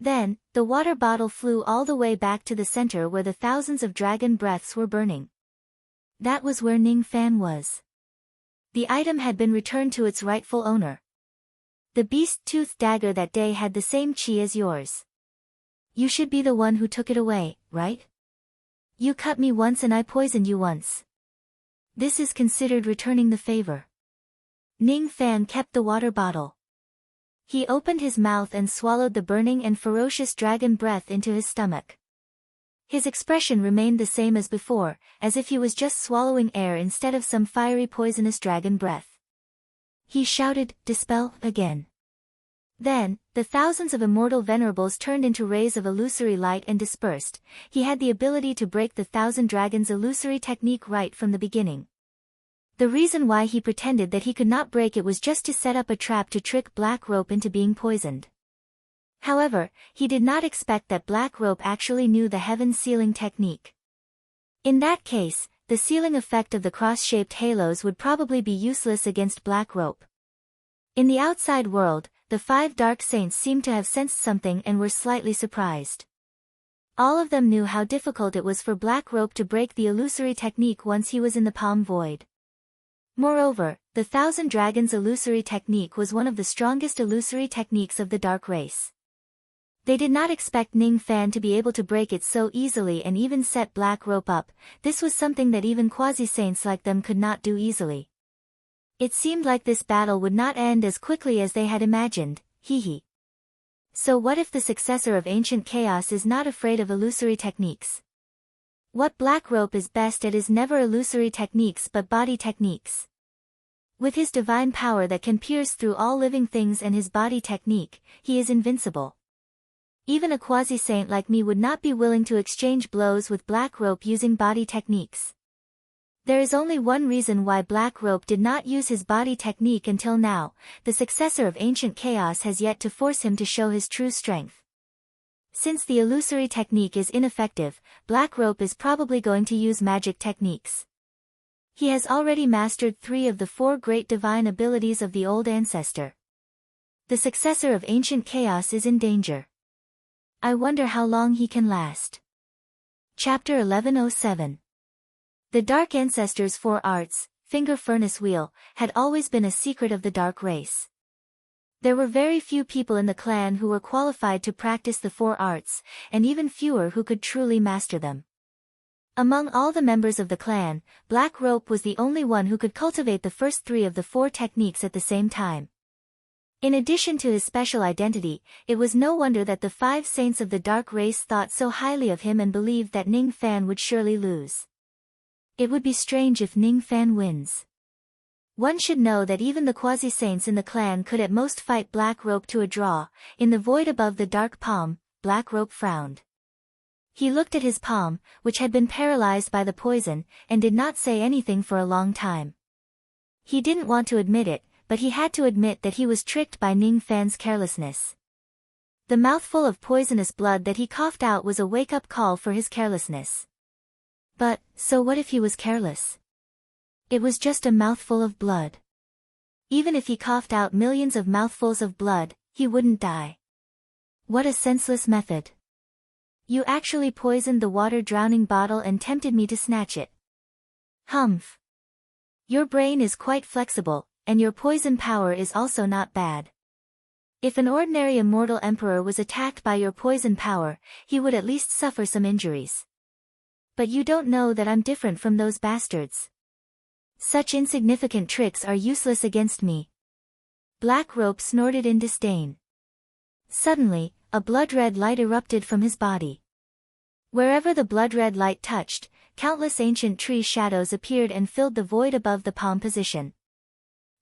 Speaker 1: Then, the water bottle flew all the way back to the center where the thousands of dragon breaths were burning. That was where Ning Fan was. The item had been returned to its rightful owner. The beast-toothed dagger that day had the same chi as yours. You should be the one who took it away, right? You cut me once and I poisoned you once. This is considered returning the favor. Ning Fan kept the water bottle. He opened his mouth and swallowed the burning and ferocious dragon breath into his stomach. His expression remained the same as before, as if he was just swallowing air instead of some fiery poisonous dragon breath. He shouted, "Dispel," again. Then, the thousands of immortal venerables turned into rays of illusory light and dispersed. He had the ability to break the 1,000 dragons illusory technique right from the beginning. The reason why he pretended that he could not break it was just to set up a trap to trick Black Rope into being poisoned. However, he did not expect that Black Rope actually knew the heaven sealing technique. In that case, the sealing effect of the cross-shaped halos would probably be useless against Black Rope. In the outside world, the 5 dark saints seemed to have sensed something and were slightly surprised. All of them knew how difficult it was for Black Rope to break the illusory technique once he was in the palm void. Moreover, the 1,000 Dragons illusory technique was one of the strongest illusory techniques of the dark race. They did not expect Ning Fan to be able to break it so easily and even set Black Rope up. This was something that even quasi-saints like them could not do easily. It seemed like this battle would not end as quickly as they had imagined, hee. So what if the successor of Ancient Chaos is not afraid of illusory techniques? What Black Rope is best at is never illusory techniques but body techniques. With his divine power that can pierce through all living things and his body technique, he is invincible. Even a quasi-saint like me would not be willing to exchange blows with Black Rope using body techniques. There is only one reason why Black Rope did not use his body technique until now: the successor of Ancient Chaos has yet to force him to show his true strength. Since the illusory technique is ineffective, Black Rope is probably going to use magic techniques. He has already mastered 3 of the 4 great divine abilities of the old ancestor. The successor of Ancient Chaos is in danger. I wonder how long he can last. Chapter 1107. The Dark Ancestor's 4 arts, Finger Furnace Wheel, had always been a secret of the Dark race. There were very few people in the clan who were qualified to practice the 4 arts, and even fewer who could truly master them. Among all the members of the clan, Black Rope was the only one who could cultivate the first 3 of the 4 techniques at the same time. In addition to his special identity, it was no wonder that the 5 saints of the Dark race thought so highly of him and believed that Ning Fan would surely lose. It would be strange if Ning Fan wins. One should know that even the quasi-saints in the clan could at most fight Black Rope to a draw. In the void above the dark palm, Black Rope frowned. He looked at his palm, which had been paralyzed by the poison, and did not say anything for a long time. He didn't want to admit it, but he had to admit that he was tricked by Ning Fan's carelessness. The mouthful of poisonous blood that he coughed out was a wake-up call for his carelessness. But, so what if he was careless? It was just a mouthful of blood. Even if he coughed out millions of mouthfuls of blood, he wouldn't die. What a senseless method. You actually poisoned the water-drowning bottle and tempted me to snatch it. Humph. Your brain is quite flexible, and your poison power is also not bad. If an ordinary immortal emperor was attacked by your poison power, he would at least suffer some injuries. But you don't know that I'm different from those bastards. Such insignificant tricks are useless against me. Black Rope snorted in disdain. Suddenly, a blood-red light erupted from his body. Wherever the blood-red light touched, countless ancient tree shadows appeared and filled the void above the palm position.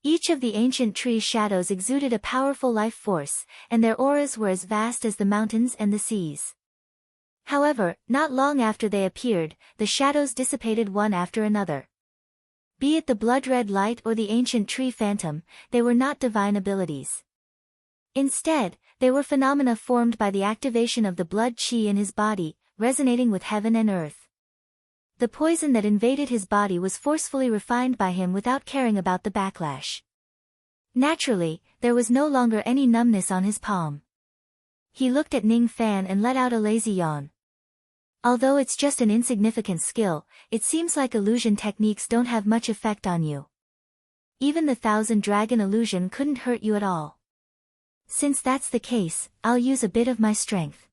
Speaker 1: Each of the ancient tree shadows exuded a powerful life force, and their auras were as vast as the mountains and the seas. However, not long after they appeared, the shadows dissipated one after another. Be it the blood-red light or the ancient tree phantom, they were not divine abilities. Instead, they were phenomena formed by the activation of the blood chi in his body, resonating with heaven and earth. The poison that invaded his body was forcefully refined by him without caring about the backlash. Naturally, there was no longer any numbness on his palm. He looked at Ning Fan and let out a lazy yawn. Although it's just an insignificant skill, it seems like illusion techniques don't have much effect on you. Even the 1,000 dragon illusion couldn't hurt you at all. Since that's the case, I'll use a bit of my strength.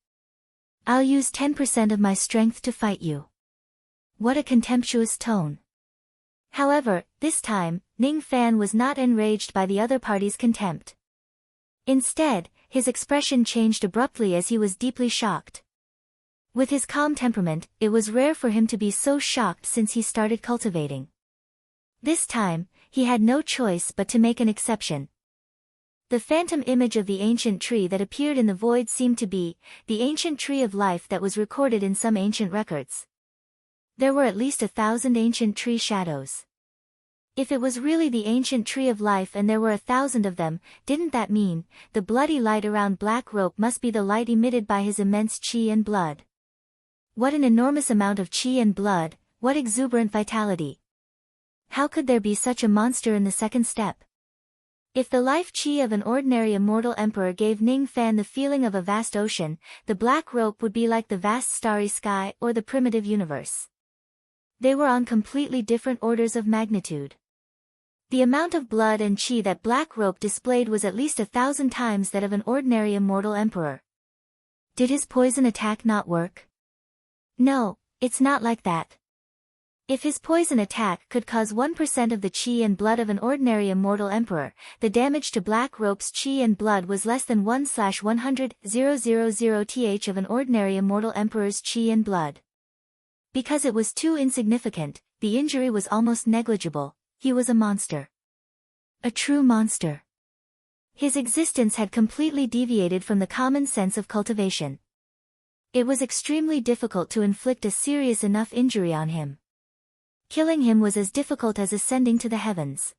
Speaker 1: I'll use 10% of my strength to fight you. What a contemptuous tone. However, this time, Ning Fan was not enraged by the other party's contempt. Instead, his expression changed abruptly as he was deeply shocked. With his calm temperament, it was rare for him to be so shocked since he started cultivating. This time, he had no choice but to make an exception. The phantom image of the ancient tree that appeared in the void seemed to be the ancient tree of life that was recorded in some ancient records. There were at least 1,000 ancient tree shadows. If it was really the ancient tree of life and there were 1,000 of them, didn't that mean the bloody light around Black Rope must be the light emitted by his immense chi and blood? What an enormous amount of chi and blood, what exuberant vitality! How could there be such a monster in the second step? If the life chi of an ordinary immortal emperor gave Ning Fan the feeling of a vast ocean, the Black Rope would be like the vast starry sky or the primitive universe. They were on completely different orders of magnitude. The amount of blood and chi that Black Rope displayed was at least 1,000 times that of an ordinary immortal emperor. Did his poison attack not work? No, it's not like that. If his poison attack could cause 1% of the chi and blood of an ordinary immortal emperor, the damage to Black Rope's chi and blood was less than 1/100,000th of an ordinary immortal emperor's chi and blood. Because it was too insignificant, the injury was almost negligible. He was a monster. A true monster. His existence had completely deviated from the common sense of cultivation. It was extremely difficult to inflict a serious enough injury on him. Killing him was as difficult as ascending to the heavens.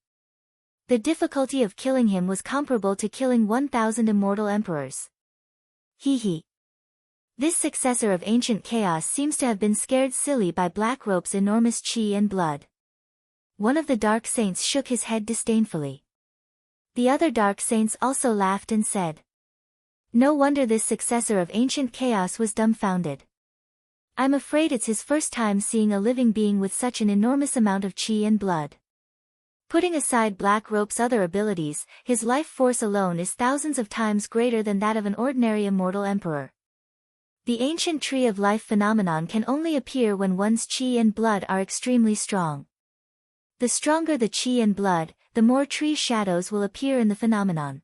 Speaker 1: The difficulty of killing him was comparable to killing 1,000 immortal emperors. He. This successor of ancient chaos seems to have been scared silly by Black Rope's enormous chi and blood. One of the dark saints shook his head disdainfully. The other dark saints also laughed and said, "No wonder this successor of ancient chaos was dumbfounded. I'm afraid it's his first time seeing a living being with such an enormous amount of chi and blood." Putting aside Black Rope's other abilities, his life force alone is thousands of times greater than that of an ordinary immortal emperor. The ancient tree of life phenomenon can only appear when one's chi and blood are extremely strong. The stronger the chi and blood, the more tree shadows will appear in the phenomenon.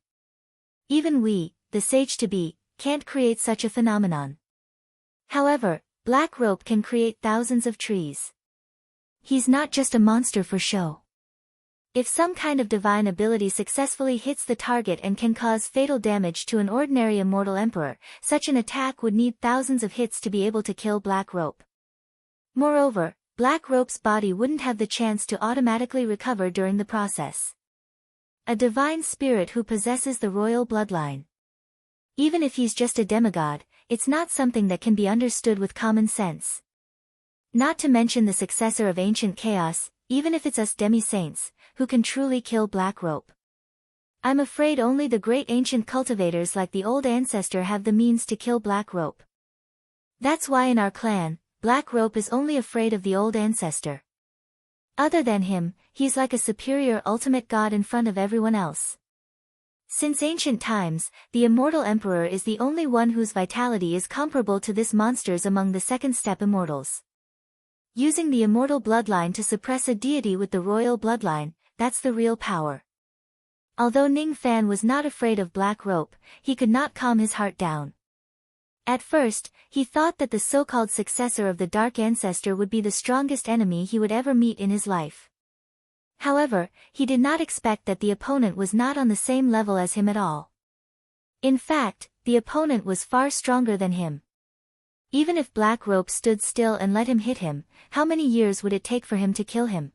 Speaker 1: Even we, the sage-to-be, can't create such a phenomenon. However, Black Rope can create thousands of trees. He's not just a monster for show. If some kind of divine ability successfully hits the target and can cause fatal damage to an ordinary immortal emperor, such an attack would need thousands of hits to be able to kill Black Rope. Moreover, Black Rope's body wouldn't have the chance to automatically recover during the process. A divine spirit who possesses the royal bloodline. Even if he's just a demigod, it's not something that can be understood with common sense. Not to mention the successor of ancient chaos, even if it's us demi-saints, who can truly kill Black Rope. I'm afraid only the great ancient cultivators like the old ancestor have the means to kill Black Rope. That's why in our clan, Black Rope is only afraid of the old ancestor. Other than him, he's like a superior ultimate god in front of everyone else. Since ancient times, the immortal emperor is the only one whose vitality is comparable to this monster's among the second-step immortals. Using the immortal bloodline to suppress a deity with the royal bloodline, that's the real power. Although Ning Fan was not afraid of Black Rope, he could not calm his heart down. At first, he thought that the so-called successor of the Dark Ancestor would be the strongest enemy he would ever meet in his life. However, he did not expect that the opponent was not on the same level as him at all. In fact, the opponent was far stronger than him. Even if Black Rope stood still and let him hit him, how many years would it take for him to kill him?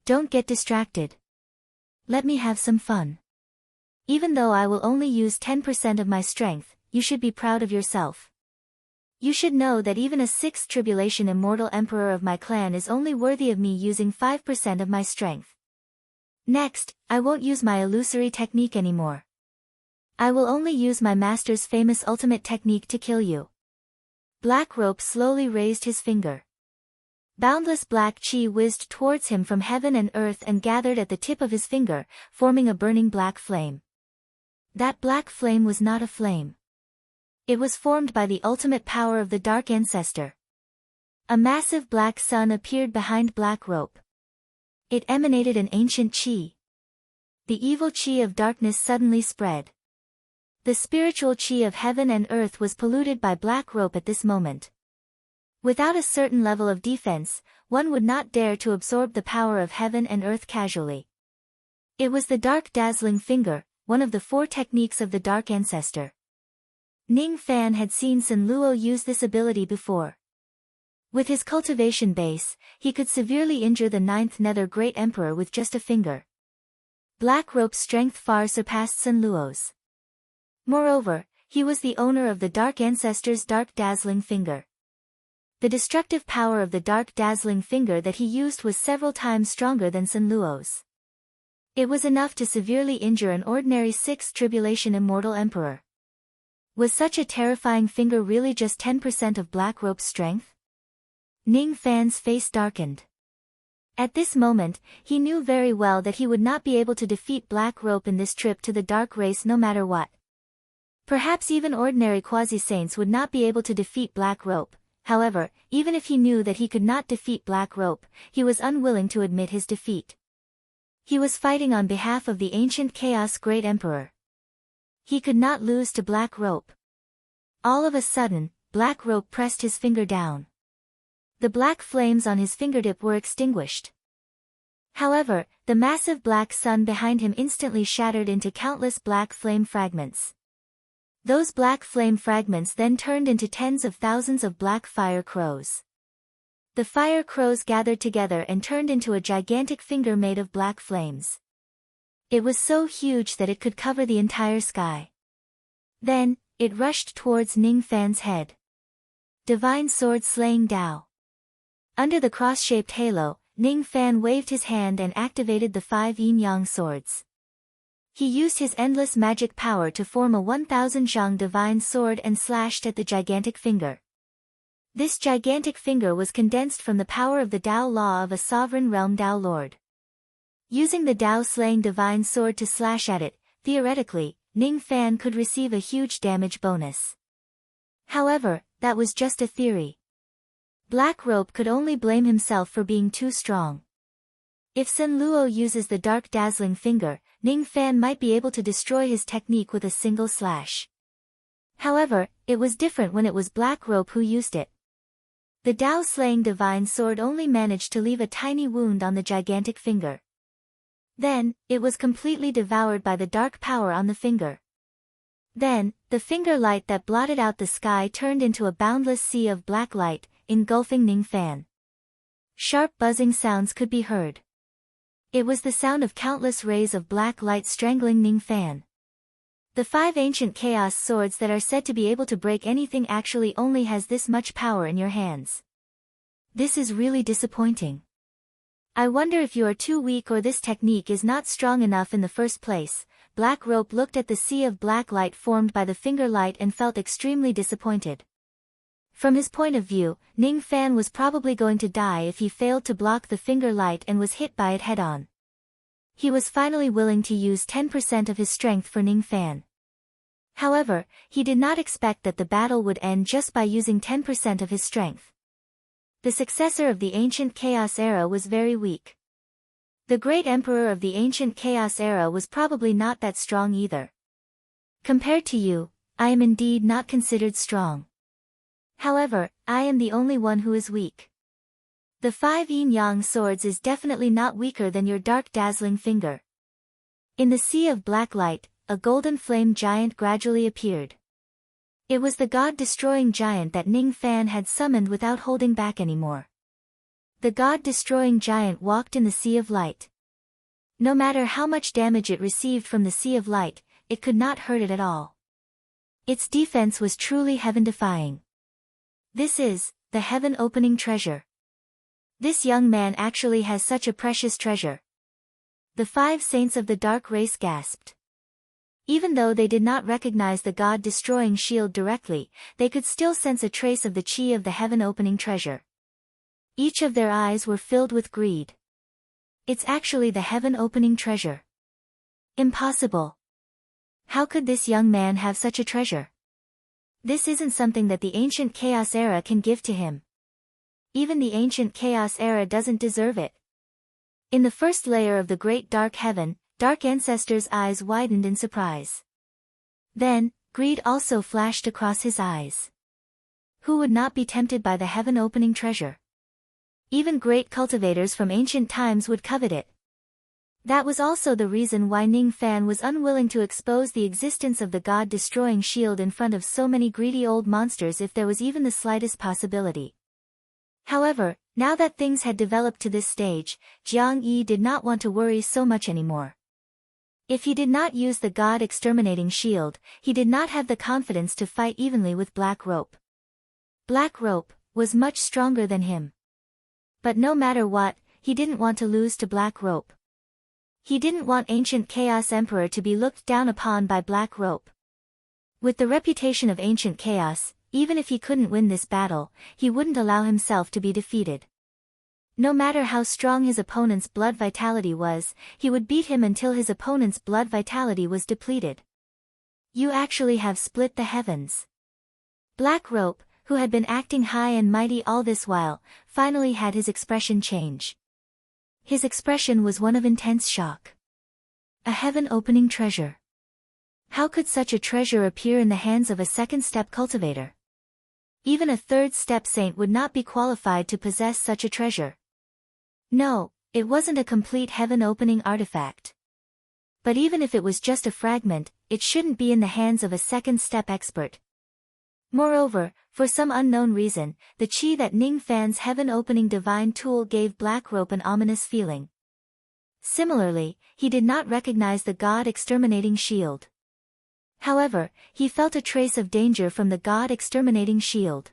Speaker 1: Don't get distracted. Let me have some fun. Even though I will only use 10% of my strength, you should be proud of yourself. You should know that even a 6th tribulation immortal emperor of my clan is only worthy of me using 5% of my strength. Next, I won't use my illusory technique anymore. I will only use my master's famous ultimate technique to kill you. Black Rope slowly raised his finger. Boundless black chi whizzed towards him from heaven and earth and gathered at the tip of his finger, forming a burning black flame. That black flame was not a flame. It was formed by the ultimate power of the Dark Ancestor. A massive black sun appeared behind Black Rope. It emanated an ancient chi. The evil chi of darkness suddenly spread. The spiritual chi of heaven and earth was polluted by Black Rope at this moment. Without a certain level of defense, one would not dare to absorb the power of heaven and earth casually. It was the Dark Dazzling Finger, one of the 4 techniques of the Dark Ancestor. Ning Fan had seen Sun Luo use this ability before. With his cultivation base, he could severely injure the 9th Nether Great Emperor with just a finger. Black Rope's strength far surpassed Sun Luo's. Moreover, he was the owner of the Dark Ancestor's Dark Dazzling Finger. The destructive power of the Dark Dazzling Finger that he used was several times stronger than Sun Luo's. It was enough to severely injure an ordinary 6th tribulation immortal emperor. Was such a terrifying finger really just 10% of Black Rope's strength? Ning Fan's face darkened. At this moment, he knew very well that he would not be able to defeat Black Rope in this trip to the Dark Race no matter what. Perhaps even ordinary quasi-saints would not be able to defeat Black Rope. However, even if he knew that he could not defeat Black Rope, he was unwilling to admit his defeat. He was fighting on behalf of the ancient Chaos Great Emperor. He could not lose to Black Rope. All of a sudden, Black Rope pressed his finger down. The black flames on his fingertip were extinguished. However, the massive black sun behind him instantly shattered into countless black flame fragments. Those black flame fragments then turned into tens of thousands of black fire crows. The fire crows gathered together and turned into a gigantic finger made of black flames. It was so huge that it could cover the entire sky. Then, it rushed towards Ning Fan's head. Divine Sword Slaying Dao. Under the cross-shaped halo, Ning Fan waved his hand and activated the 5 yin-yang swords. He used his endless magic power to form a 1000 zhang divine sword and slashed at the gigantic finger. This gigantic finger was condensed from the power of the Dao law of a sovereign realm Dao Lord. Using the Dao-slaying divine sword to slash at it, theoretically, Ning Fan could receive a huge damage bonus. However, that was just a theory. Black Rope could only blame himself for being too strong. If Sun Luo uses the dark dazzling finger, Ning Fan might be able to destroy his technique with a single slash. However, it was different when it was Black Rope who used it. The Dao-slaying divine sword only managed to leave a tiny wound on the gigantic finger. Then, it was completely devoured by the dark power on the finger. Then, the finger light that blotted out the sky turned into a boundless sea of black light, engulfing Ning Fan. Sharp buzzing sounds could be heard. It was the sound of countless rays of black light strangling Ning Fan. The 5 ancient chaos swords that are said to be able to break anything actually only has this much power in your hands. This is really disappointing. I wonder if you are too weak or this technique is not strong enough in the first place. Black Rope looked at the sea of black light formed by the finger light and felt extremely disappointed. From his point of view, Ning Fan was probably going to die if he failed to block the finger light and was hit by it head-on. He was finally willing to use 10% of his strength for Ning Fan. However, he did not expect that the battle would end just by using 10% of his strength. The successor of the ancient Chaos Era was very weak. The great emperor of the ancient Chaos Era was probably not that strong either. Compared to you, I am indeed not considered strong. However, I am the only one who is weak. The 5 yin-yang swords is definitely not weaker than your dark dazzling finger. In the sea of black light, a golden flame giant gradually appeared. It was the god-destroying giant that Ning Fan had summoned without holding back anymore. The god-destroying giant walked in the sea of light. No matter how much damage it received from the sea of light, it could not hurt it at all. Its defense was truly heaven-defying. This is the heaven-opening treasure. This young man actually has such a precious treasure. The 5 saints of the dark race gasped. Even though they did not recognize the god-destroying shield directly, they could still sense a trace of the chi of the heaven-opening treasure. Each of their eyes were filled with greed. It's actually the heaven-opening treasure. Impossible. How could this young man have such a treasure? This isn't something that the ancient Chaos Era can give to him. Even the ancient Chaos Era doesn't deserve it. In the first layer of the great dark heaven, Dark Ancestor's eyes widened in surprise. Then, greed also flashed across his eyes. Who would not be tempted by the heaven-opening treasure? Even great cultivators from ancient times would covet it. That was also the reason why Ning Fan was unwilling to expose the existence of the god-destroying shield in front of so many greedy old monsters if there was even the slightest possibility. However, now that things had developed to this stage, Jiang Yi did not want to worry so much anymore. If he did not use the god-exterminating shield, he did not have the confidence to fight evenly with Black Rope. Black Rope was much stronger than him. But no matter what, he didn't want to lose to Black Rope. He didn't want Ancient Chaos Emperor to be looked down upon by Black Rope. With the reputation of Ancient Chaos, even if he couldn't win this battle, he wouldn't allow himself to be defeated. No matter how strong his opponent's blood vitality was, he would beat him until his opponent's blood vitality was depleted. You actually have split the heavens. Black Rope, who had been acting high and mighty all this while, finally had his expression change. His expression was one of intense shock. A heaven-opening treasure. How could such a treasure appear in the hands of a second-step cultivator? Even a third-step saint would not be qualified to possess such a treasure. No, it wasn't a complete heaven-opening artifact. But even if it was just a fragment, it shouldn't be in the hands of a second-step expert. Moreover, for some unknown reason, the chi that Ning Fan's heaven-opening divine tool gave Black Rope an ominous feeling. Similarly, he did not recognize the God-exterminating shield. However, he felt a trace of danger from the God-exterminating shield.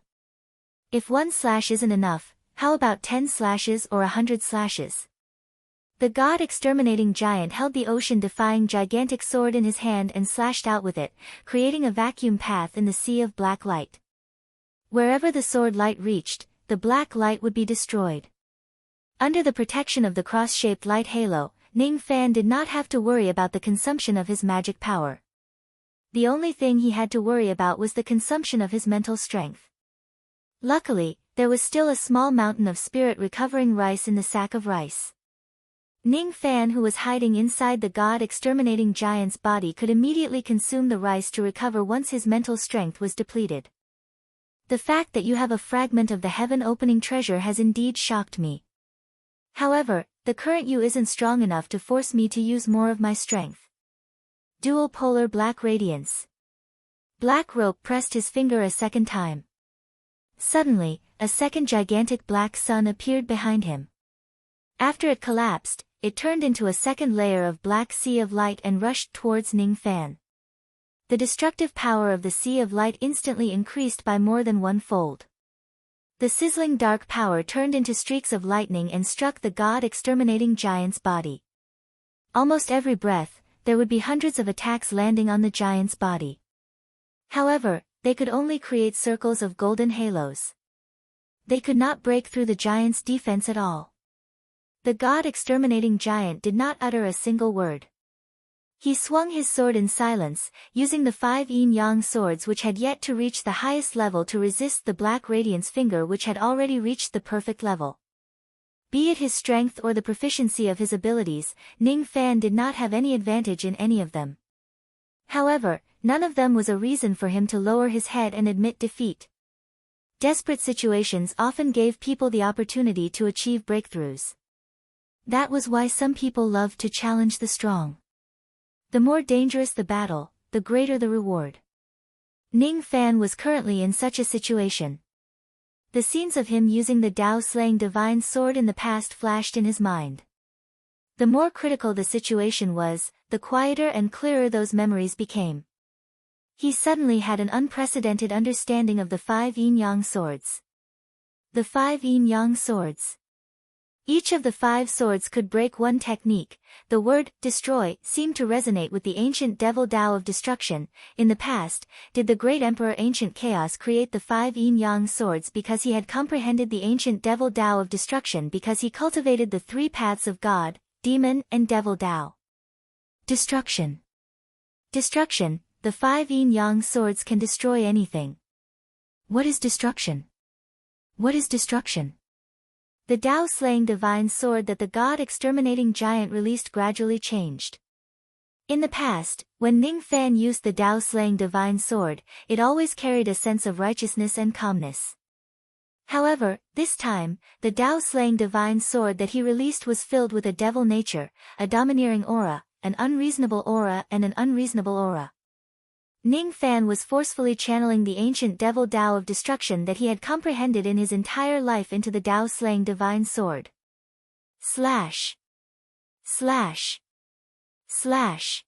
Speaker 1: If 1 slash isn't enough, how about 10 slashes or 100 slashes? The God-exterminating giant held the ocean-defying gigantic sword in his hand and slashed out with it, creating a vacuum path in the sea of black light. Wherever the sword light reached, the black light would be destroyed. Under the protection of the cross-shaped light halo, Ning Fan did not have to worry about the consumption of his magic power. The only thing he had to worry about was the consumption of his mental strength. Luckily, there was still a small mountain of spirit-recovering rice in the sack of rice. Ning Fan, who was hiding inside the God-exterminating giant's body, could immediately consume the rice to recover once his mental strength was depleted. The fact that you have a fragment of the heaven-opening treasure has indeed shocked me. However, the current you isn't strong enough to force me to use more of my strength. Dual Polar Black Radiance. Black Rope pressed his finger a second time. Suddenly, a second gigantic black sun appeared behind him. After it collapsed, it turned into a second layer of black sea of light and rushed towards Ning Fan. The destructive power of the sea of light instantly increased by more than 1-fold. The sizzling dark power turned into streaks of lightning and struck the God-exterminating giant's body. Almost every breath, there would be hundreds of attacks landing on the giant's body. However, they could only create circles of golden halos. They could not break through the giant's defense at all. The God-exterminating giant did not utter a single word. He swung his sword in silence, using the 5 yin-yang swords which had yet to reach the highest level to resist the black radiance finger which had already reached the perfect level. Be it his strength or the proficiency of his abilities, Ning Fan did not have any advantage in any of them. However, none of them was a reason for him to lower his head and admit defeat. Desperate situations often gave people the opportunity to achieve breakthroughs. That was why some people loved to challenge the strong. The more dangerous the battle, the greater the reward. Ning Fan was currently in such a situation. The scenes of him using the Tao-slaying divine sword in the past flashed in his mind. The more critical the situation was, the quieter and clearer those memories became. He suddenly had an unprecedented understanding of the 5 yin-yang swords. The 5 yin-yang swords. Each of the 5 swords could break one technique. The word, destroy, seemed to resonate with the ancient devil Tao of destruction. In the past, did the great emperor Ancient Chaos create the 5 yin-yang swords because he had comprehended the ancient devil Tao of destruction because he cultivated the 3 paths of God, demon, and devil Tao. Destruction. Destruction, the 5 yin-yang swords can destroy anything. What is destruction? What is destruction? The Tao-slaying divine sword that the God-exterminating giant released gradually changed. In the past, when Ning Fan used the Tao-slaying divine sword, it always carried a sense of righteousness and calmness. However, this time, the Tao-slaying divine sword that he released was filled with a devil nature, a domineering aura, an unreasonable aura and an unreasonable aura. Ning Fan was forcefully channeling the ancient devil Tao of destruction that he had comprehended in his entire life into the Tao-slaying divine sword. Slash. Slash. Slash.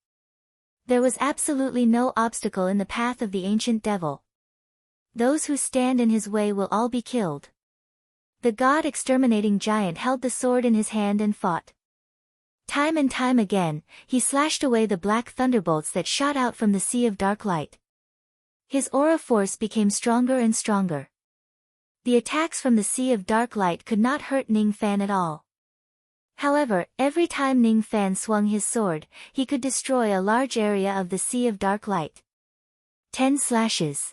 Speaker 1: There was absolutely no obstacle in the path of the ancient devil. Those who stand in his way will all be killed. The God-exterminating giant held the sword in his hand and fought. Time and time again, he slashed away the black thunderbolts that shot out from the sea of dark light. His aura force became stronger and stronger. The attacks from the sea of dark light could not hurt Ning Fan at all. However, every time Ning Fan swung his sword, he could destroy a large area of the sea of dark light. 10 slashes.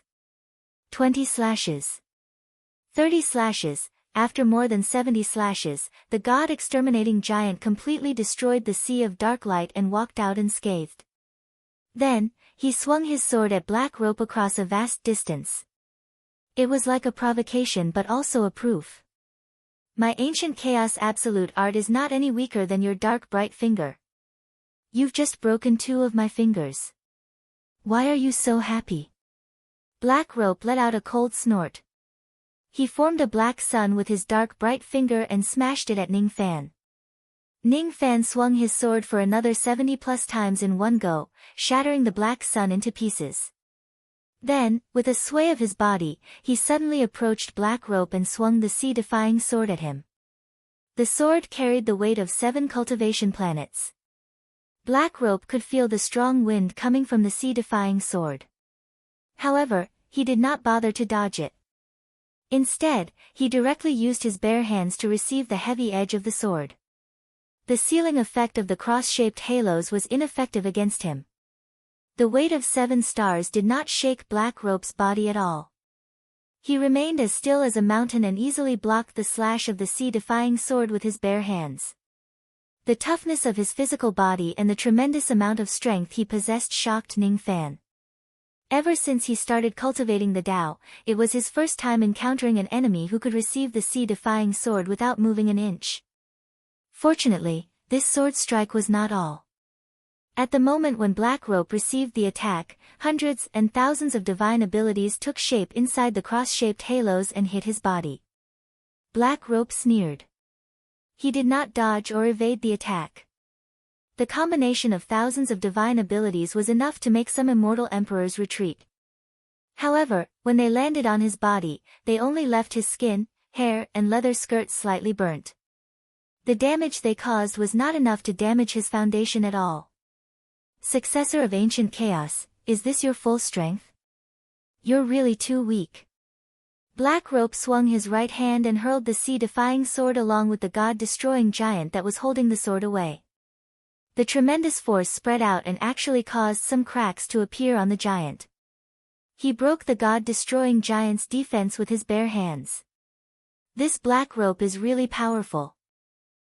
Speaker 1: 20 slashes. 30 slashes. After more than 70 slashes, the god-exterminating giant completely destroyed the sea of dark light and walked out unscathed. Then, he swung his sword at Black Rope across a vast distance. It was like a provocation but also a proof. My ancient chaos absolute art is not any weaker than your dark bright finger. You've just broken 2 of my fingers. Why are you so happy? Black Rope let out a cold snort. He formed a black sun with his dark bright finger and smashed it at Ning Fan. Ning Fan swung his sword for another 70+ times in one go, shattering the black sun into pieces. Then, with a sway of his body, he suddenly approached Black Rope and swung the sea-defying sword at him. The sword carried the weight of 7 cultivation planets. Black Rope could feel the strong wind coming from the sea-defying sword. However, he did not bother to dodge it. Instead, he directly used his bare hands to receive the heavy edge of the sword. The sealing effect of the cross-shaped halos was ineffective against him. The weight of 7 stars did not shake Black Rope's body at all. He remained as still as a mountain and easily blocked the slash of the sea-defying sword with his bare hands. The toughness of his physical body and the tremendous amount of strength he possessed shocked Ning Fan. Ever since he started cultivating the Tao, it was his first time encountering an enemy who could receive the sea-defying sword without moving an inch. Fortunately, this sword strike was not all. At the moment when Black Rope received the attack, hundreds and thousands of divine abilities took shape inside the cross-shaped halos and hit his body. Black Rope sneered. He did not dodge or evade the attack. The combination of thousands of divine abilities was enough to make some immortal emperors retreat. However, when they landed on his body, they only left his skin, hair and leather skirts slightly burnt. The damage they caused was not enough to damage his foundation at all. Successor of ancient chaos, is this your full strength? You're really too weak. Black Rope swung his right hand and hurled the sea-defying sword along with the god-destroying giant that was holding the sword away. The tremendous force spread out and actually caused some cracks to appear on the giant. He broke the god-destroying giant's defense with his bare hands. This Black Rope is really powerful.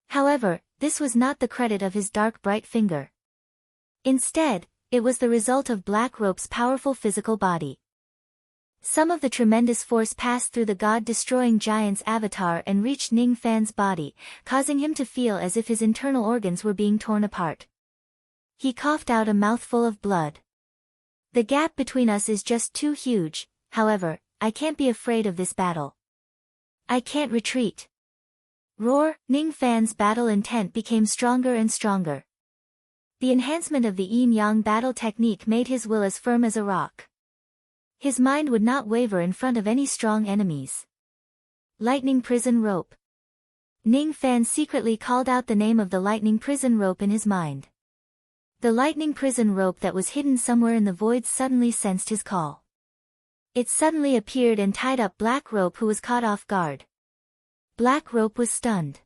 Speaker 1: However, this was not the credit of his dark bright finger. Instead, it was the result of Black Rope's powerful physical body. Some of the tremendous force passed through the god-destroying giant's avatar and reached Ning Fan's body, causing him to feel as if his internal organs were being torn apart. He coughed out a mouthful of blood. The gap between us is just too huge, however, I can't be afraid of this battle. I can't retreat. Roar! Ning Fan's battle intent became stronger and stronger. The enhancement of the yin-yang battle technique made his will as firm as a rock. His mind would not waver in front of any strong enemies. Lightning Prison Rope. Ning Fan secretly called out the name of the lightning prison rope in his mind. The lightning prison rope that was hidden somewhere in the void suddenly sensed his call. It suddenly appeared and tied up Black Rope, who was caught off guard. Black Rope was stunned.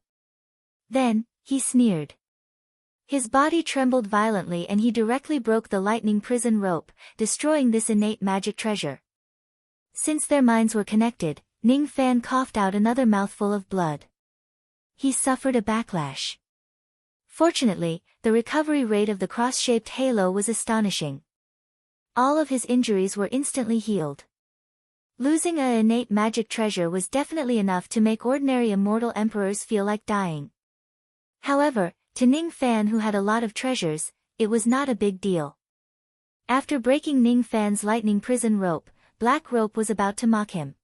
Speaker 1: Then, he sneered. His body trembled violently and he directly broke the lightning prison rope, destroying this innate magic treasure. Since their minds were connected, Ning Fan coughed out another mouthful of blood. He suffered a backlash. Fortunately, the recovery rate of the cross-shaped halo was astonishing. All of his injuries were instantly healed. Losing an innate magic treasure was definitely enough to make ordinary immortal emperors feel like dying. However, to Ning Fan, who had a lot of treasures, it was not a big deal. After breaking Ning Fan's lightning prison rope, Black Rope was about to mock him.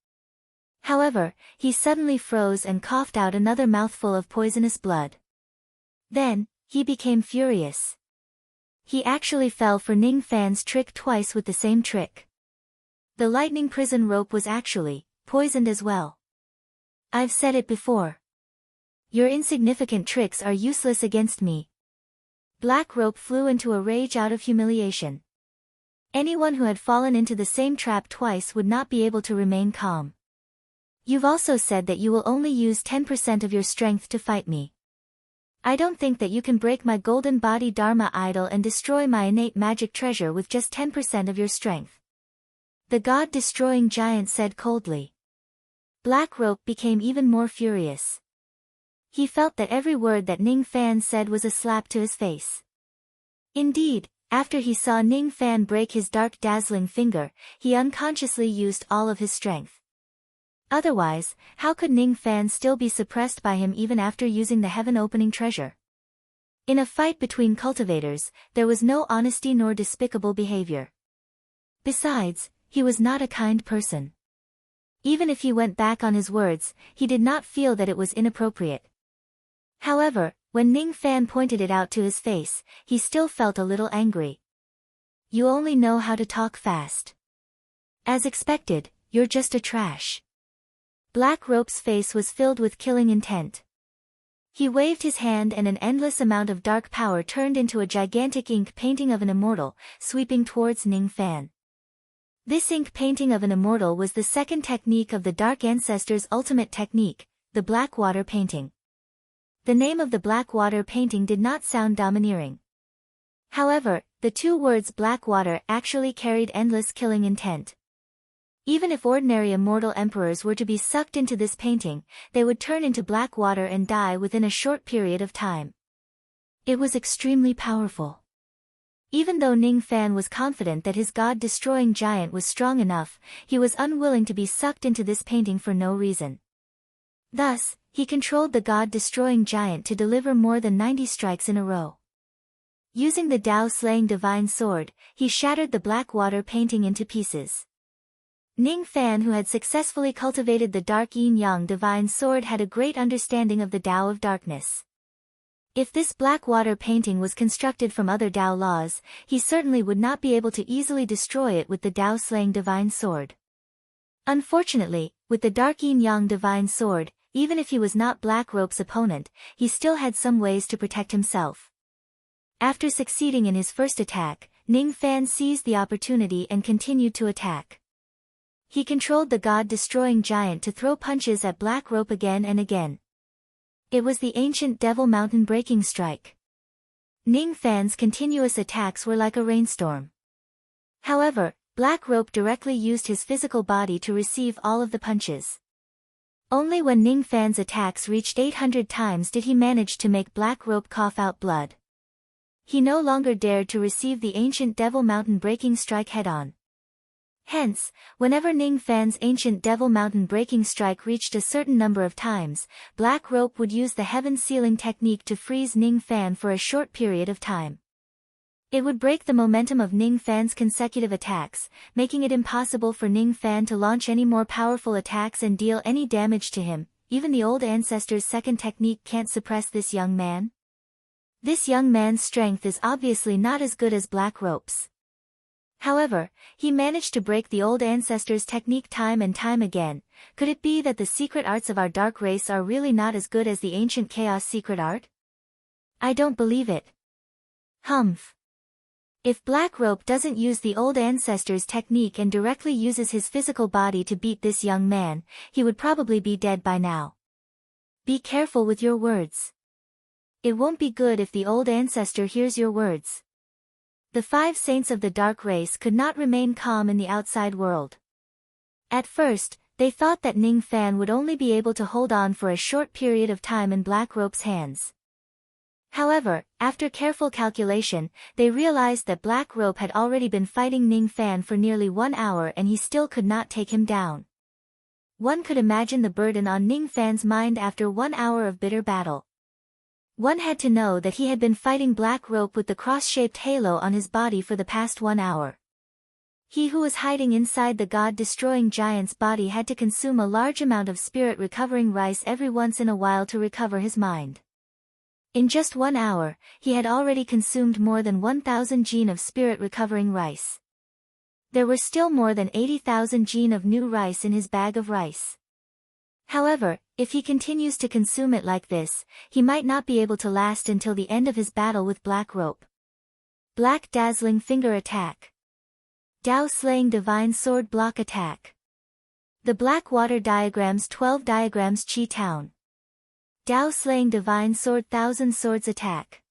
Speaker 1: However, he suddenly froze and coughed out another mouthful of poisonous blood. Then, he became furious. He actually fell for Ning Fan's trick twice with the same trick. The lightning prison rope was actually poisoned as well. I've said it before. Your insignificant tricks are useless against me. Black Rope flew into a rage out of humiliation. Anyone who had fallen into the same trap twice would not be able to remain calm. You've also said that you will only use 10% of your strength to fight me. I don't think that you can break my golden body Dharma idol and destroy my innate magic treasure with just 10% of your strength. the god-destroying giant said coldly. Black Rope became even more furious. He felt that every word that Ning Fan said was a slap to his face. Indeed, after he saw Ning Fan break his dark dazzling finger, he unconsciously used all of his strength. Otherwise, how could Ning Fan still be suppressed by him even after using the heaven-opening treasure? In a fight between cultivators, there was no honesty nor despicable behavior. Besides, he was not a kind person. Even if he went back on his words, he did not feel that it was inappropriate. However, when Ning Fan pointed it out to his face, he still felt a little angry. You only know how to talk fast. As expected, you're just a trash. Black Rope's face was filled with killing intent. He waved his hand and an endless amount of dark power turned into a gigantic ink painting of an immortal, sweeping towards Ning Fan. This ink painting of an immortal was the second technique of the Dark Ancestor's ultimate technique, the Blackwater painting. The name of the Blackwater painting did not sound domineering. However, the two words Blackwater actually carried endless killing intent. Even if ordinary immortal emperors were to be sucked into this painting, they would turn into black water and die within a short period of time. It was extremely powerful. Even though Ning Fan was confident that his god-destroying giant was strong enough, he was unwilling to be sucked into this painting for no reason. Thus, he controlled the god-destroying giant to deliver more than 90 strikes in a row. Using the Tao-slaying divine sword, he shattered the Blackwater painting into pieces. Ning Fan, who had successfully cultivated the Dark Yin-Yang divine sword, had a great understanding of the Tao of darkness. If this Blackwater painting was constructed from other Tao laws, he certainly would not be able to easily destroy it with the Tao-slaying divine sword. Unfortunately, with the Dark Yin-Yang divine sword, even if he was not Black Rope's opponent, he still had some ways to protect himself. After succeeding in his first attack, Ning Fan seized the opportunity and continued to attack. He controlled the god-destroying giant to throw punches at Black Rope again and again. It was the ancient Devil Mountain breaking strike. Ning Fan's continuous attacks were like a rainstorm. However, Black Rope directly used his physical body to receive all of the punches. Only when Ning Fan's attacks reached 800 times did he manage to make Black Rope cough out blood. He no longer dared to receive the ancient Devil Mountain breaking strike head-on. Hence, whenever Ning Fan's ancient Devil Mountain breaking strike reached a certain number of times, Black Rope would use the heaven sealing technique to freeze Ning Fan for a short period of time. It would break the momentum of Ning Fan's consecutive attacks, making it impossible for Ning Fan to launch any more powerful attacks and deal any damage to him. Even the old ancestor's second technique can't suppress this young man. This young man's strength is obviously not as good as Black Rope's. However, he managed to break the old ancestor's technique time and time again. Could it be that the secret arts of our dark race are really not as good as the ancient chaos secret art? I don't believe it. Humph. If Black Rope doesn't use the old ancestor's technique and directly uses his physical body to beat this young man, he would probably be dead by now. Be careful with your words. It won't be good if the old ancestor hears your words. The 5 saints of the dark race could not remain calm in the outside world. At first, they thought that Ning Fan would only be able to hold on for a short period of time in Black Rope's hands. However, after careful calculation, they realized that Black Rope had already been fighting Ning Fan for nearly 1 hour and he still could not take him down. One could imagine the burden on Ning Fan's mind after 1 hour of bitter battle. One had to know that he had been fighting Black Rope with the cross-shaped halo on his body for the past 1 hour. He who was hiding inside the god-destroying giant's body had to consume a large amount of spirit-recovering rice every once in a while to recover his mind. In just 1 hour, he had already consumed more than 1,000 gene of spirit-recovering rice. There were still more than 80,000 gene of new rice in his bag of rice. However, if he continues to consume it like this, he might not be able to last until the end of his battle with Black Rope. Black Dazzling Finger Attack. Tao-slaying Divine Sword Block Attack. The Blackwater Diagrams 12 Diagrams Chi Town. Tao-slaying Divine Sword Thousand Swords Attack.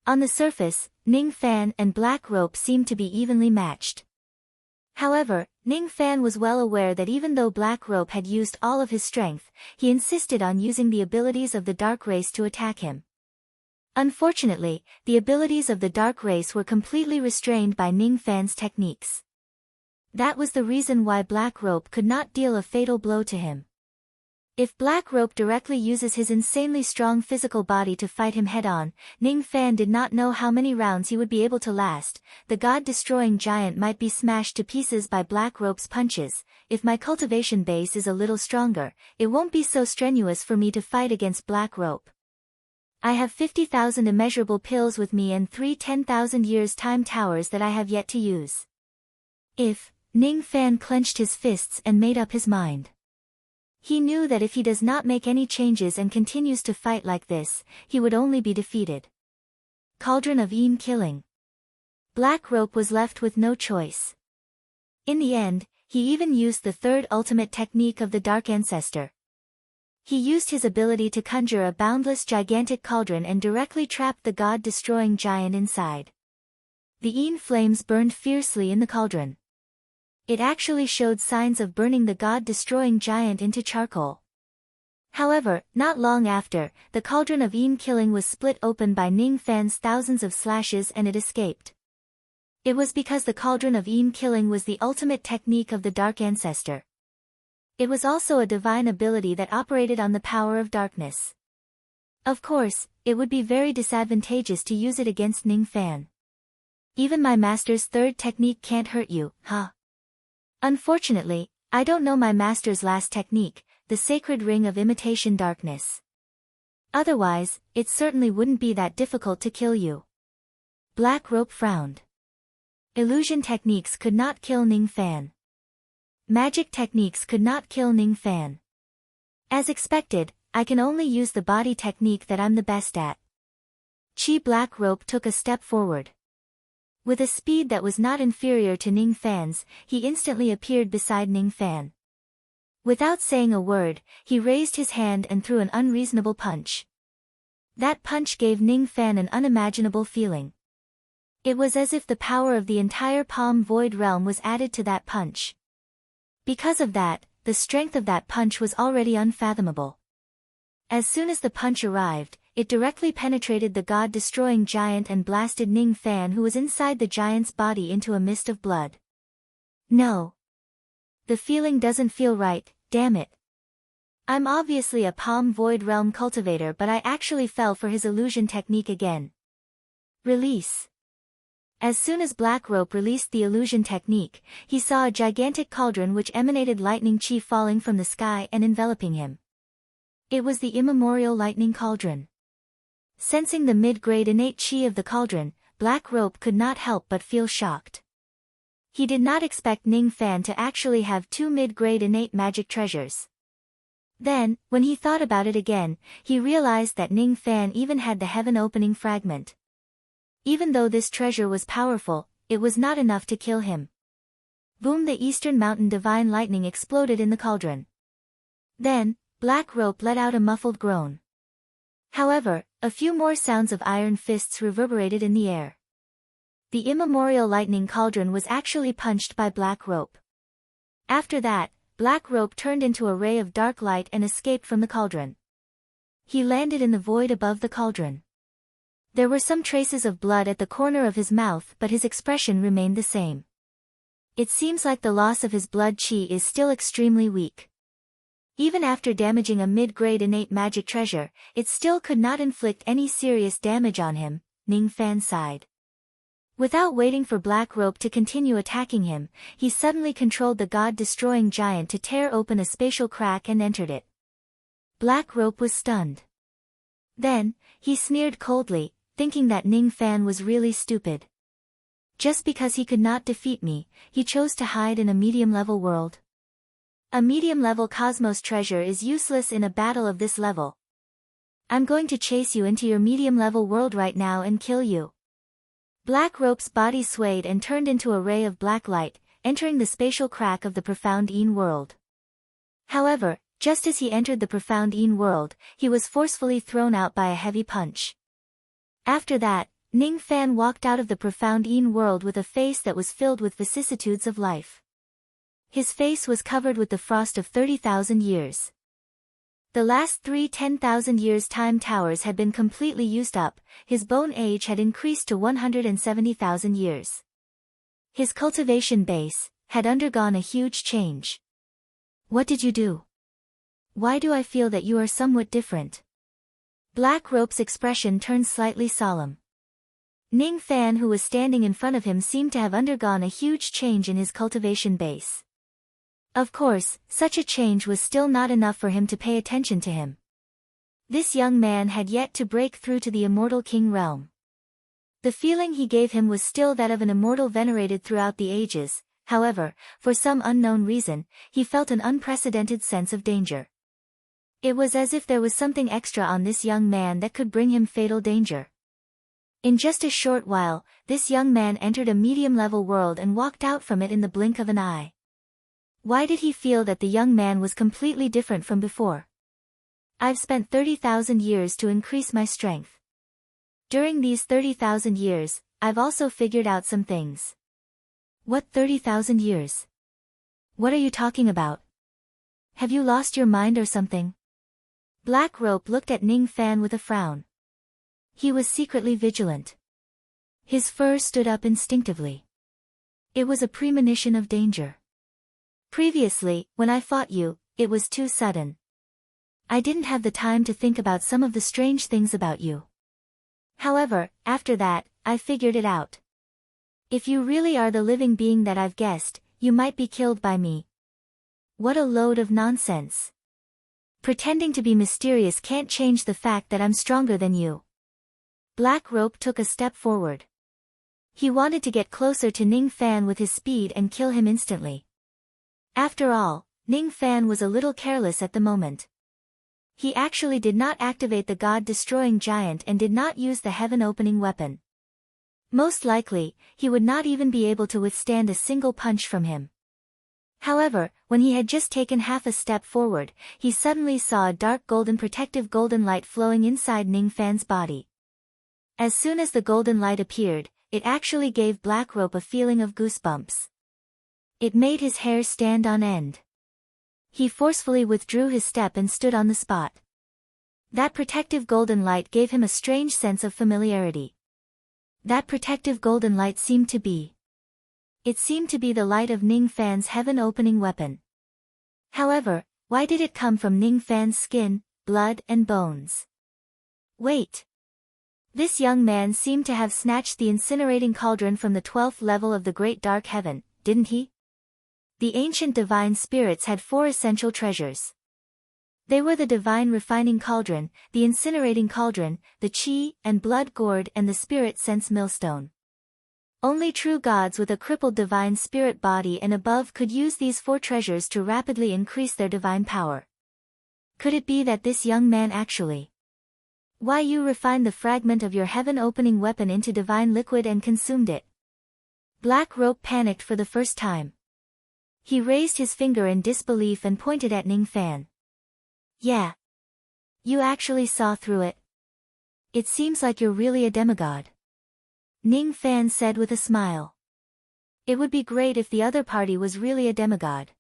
Speaker 1: On the surface, Ning Fan and Black Rope seemed to be evenly matched. However, Ning Fan was well aware that even though Black Rope had used all of his strength, he insisted on using the abilities of the dark race to attack him. Unfortunately, the abilities of the dark race were completely restrained by Ning Fan's techniques. That was the reason why Black Rope could not deal a fatal blow to him. If Black Rope directly uses his insanely strong physical body to fight him head-on, Ning Fan did not know how many rounds he would be able to last. The god-destroying giant might be smashed to pieces by Black Rope's punches. If my cultivation base is a little stronger, it won't be so strenuous for me to fight against Black Rope. I have 50,000 immeasurable pills with me and 3 10,000 years time towers that I have yet to use. Ning Fan clenched his fists and made up his mind. He knew that if he does not make any changes and continues to fight like this, he would only be defeated. Cauldron of Een killing. Black Rope was left with no choice. In the end, he even used the third ultimate technique of the Dark Ancestor. He used his ability to conjure a boundless gigantic cauldron and directly trapped the god-destroying giant inside. The Een flames burned fiercely in the cauldron. It actually showed signs of burning the god-destroying giant into charcoal. However, not long after, the Cauldron of Een killing was split open by Ning Fan's thousands of slashes and it escaped. It was because the Cauldron of Een killing was the ultimate technique of the Dark Ancestor. It was also a divine ability that operated on the power of darkness. Of course, it would be very disadvantageous to use it against Ning Fan. Even my master's third technique can't hurt you, huh? Unfortunately, I don't know my master's last technique, the Sacred Ring of Imitation Darkness. Otherwise, it certainly wouldn't be that difficult to kill you. Black Rope frowned. Illusion techniques could not kill Ning Fan. Magic techniques could not kill Ning Fan. As expected, I can only use the body technique that I'm the best at. Black Rope took a step forward. With a speed that was not inferior to Ning Fan's, he instantly appeared beside Ning Fan. Without saying a word, he raised his hand and threw an unreasonable punch. That punch gave Ning Fan an unimaginable feeling. It was as if the power of the entire Palm Void realm was added to that punch. Because of that, the strength of that punch was already unfathomable. As soon as the punch arrived, it directly penetrated the god-destroying giant and blasted Ning Fan, who was inside the giant's body, into a mist of blood. No. The feeling doesn't feel right, damn it. I'm obviously a Palm Void realm cultivator, but I actually fell for his illusion technique again. Release. As soon as Black Rope released the illusion technique, he saw a gigantic cauldron which emanated lightning chi falling from the sky and enveloping him. It was the immemorial lightning cauldron. Sensing the mid-grade innate chi of the cauldron, Black Rope could not help but feel shocked. He did not expect Ning Fan to actually have 2 mid-grade innate magic treasures. Then, when he thought about it again, he realized that Ning Fan even had the heaven-opening fragment. Even though this treasure was powerful, it was not enough to kill him. Boom! The Eastern Mountain divine lightning exploded in the cauldron. Then, Black Rope let out a muffled groan. However, a few more sounds of iron fists reverberated in the air. The immemorial lightning cauldron was actually punched by Black Rope. After that, Black Rope turned into a ray of dark light and escaped from the cauldron. He landed in the void above the cauldron. There were some traces of blood at the corner of his mouth, but his expression remained the same. It seems like the loss of his blood chi is still extremely weak. Even after damaging a mid-grade innate magic treasure, it still could not inflict any serious damage on him, Ning Fan sighed. Without waiting for Black Rope to continue attacking him, he suddenly controlled the god-destroying giant to tear open a spatial crack and entered it. Black Rope was stunned. Then, he sneered coldly, thinking that Ning Fan was really stupid. Just because he could not defeat me, he chose to hide in a medium-level world. A medium-level cosmos treasure is useless in a battle of this level. I'm going to chase you into your medium-level world right now and kill you. Black Rope's body swayed and turned into a ray of black light, entering the spatial crack of the profound Een world. However, just as he entered the profound Een world, he was forcefully thrown out by a heavy punch. After that, Ning Fan walked out of the profound Een world with a face that was filled with vicissitudes of life. His face was covered with the frost of 30,000 years. The last 3 10,000 years time towers had been completely used up, his bone age had increased to 170,000 years. His cultivation base had undergone a huge change. What did you do? Why do I feel that you are somewhat different? Black Rope's expression turned slightly solemn. Ning Fan, who was standing in front of him, seemed to have undergone a huge change in his cultivation base. Of course, such a change was still not enough for him to pay attention to him. This young man had yet to break through to the immortal king realm. The feeling he gave him was still that of an immortal venerated throughout the ages. However, for some unknown reason, he felt an unprecedented sense of danger. It was as if there was something extra on this young man that could bring him fatal danger. In just a short while, this young man entered a medium-level world and walked out from it in the blink of an eye. Why did he feel that the young man was completely different from before? I've spent 30,000 years to increase my strength. During these 30,000 years, I've also figured out some things. What 30,000 years? What are you talking about? Have you lost your mind or something? Black Rope looked at Ning Fan with a frown. He was secretly vigilant. His fur stood up instinctively. It was a premonition of danger. Previously, when I fought you, it was too sudden. I didn't have the time to think about some of the strange things about you. However, after that, I figured it out. If you really are the living being that I've guessed, you might be killed by me. What a load of nonsense. Pretending to be mysterious can't change the fact that I'm stronger than you. Black Rope took a step forward. He wanted to get closer to Ning Fan with his speed and kill him instantly. After all, Ning Fan was a little careless at the moment. He actually did not activate the God-destroying giant and did not use the heaven-opening weapon. Most likely, he would not even be able to withstand a single punch from him. However, when he had just taken half a step forward, he suddenly saw a dark golden protective golden light flowing inside Ning Fan's body. As soon as the golden light appeared, it actually gave Black Rope a feeling of goosebumps. It made his hair stand on end. He forcefully withdrew his step and stood on the spot. That protective golden light gave him a strange sense of familiarity. That protective golden light seemed to be. It seemed to be the light of Ning Fan's heaven-opening weapon. However, why did it come from Ning Fan's skin, blood and bones? Wait. This young man seemed to have snatched the incinerating cauldron from the 12th level of the Great Dark Heaven, didn't he? The ancient divine spirits had 4 essential treasures. They were the divine refining cauldron, the incinerating cauldron, the chi and blood gourd and the spirit sense millstone. Only true gods with a crippled divine spirit body and above could use these 4 treasures to rapidly increase their divine power. Could it be that this young man actually? Why you refined the fragment of your heaven-opening weapon into divine liquid and consumed it? Black Rope panicked for the first time. He raised his finger in disbelief and pointed at Ning Fan. Yeah. You actually saw through it. It seems like you're really a demigod. Ning Fan said with a smile. It would be great if the other party was really a demigod.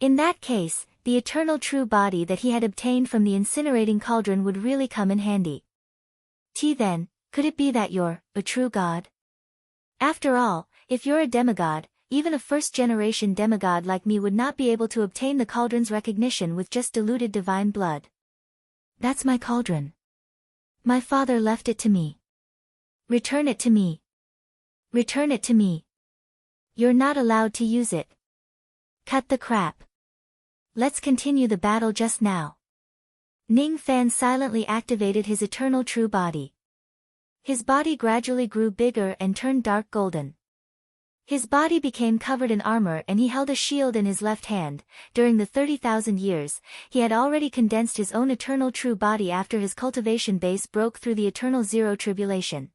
Speaker 1: In that case, the eternal true body that he had obtained from the incinerating cauldron would really come in handy. Then, could it be that you're a true god? After all, if you're a demigod, even a first-generation demigod like me would not be able to obtain the cauldron's recognition with just diluted divine blood. That's my cauldron. My father left it to me. Return it to me. Return it to me. You're not allowed to use it. Cut the crap. Let's continue the battle just now. Ning Fan silently activated his eternal true body. His body gradually grew bigger and turned dark golden. His body became covered in armor and he held a shield in his left hand. During the 30,000 years, he had already condensed his own eternal true body after his cultivation base broke through the eternal zero tribulation.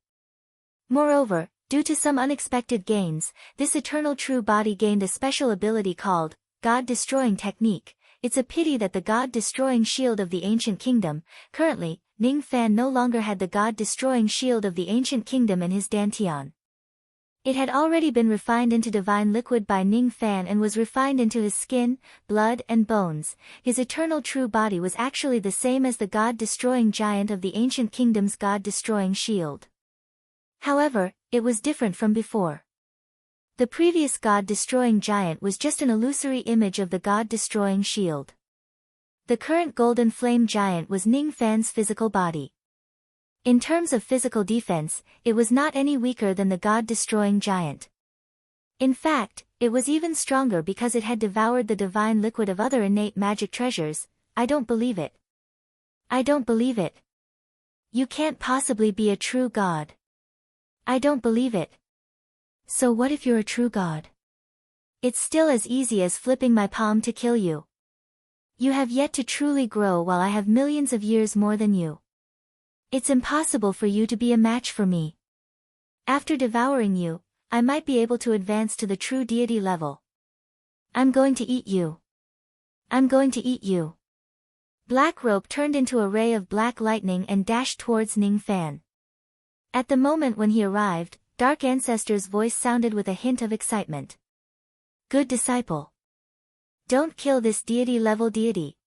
Speaker 1: Moreover, due to some unexpected gains, this eternal true body gained a special ability called God-destroying technique. It's a pity that the God-destroying shield of the ancient kingdom. Currently, Ning Fan no longer had the God-destroying shield of the ancient kingdom in his dantian. It had already been refined into divine liquid by Ning Fan and was refined into his skin, blood and bones. His eternal true body was actually the same as the god-destroying giant of the ancient kingdom's god-destroying shield. However, it was different from before. The previous god-destroying giant was just an illusory image of the god-destroying shield. The current golden flame giant was Ning Fan's physical body. In terms of physical defense, it was not any weaker than the god-destroying giant. In fact, it was even stronger because it had devoured the divine liquid of other innate magic treasures. I don't believe it. I don't believe it. You can't possibly be a true god. I don't believe it. So what if you're a true god? It's still as easy as flipping my palm to kill you. You have yet to truly grow while I have millions of years more than you. It's impossible for you to be a match for me. After devouring you, I might be able to advance to the true deity level. I'm going to eat you. I'm going to eat you. Black Rope turned into a ray of black lightning and dashed towards Ning Fan. At the moment when he arrived, Dark Ancestor's voice sounded with a hint of excitement. Good disciple. Don't kill this deity-level deity.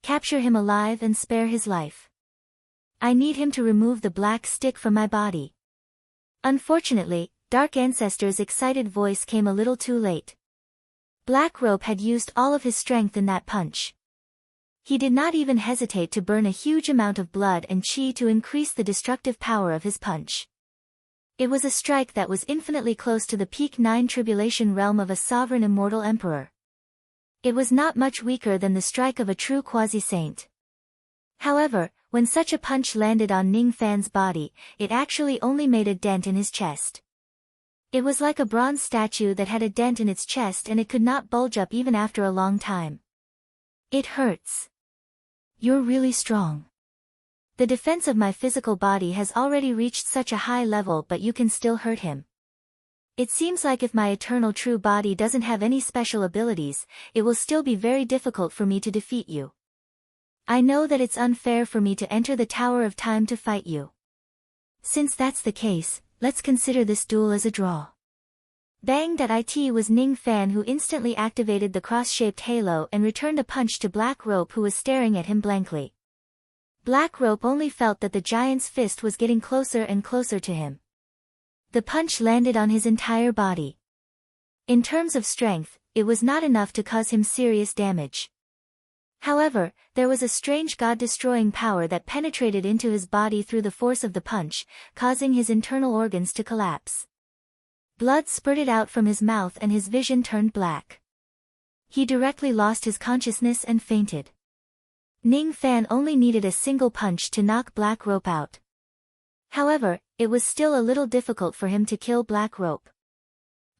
Speaker 1: Capture him alive and spare his life. I need him to remove the black stick from my body. Unfortunately, Dark Ancestor's excited voice came a little too late. Black Rope had used all of his strength in that punch. He did not even hesitate to burn a huge amount of blood and chi to increase the destructive power of his punch. It was a strike that was infinitely close to the peak 9 tribulation realm of a sovereign immortal emperor. It was not much weaker than the strike of a true quasi-saint. However, when such a punch landed on Ning Fan's body, it actually only made a dent in his chest. It was like a bronze statue that had a dent in its chest and it could not bulge up even after a long time. It hurts. You're really strong. The defense of my physical body has already reached such a high level, but you can still hurt him. It seems like if my eternal true body doesn't have any special abilities, it will still be very difficult for me to defeat you. I know that it's unfair for me to enter the Tower of Time to fight you. Since that's the case, let's consider this duel as a draw. Bang! It was Ning Fan who instantly activated the cross-shaped halo and returned a punch to Black Rope, who was staring at him blankly. Black Rope only felt that the giant's fist was getting closer and closer to him. The punch landed on his entire body. In terms of strength, it was not enough to cause him serious damage. However, there was a strange god-destroying power that penetrated into his body through the force of the punch, causing his internal organs to collapse. Blood spurted out from his mouth and his vision turned black. He directly lost his consciousness and fainted. Ning Fan only needed a single punch to knock Black Rope out. However, it was still a little difficult for him to kill Black Rope.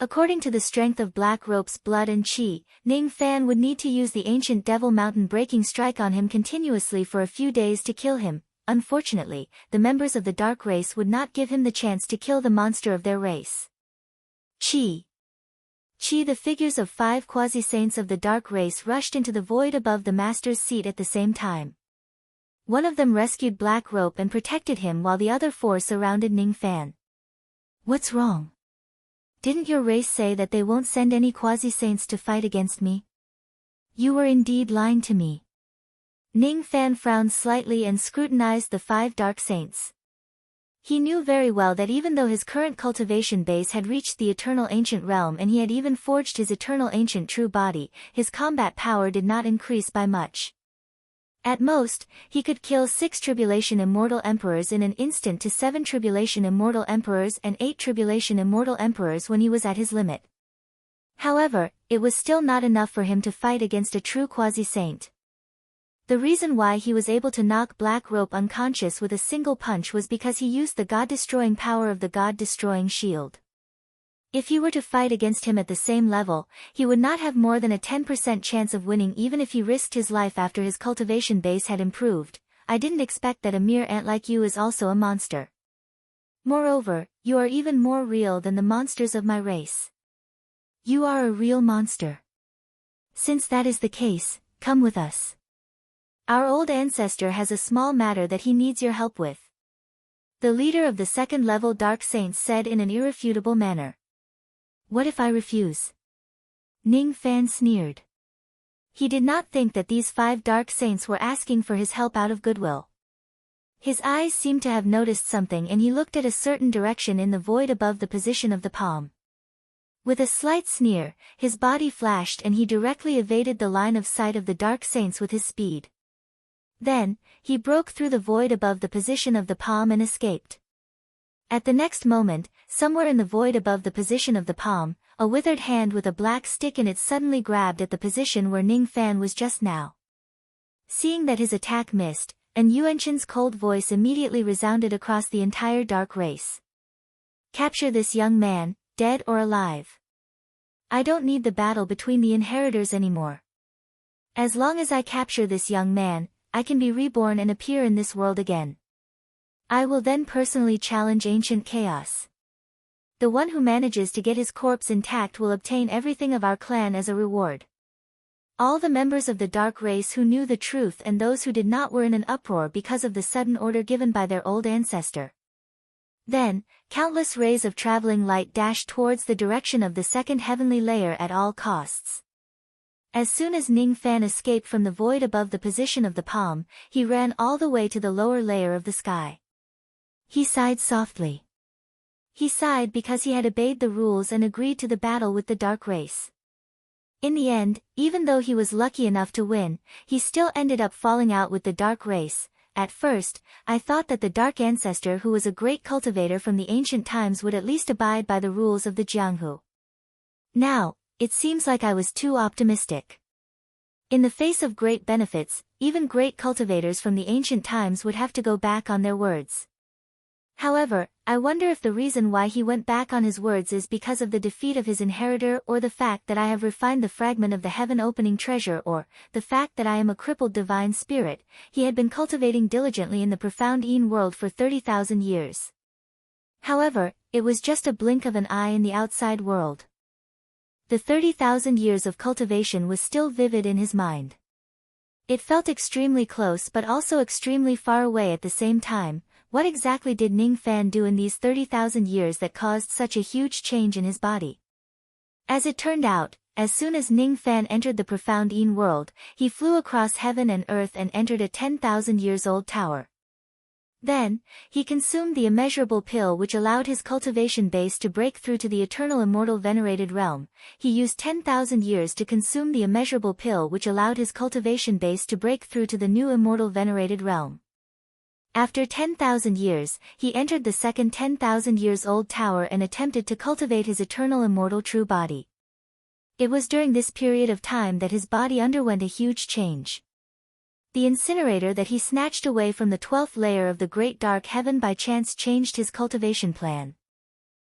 Speaker 1: According to the strength of Black Rope's blood and chi, Ning Fan would need to use the ancient Devil Mountain breaking strike on him continuously for a few days to kill him. Unfortunately, the members of the Dark Race would not give him the chance to kill the monster of their race. Chi. The figures of 5 quasi-saints of the Dark Race rushed into the void above the Master's seat at the same time. One of them rescued Black Rope and protected him while the other 4 surrounded Ning Fan. What's wrong? Didn't your race say that they won't send any quasi-saints to fight against me? You were indeed lying to me. Ning Fan frowned slightly and scrutinized the 5 dark saints. He knew very well that even though his current cultivation base had reached the eternal ancient realm and he had even forged his eternal ancient true body, his combat power did not increase by much. At most, he could kill 6 Tribulation Immortal Emperors in an instant to 7 Tribulation Immortal Emperors and 8 Tribulation Immortal Emperors when he was at his limit. However, it was still not enough for him to fight against a true quasi-saint. The reason why he was able to knock Black Rope unconscious with a single punch was because he used the god-destroying power of the god-destroying shield. If he were to fight against him at the same level, he would not have more than a 10% chance of winning even if he risked his life after his cultivation base had improved. I didn't expect that a mere ant like you is also a monster. Moreover, you are even more real than the monsters of my race. You are a real monster. Since that is the case, come with us. Our old ancestor has a small matter that he needs your help with. The leader of the second-level Dark Saints said in an irrefutable manner. What if I refuse? Ning Fan sneered. He did not think that these 5 Dark Saints were asking for his help out of goodwill. His eyes seemed to have noticed something and he looked at a certain direction in the void above the position of the palm. With a slight sneer, his body flashed and he directly evaded the line of sight of the Dark Saints with his speed. Then, he broke through the void above the position of the palm and escaped. At the next moment, somewhere in the void above the position of the palm, a withered hand with a black stick in it suddenly grabbed at the position where Ning Fan was just now. Seeing that his attack missed, An Yuanshan's cold voice immediately resounded across the entire dark race. Capture this young man, dead or alive. I don't need the battle between the inheritors anymore. As long as I capture this young man, I can be reborn and appear in this world again. I will then personally challenge ancient chaos. The one who manages to get his corpse intact will obtain everything of our clan as a reward. All the members of the dark race who knew the truth and those who did not were in an uproar because of the sudden order given by their old ancestor. Then, countless rays of traveling light dashed towards the direction of the second heavenly layer at all costs. As soon as Ning Fan escaped from the void above the position of the palm, he ran all the way to the lower layer of the sky. He sighed softly. He sighed because he had obeyed the rules and agreed to the battle with the dark race. In the end, even though he was lucky enough to win, he still ended up falling out with the dark race. At first, I thought that the dark ancestor who was a great cultivator from the ancient times would at least abide by the rules of the Jianghu. Now, it seems like I was too optimistic. In the face of great benefits, even great cultivators from the ancient times would have to go back on their words. However, I wonder if the reason why he went back on his words is because of the defeat of his inheritor or the fact that I have refined the fragment of the heaven-opening treasure or the fact that I am a crippled divine spirit he had been cultivating diligently in the profound Yin world for 30,000 years. However, it was just a blink of an eye in the outside world. The 30,000 years of cultivation was still vivid in his mind. It felt extremely close but also extremely far away at the same time. What exactly did Ning Fan do in these 30,000 years that caused such a huge change in his body? As it turned out, as soon as Ning Fan entered the profound Yin world, he flew across heaven and earth and entered a 10,000 years old tower. Then, he consumed the immeasurable pill which allowed his cultivation base to break through to the eternal immortal venerated realm. He used 10,000 years to consume the immeasurable pill which allowed his cultivation base to break through to the new immortal venerated realm. After 10,000 years, he entered the second 10,000 years old tower and attempted to cultivate his eternal immortal true body. It was during this period of time that his body underwent a huge change. The incinerator that he snatched away from the 12th layer of the great dark heaven by chance changed his cultivation plan.